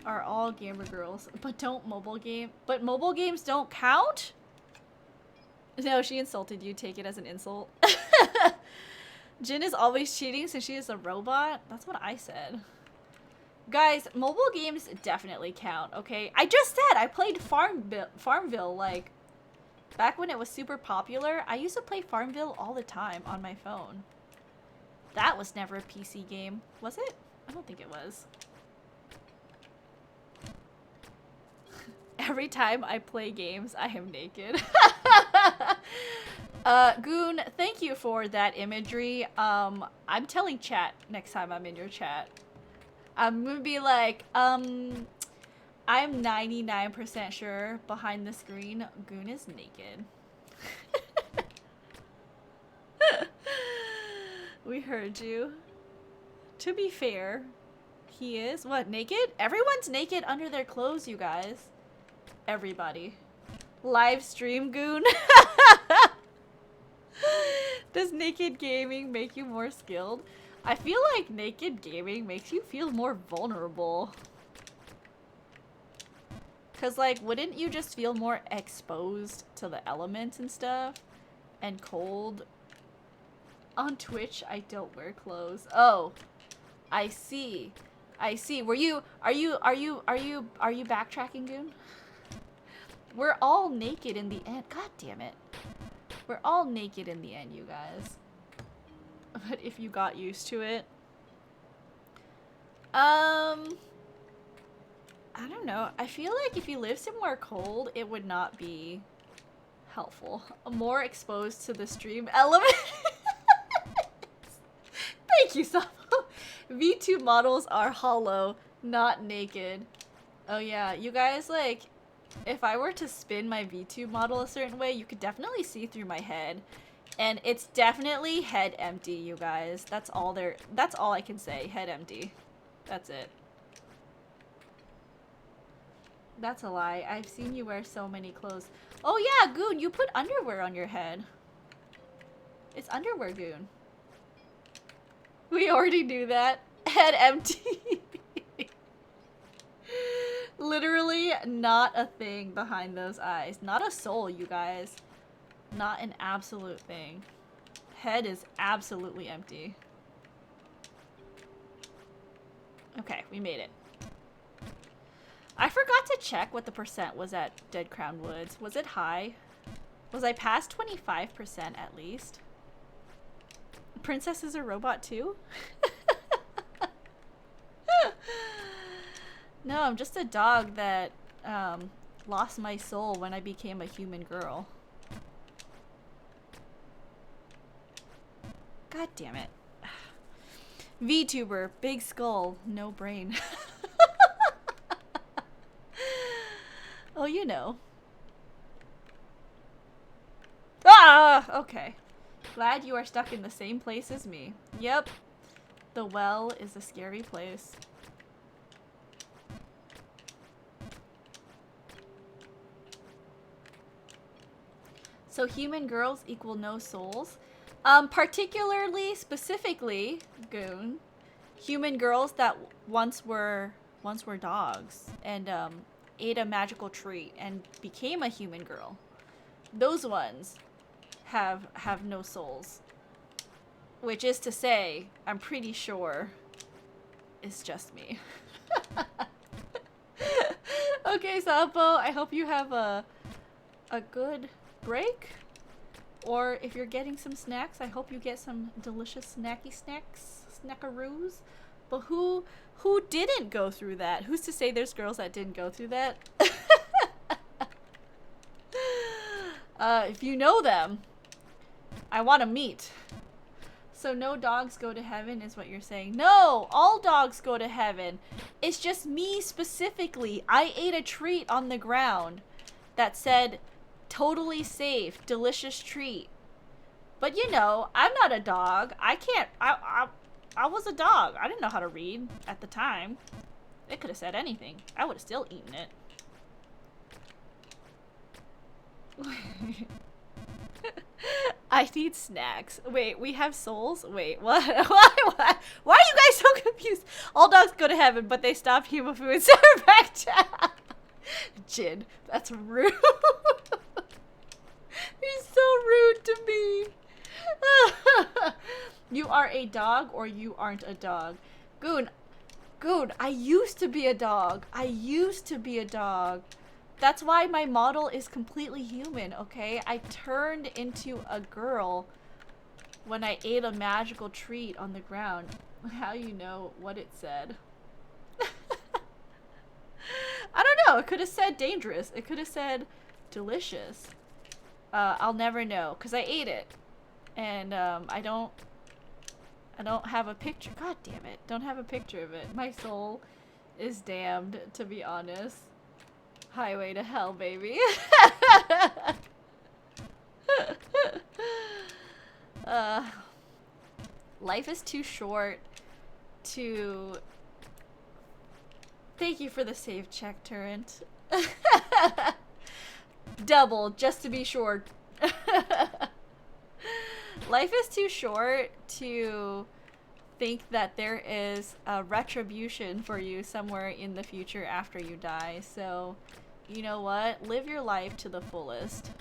are all gamer girls, but don't mobile game. But mobile games don't count? No, she insulted you. Take it as an insult. Jin is always cheating since she is a robot. That's what I said. Guys, mobile games definitely count, okay? I just said I played Farmville, like, back when it was super popular. I used to play Farmville all the time on my phone. That was never a PC game. Was it? I don't think it was. Every time I play games, I am naked. Goon, thank you for that imagery. I'm telling chat next time I'm in your chat. I'm gonna be like, I'm 99% sure behind the screen, Goon is naked. We heard you. To be fair, he is, what, naked? Everyone's naked under their clothes, you guys. Everybody. Live stream, Goon. Does naked gaming make you more skilled? I feel like naked gaming makes you feel more vulnerable. Cause like, wouldn't you just feel more exposed to the elements and stuff? And cold? On Twitch, I don't wear clothes. Oh, I see. I see. Are you backtracking, Goon? We're all naked in the end. God damn it. We're all naked in the end, you guys. But if you got used to it. I don't know. I feel like if you live somewhere cold, it would not be helpful. More exposed to the stream element. Thank you, Sabo. V2 models are hollow, not naked. Oh yeah, you guys, like, if I were to spin my V2 model a certain way, you could definitely see through my head. And it's definitely head empty, you guys. That's all I can say. Head empty. That's it. That's a lie. I've seen you wear so many clothes. Oh yeah, Goon, you put underwear on your head. It's underwear, Goon. We already knew that. Head empty. Literally not a thing behind those eyes. Not a soul, you guys. Not an absolute thing. Head is absolutely empty. Okay, we made it. I forgot to check what the percent was at Dead Crown Woods. Was it high? Was I past 25% at least? Princess is a robot too? No, I'm just a dog that lost my soul when I became a human girl. God damn it. VTuber, big skull, no brain. Oh, you know. Ah! Okay. Glad you are stuck in the same place as me. Yep. The well is a scary place. So human girls equal no souls? Particularly, specifically, Goon, human girls that once were dogs and ate a magical treat and became a human girl. Those ones have no souls. Which is to say, I'm pretty sure it's just me. Okay, Sapo, I hope you have a good break. Or if you're getting some snacks, I hope you get some delicious snacky snacks, snackaroos. But who didn't go through that? Who's to say there's girls that didn't go through that? If you know them, I want to meet. So no dogs go to heaven is what you're saying. No, all dogs go to heaven. It's just me specifically. I ate a treat on the ground that said, totally safe, delicious treat. But you know, I'm not a dog. I was a dog. I didn't know how to read at the time. It could have said anything. I would have still eaten it. I need snacks. Wait, we have souls? Wait, what? Why are you guys so confused? All dogs go to heaven, but they stop human food and send her back down. Jin, that's rude. You're so rude to me. You are a dog or you aren't a dog. Goon, I used to be a dog. That's why my model is completely human, okay? I turned into a girl when I ate a magical treat on the ground. How you know what it said? I don't know. It could have said dangerous. It could have said delicious. I'll never know because I ate it. And I don't have a picture. God damn it. Don't have a picture of it. My soul is damned, to be honest. Highway to hell, baby. Life is too short to... Thank you for the save check, Turrent. Double, just to be sure. Life is too short to think that there is a retribution for you somewhere in the future after you die. So, you know what? Live your life to the fullest.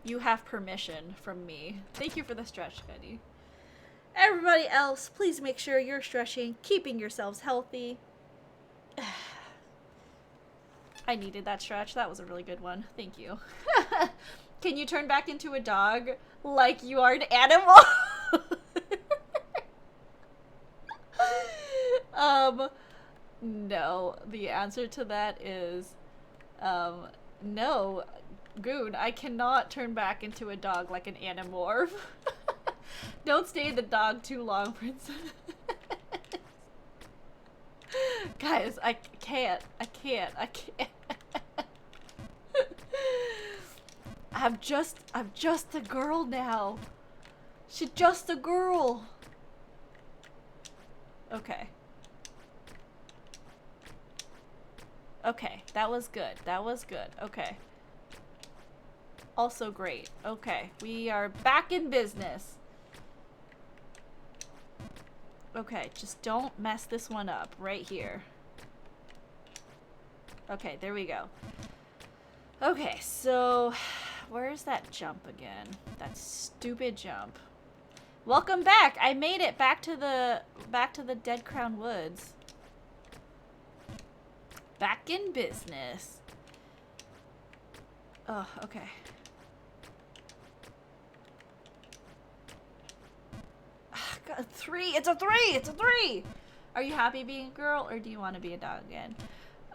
You have permission from me. Thank you for the stretch, Betty. Everybody else, please make sure you're stretching, keeping yourselves healthy. I needed that stretch. That was a really good one. Thank you. Can you turn back into a dog like you are an animal? No. The answer to that is, no. Goon, I cannot turn back into a dog like an animorph. Don't stay the dog too long, princess. Guys, I can't. I'm just a girl now. She's just a girl. Okay. Okay, that was good. That was good. Okay. Also great. Okay, we are back in business. Okay, just don't mess this one up right here. Okay, there we go. Okay, so where's that jump again? That stupid jump. Welcome back. I made it back to the Dead Crown Woods. Back in business. Oh, okay. God, 3. It's a 3. It's a 3. Are you happy being a girl, or do you want to be a dog again?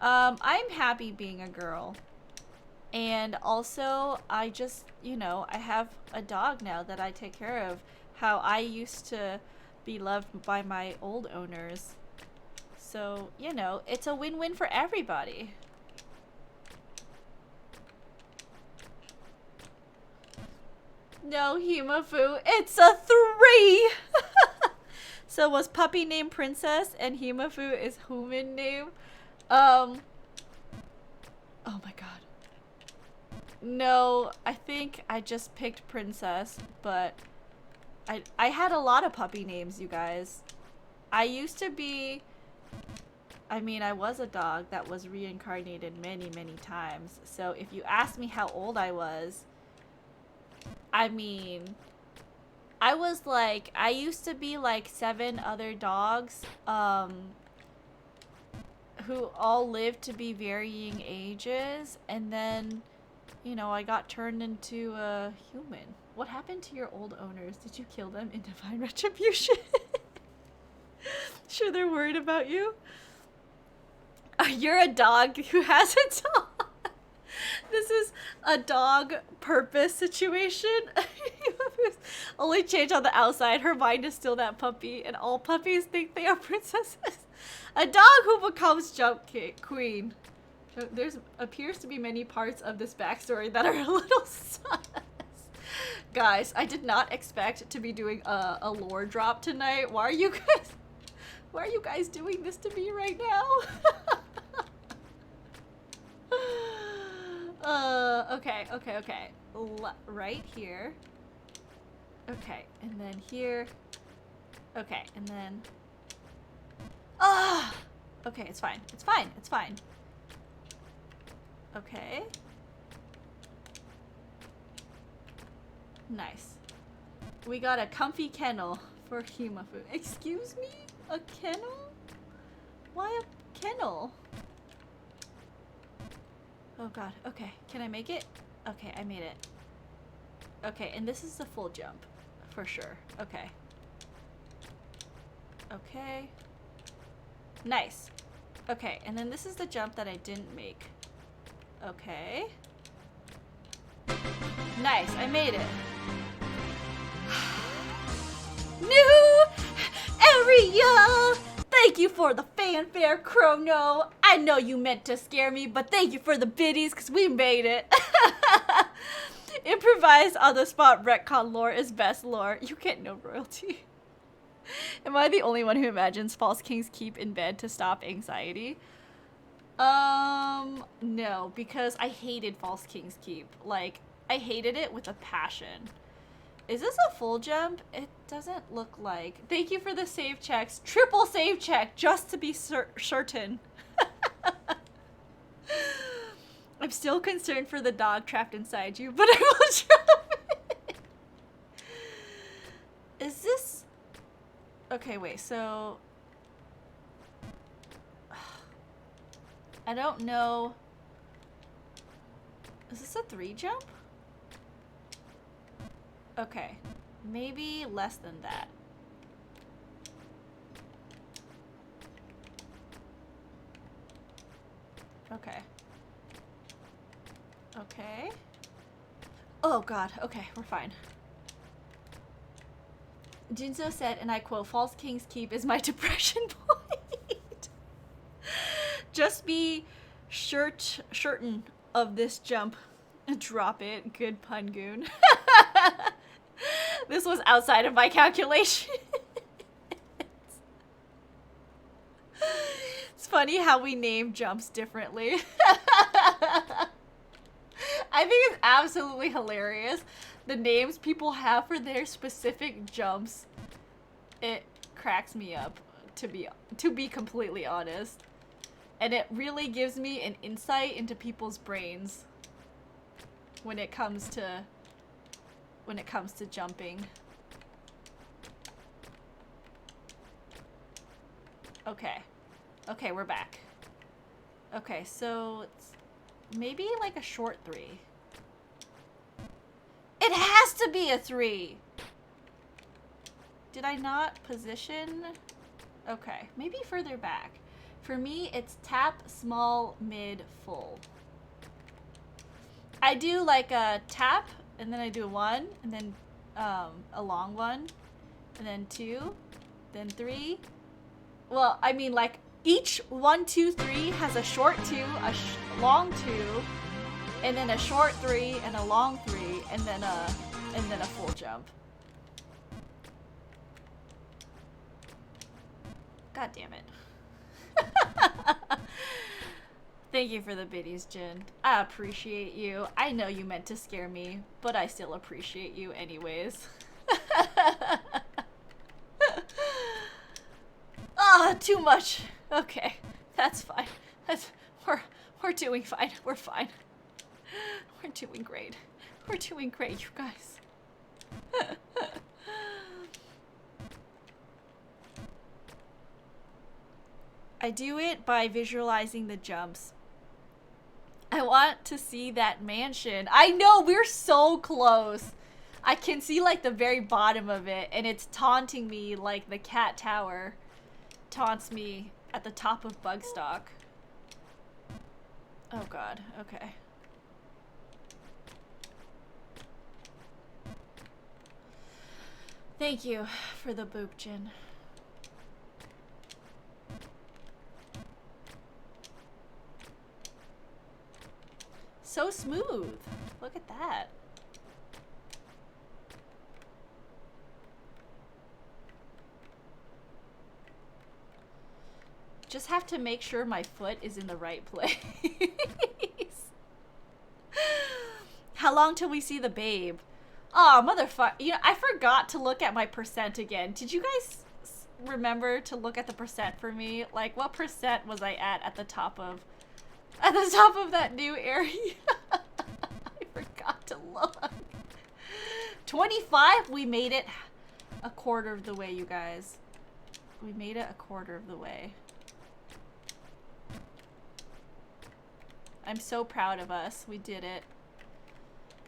I'm happy being a girl. And also, I just, you know, I have a dog now that I take care of. How I used to be loved by my old owners. So, you know, it's a win-win for everybody. No, Himafu, it's a 3! So was puppy named Princess and Himafu is human name? Oh my god. No, I think I just picked Princess, but I had a lot of puppy names, you guys. I used to be... I mean, I was a dog that was reincarnated many, many times. So if you ask me how old I was, I mean, I was like, I used to be like 7 other dogs, who all lived to be varying ages, and then, you know, I got turned into a human. What happened to your old owners? Did you kill them in divine retribution? Sure they're worried about you? You're a dog who has a dog. This is a dog purpose situation. Only change on the outside. Her mind is still that puppy, and all puppies think they are princesses. A dog who becomes Jump Queen. There's appears to be many parts of this backstory that are a little sus. Guys, I did not expect to be doing a lore drop tonight. Why are you guys doing this to me right now? Okay. Right here. Okay, and then here. Okay, and then... Ah! Okay, it's fine. It's fine. It's fine. Okay. Nice. We got a comfy kennel for Himafu. Excuse me? A kennel? Why a kennel? Oh god. Okay. Can I make it? Okay, I made it. Okay, and this is the full jump. For sure. Okay. Okay. Nice. Okay, and then this is the jump that I didn't make. Okay. Nice, I made it. New area! Thank you for the fanfare, Chrono. I know you meant to scare me, but thank you for the biddies, because we made it. Improvise on the spot retcon lore is best lore. You get no royalty. Am I the only one who imagines False King's Keep in bed to stop anxiety? No, because I hated False King's Keep. Like, I hated it with a passion. Is this a full jump? It doesn't look like. Thank you for the save checks. Triple save check, just to be certain. I'm still concerned for the dog trapped inside you, but I will jump it. Is this... Okay, wait, so... I don't know... Is this a 3 jump? Okay. Maybe less than that. Okay. Okay. Oh god, okay, we're fine. Jinzo said, and I quote, False King's Keep is my depression point. Just be certain of this jump. Drop it. Good pun, Goon. This was outside of my calculation. It's funny how we name jumps differently. I think it's absolutely hilarious. The names people have for their specific jumps. It cracks me up, to be completely honest. And it really gives me an insight into people's brains when it comes to jumping. Okay. Okay, we're back. Okay, so it's maybe like a short 3. It has to be a 3! Did I not position? Okay, maybe further back. For me, it's tap, small, mid, full. I do like a tap, and then I do 1, and then a long 1, and then 2, then 3. Well, I mean, like, each 1, 2, 3 has a short 2, a long 2, and then a short 3, and a long 3, and then a full jump. God damn it. Thank you for the biddies, Jin. I appreciate you. I know you meant to scare me, but I still appreciate you anyways. Ah, too much. Okay, that's fine. We're doing fine. We're fine. We're doing great. We're doing great, you guys. I do it by visualizing the jumps. I want to see that mansion. I know, we're so close. I can see like the very bottom of it, and it's taunting me like the cat tower taunts me at the top of Bugstock. Oh god, okay. Thank you for the boop, Jin. So smooth. Look at that. Just have to make sure my foot is in the right place. How long till we see the babe? Oh, motherfucker. You know, I forgot to look at my percent again. Did you guys remember to look at the percent for me? Like, what percent was I at the top of that new area? I forgot to look. 25? We made it a quarter of the way, you guys. We made it a quarter of the way. I'm so proud of us. We did it.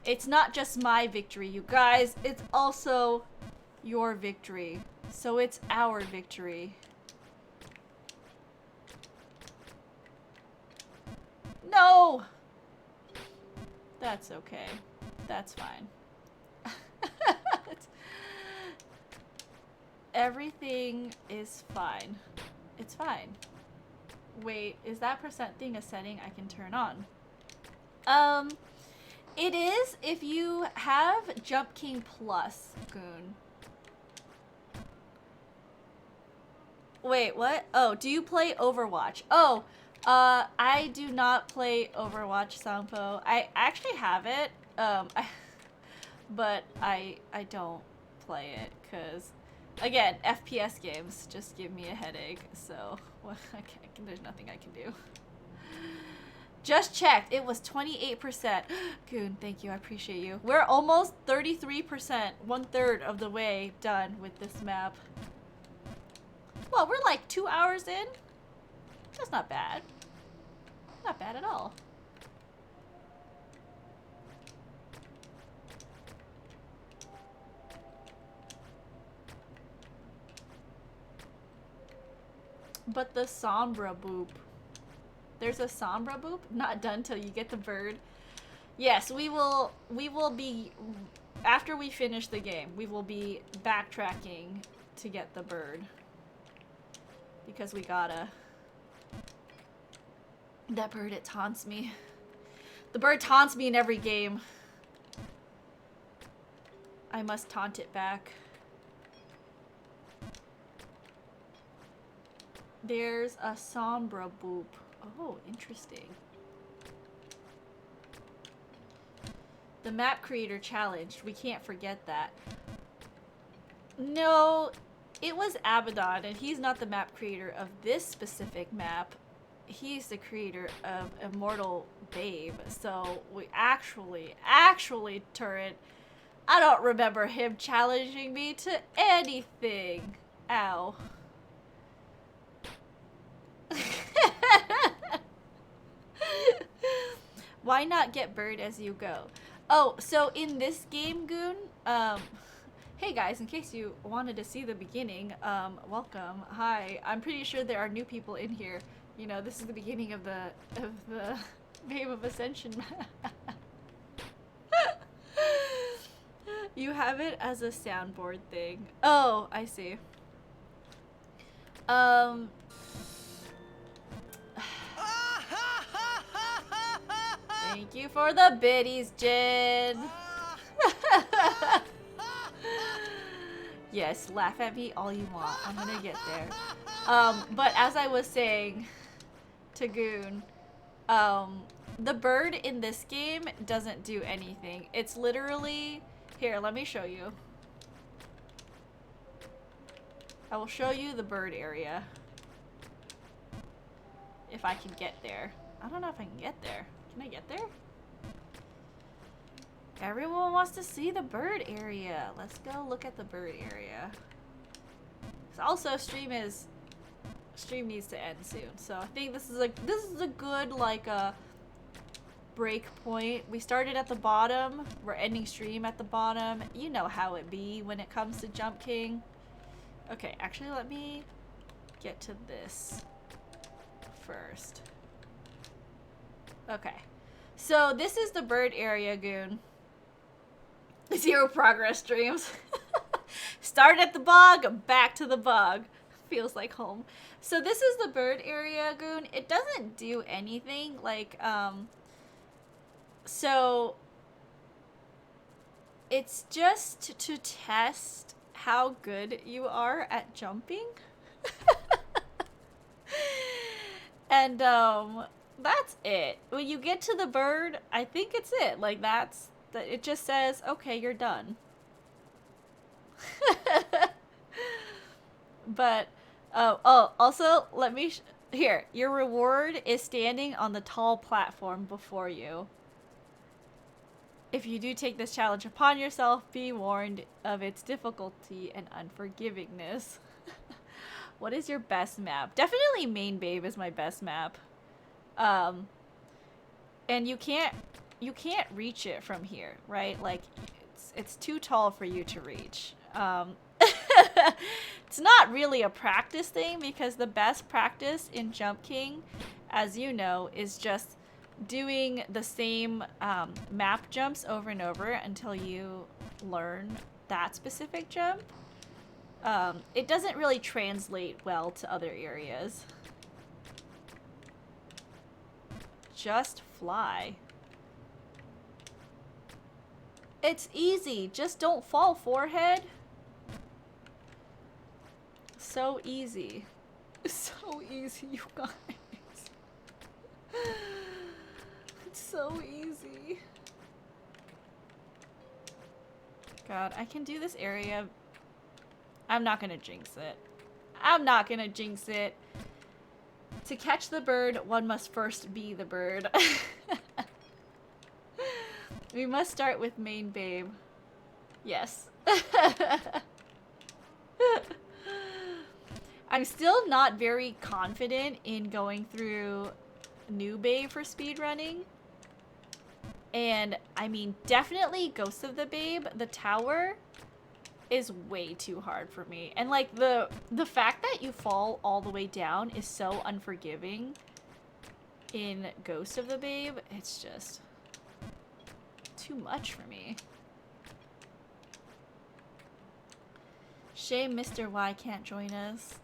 It's not just my victory, you guys. It's also your victory. So it's our victory. No! That's okay. That's fine. Everything is fine. It's fine. Wait, is that percent thing a setting I can turn on? It is if you have Jump King Plus, Goon. Wait, what? Oh, do you play Overwatch? Oh, I do not play Overwatch, Sampo. I actually have it, but I don't play it, because, again, FPS games just give me a headache, so well, there's nothing I can do. Just checked. It was 28%. Goon, thank you. I appreciate you. We're almost 33%, 1/3 of the way done with this map. Well, we're like 2 hours in. That's not bad. Not bad at all. But the Sombra boop. There's a Sombra boop? Not done till you get the bird. Yes, we will be, after we finish the game, we will be backtracking to get the bird. Because we gotta. That bird, it taunts me. The bird taunts me in every game. I must taunt it back. There's a Sombra boop. Oh, interesting. The map creator challenged. We can't forget that. No, it was Abaddon, and he's not the map creator of this specific map. He's the creator of Immortal Babe. So we actually, Turret, I don't remember him challenging me to anything. Ow. Why not get bird as you go? Oh, so in this game, Goon, hey guys, in case you wanted to see the beginning, welcome. Hi. I'm pretty sure there are new people in here. You know, this is the beginning of the Babe of Ascension map. You have it as a soundboard thing. Oh, I see. Thank you for the biddies, Jen. Yes, laugh at me all you want. I'm gonna get there. But as I was saying to Goon, the bird in this game doesn't do anything. It's literally... Here, let me show you. I will show you the bird area. If I can get there. I don't know if I can get there. Can I get there? Everyone wants to see the bird area. Let's go look at the bird area. Also, stream needs to end soon. So I think this is a good like break point. We started at the bottom. We're ending stream at the bottom. You know how it be when it comes to Jump King. Okay, actually let me get to this first. Okay. So this is the bird area, Goon. 0 progress streams. Start at the bog, back to the bog. Feels like home. So this is the bird area, Goon. It doesn't do anything. Like, so it's just to test how good you are at jumping. And, that's it. When you get to the bird, I think it's it. Like, it just says, okay, you're done. But, oh, also, let me, here, your reward is standing on the tall platform before you. If you do take this challenge upon yourself, be warned of its difficulty and unforgivingness. What is your best map? Definitely Main Babe is my best map. And you can't reach it from here, right? Like, it's too tall for you to reach. It's not really a practice thing, because the best practice in Jump King, as you know, is just doing the same map jumps over and over until you learn that specific jump. It doesn't really translate well to other areas. Just fly. It's easy. Just don't fall, forehead. So easy. So easy, you guys. It's so easy. God, I can do this area. I'm not gonna jinx it. I'm not gonna jinx it. To catch the bird, one must first be the bird. We must start with Main Babe. Yes. I'm still not very confident in going through New Babe for speedrunning. And, I mean, definitely Ghost of the Babe, the tower. is way too hard for me. And like the fact that you fall all the way down is so unforgiving in Ghost of the Babe. It's just too much for me. Shame Mr. Y can't join us.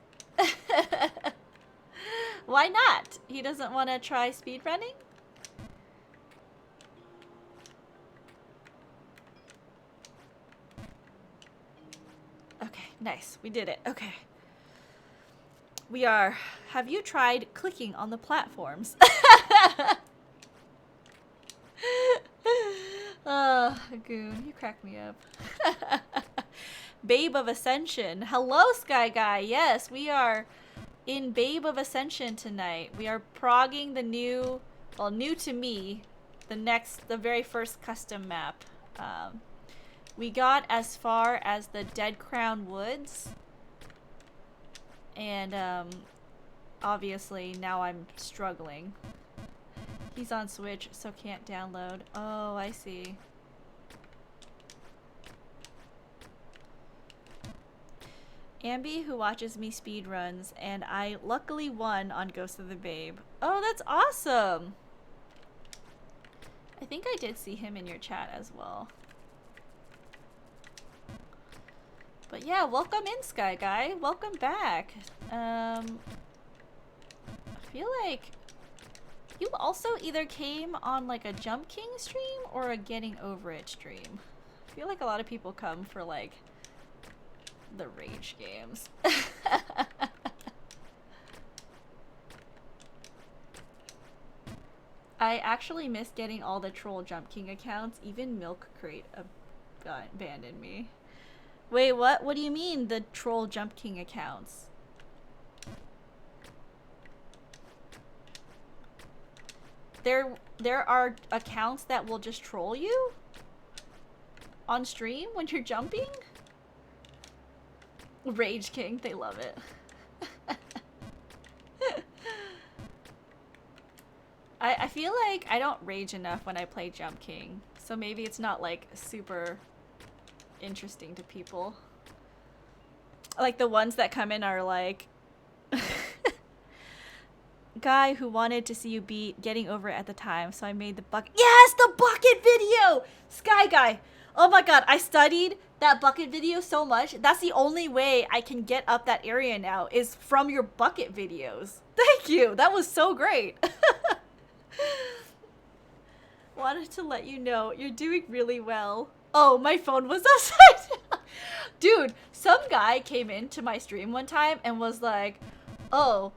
Why not? He doesn't want to try speedrunning? Okay, nice. We did it. Okay. We are... Have you tried clicking on the platforms? Goon, you crack me up. Babe of Ascension. Hello, Sky Guy. Yes, we are in Babe of Ascension tonight. We are progging the new, well, new to me, the very first custom map. We got as far as the Dead Crown Woods. And, obviously, now I'm struggling. He's on Switch, so can't download. Oh, I see. Ambi, who watches me speedruns, and I luckily won on Ghost of the Babe. Oh, that's awesome! I think I did see him in your chat as well. But yeah, welcome in, Sky Guy. Welcome back. I feel like you also either came on like a Jump King stream or a Getting Over It stream. I feel like a lot of people come for like the rage games. I actually miss getting all the troll Jump King accounts. Even Milk Crate abandoned me. Wait, what? What do you mean the troll Jump King accounts? There are accounts that will just troll you on stream when you're jumping? Rage King, they love it. I feel like I don't rage enough when I play Jump King, so maybe it's not like super interesting to people. Like the ones that come in are like guy who wanted to see you beat Getting Over It at the time, so I made the bucket. Yes, the bucket video! Sky Guy. Oh my god, I studied that bucket video so much. That's the only way I can get up that area now is from your bucket videos. Thank you. That was so great. Wanted to let you know you're doing really well. Oh, my phone was upside down. Dude, some guy came into my stream one time and was like, "Oh,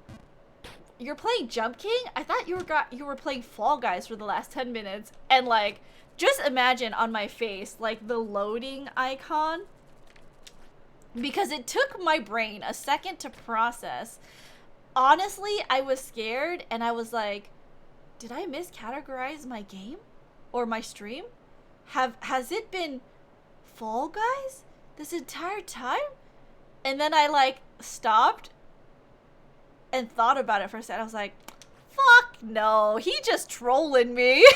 you're playing Jump King? I thought you were playing Fall Guys for the last 10 minutes." And like, just imagine on my face, like the loading icon. Because it took my brain a second to process. Honestly, I was scared and I was like, did I miscategorize my game? Or my stream? Has it been Fall Guys this entire time? And then I like stopped and thought about it for a second. I was like, fuck no, he just trolling me.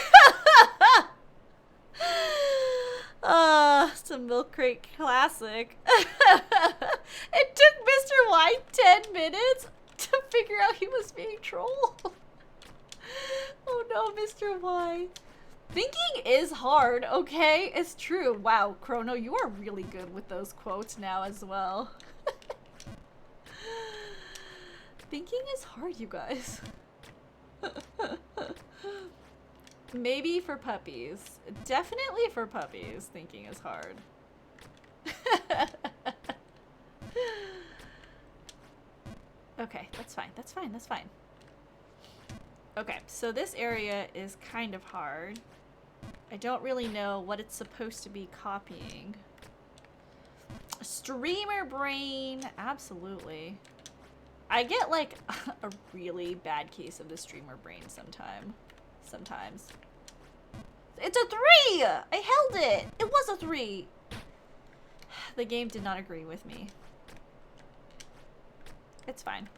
It's a Milk Crate classic. It took Mr. White 10 minutes to figure out he was being trolled. Oh no, Mr. White. Thinking is hard, okay? It's true. Wow, Chrono, you are really good with those quotes now as well. Thinking is hard, you guys. Maybe for puppies. Definitely for puppies, thinking is hard. Okay, that's fine, that's fine, that's fine. Okay, so this area is kind of hard. I don't really know what it's supposed to be copying. Streamer brain, absolutely. I get like a really bad case of the streamer brain sometimes. It's a 3! I held it! It was a 3! The game did not agree with me. It's fine.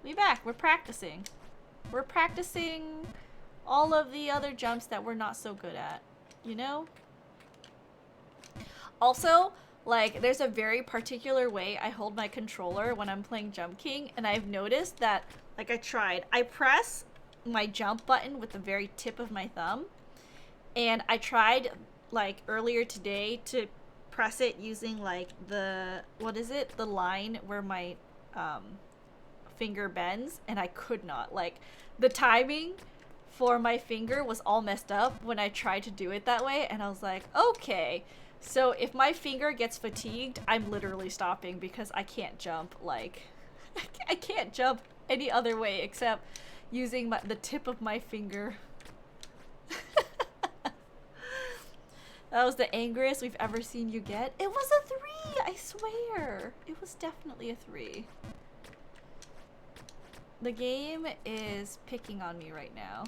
We back. We're practicing. We're practicing all of the other jumps that we're not so good at. You know? Also, Like, there's a very particular way I hold my controller when I'm playing Jump King, and I've noticed that, like, I press my jump button with the very tip of my thumb, and I tried, like, earlier today to press it using, like, the line where my, finger bends, and I could not. Like, the timing for my finger was all messed up when I tried to do it that way, and I was like, okay. So if my finger gets fatigued, I'm literally stopping because I can't jump, like, I can't jump any other way except using the tip of my finger. That was the angriest we've ever seen you get. It was a 3, I swear. It was definitely a 3. The game is picking on me right now.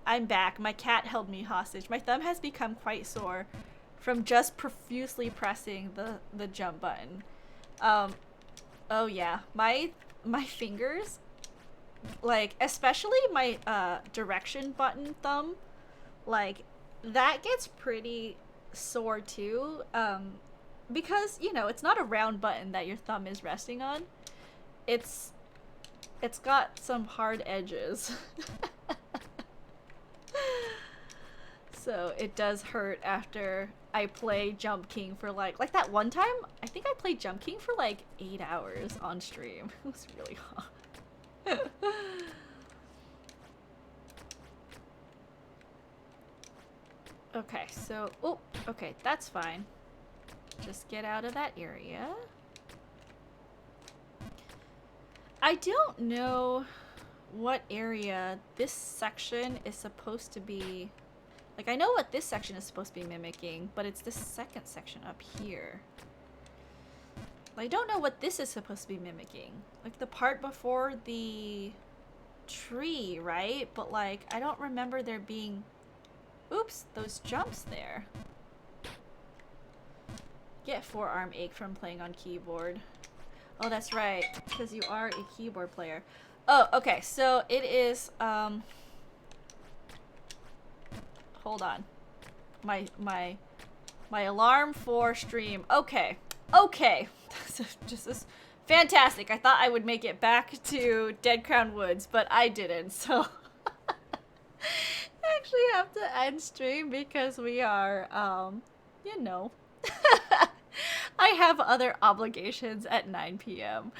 I'm back. My cat held me hostage. My thumb has become quite sore from just profusely pressing the jump button. Oh yeah. My fingers, like, especially my direction button thumb, like, that gets pretty sore too. Because, you know, it's not a round button that your thumb is resting on. It's got some hard edges. So it does hurt after I play Jump King for like that one time, I think I played Jump King for like 8 hours on stream. It was really hot. Okay, so, oh, okay, that's fine. Just get out of that area. I don't know what area this section is supposed to be. Like, I know what this section is supposed to be mimicking, but it's this second section up here. I don't know what this is supposed to be mimicking. Like, the part before the tree, right? But, like, I don't remember there being... Oops, those jumps there. Get forearm ache from playing on keyboard. Oh, that's right, because you are a keyboard player. Oh, okay, so it is, hold on. My alarm for stream. Okay. Okay. This is fantastic. I thought I would make it back to Dead Crown Woods, but I didn't, so I actually have to end stream because we are, you know. I have other obligations at 9 p.m.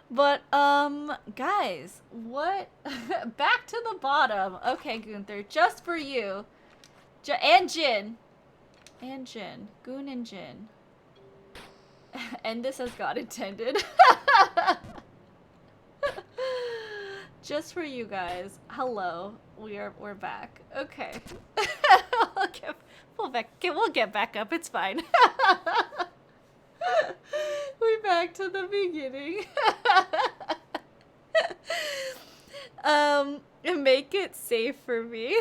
But, guys, what? Back to the bottom. Okay, Gunther, just for you. And Jin. And Jin. Goon and Jin. And this as God intended. Just for you guys. Hello. We're back. Okay. We'll get back up. It's fine. We're back to the beginning. Make it safe for me.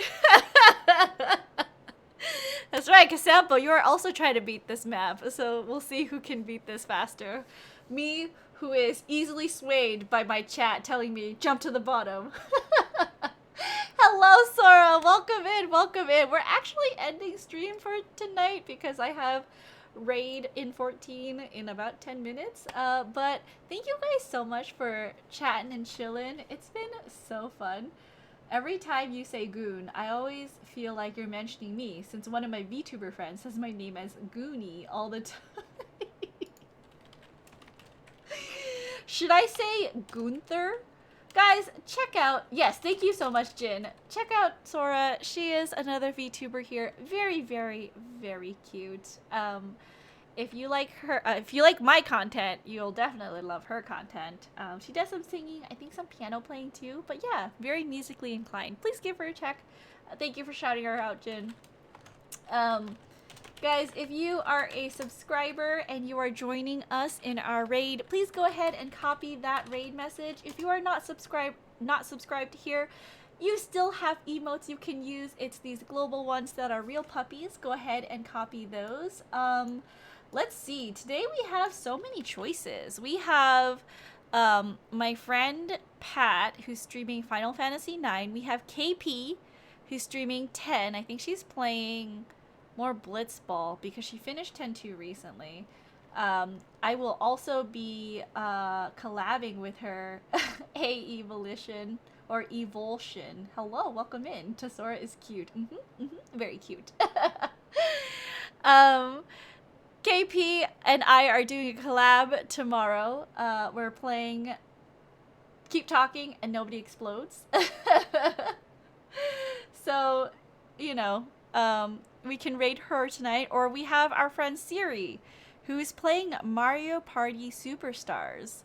That's right, Casampo, you are also trying to beat this map, so we'll see who can beat this faster. Me, who is easily swayed by my chat telling me, jump to the bottom. Hello, Sora! Welcome in, welcome in. We're actually ending stream for tonight because I have raid in 14 in about 10 minutes. But thank you guys so much for chatting and chilling. It's been so fun. Every time you say Goon, I always feel like you're mentioning me, since one of my VTuber friends says my name as Goonie all the time. Should I say Gunther? Guys, check out, yes, thank you so much, Jin. Check out Sora. She is another VTuber here. Very, very, very cute. If you like her, if you like my content, you'll definitely love her content. She does some singing, I think some piano playing too, but yeah, very musically inclined. Please give her a check. Thank you for shouting her out, Jin. Guys, if you are a subscriber and you are joining us in our raid, please go ahead and copy that raid message. If you are not subscribed here, you still have emotes you can use. It's these global ones that are real puppies. Go ahead and copy those. Let's see. Today we have so many choices. We have my friend Pat, who's streaming Final Fantasy IX. We have KP, who's streaming 10. I think she's playing more Blitzball because she finished 10-2 recently. I will also be collabing with her. Hey, Evolution or Evulsion. Hello, welcome in. Tesora is cute. Very cute. KP and I are doing a collab tomorrow. We're playing Keep Talking and Nobody Explodes. So, you know, we can raid her tonight, or we have our friend Siri, who's playing Mario Party Superstars.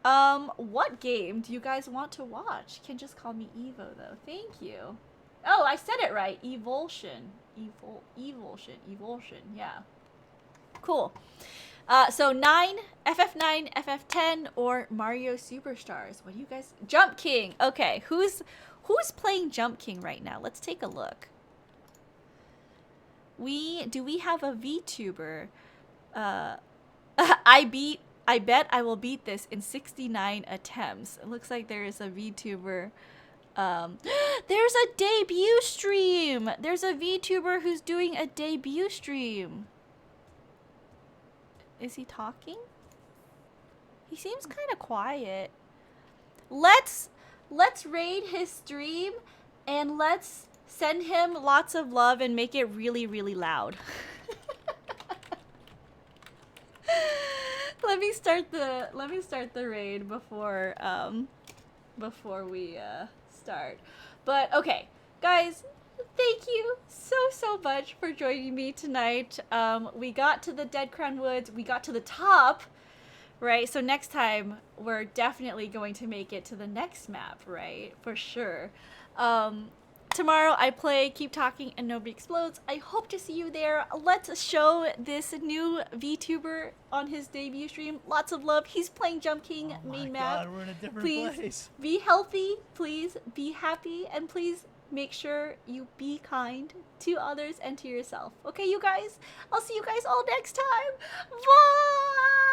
What game do you guys want to watch? You can just call me Evo, though. Thank you. Oh, I said it right. Evulsion. Evulsion, yeah. Cool. So 9, FF9, FF10, or Mario Superstars. What do you guys... Jump King. Okay, who's playing Jump King right now? Let's take a look. Do we have a VTuber? I bet I will beat this in 69 attempts. It looks like there is a VTuber. There's a debut stream. There's a VTuber who's doing a debut stream. Is he talking? He seems kind of quiet. Let's raid his stream and let's send him lots of love and make it really, really loud. Let me start the raid before we start. But okay, guys, thank you so much for joining me tonight. We got to the Dead Crown Woods. We got to the top, right? So next time we're definitely going to make it to the next map, right? For sure. Tomorrow I play Keep Talking and Nobody Explodes. I hope to see you there. Let's show this new VTuber on his debut stream lots of love. He's playing Jump King main map. We're in a different Please place. be healthy. Please be happy. And please make sure you be kind to others and to yourself. Okay, you guys? I'll see you guys all next time. Bye!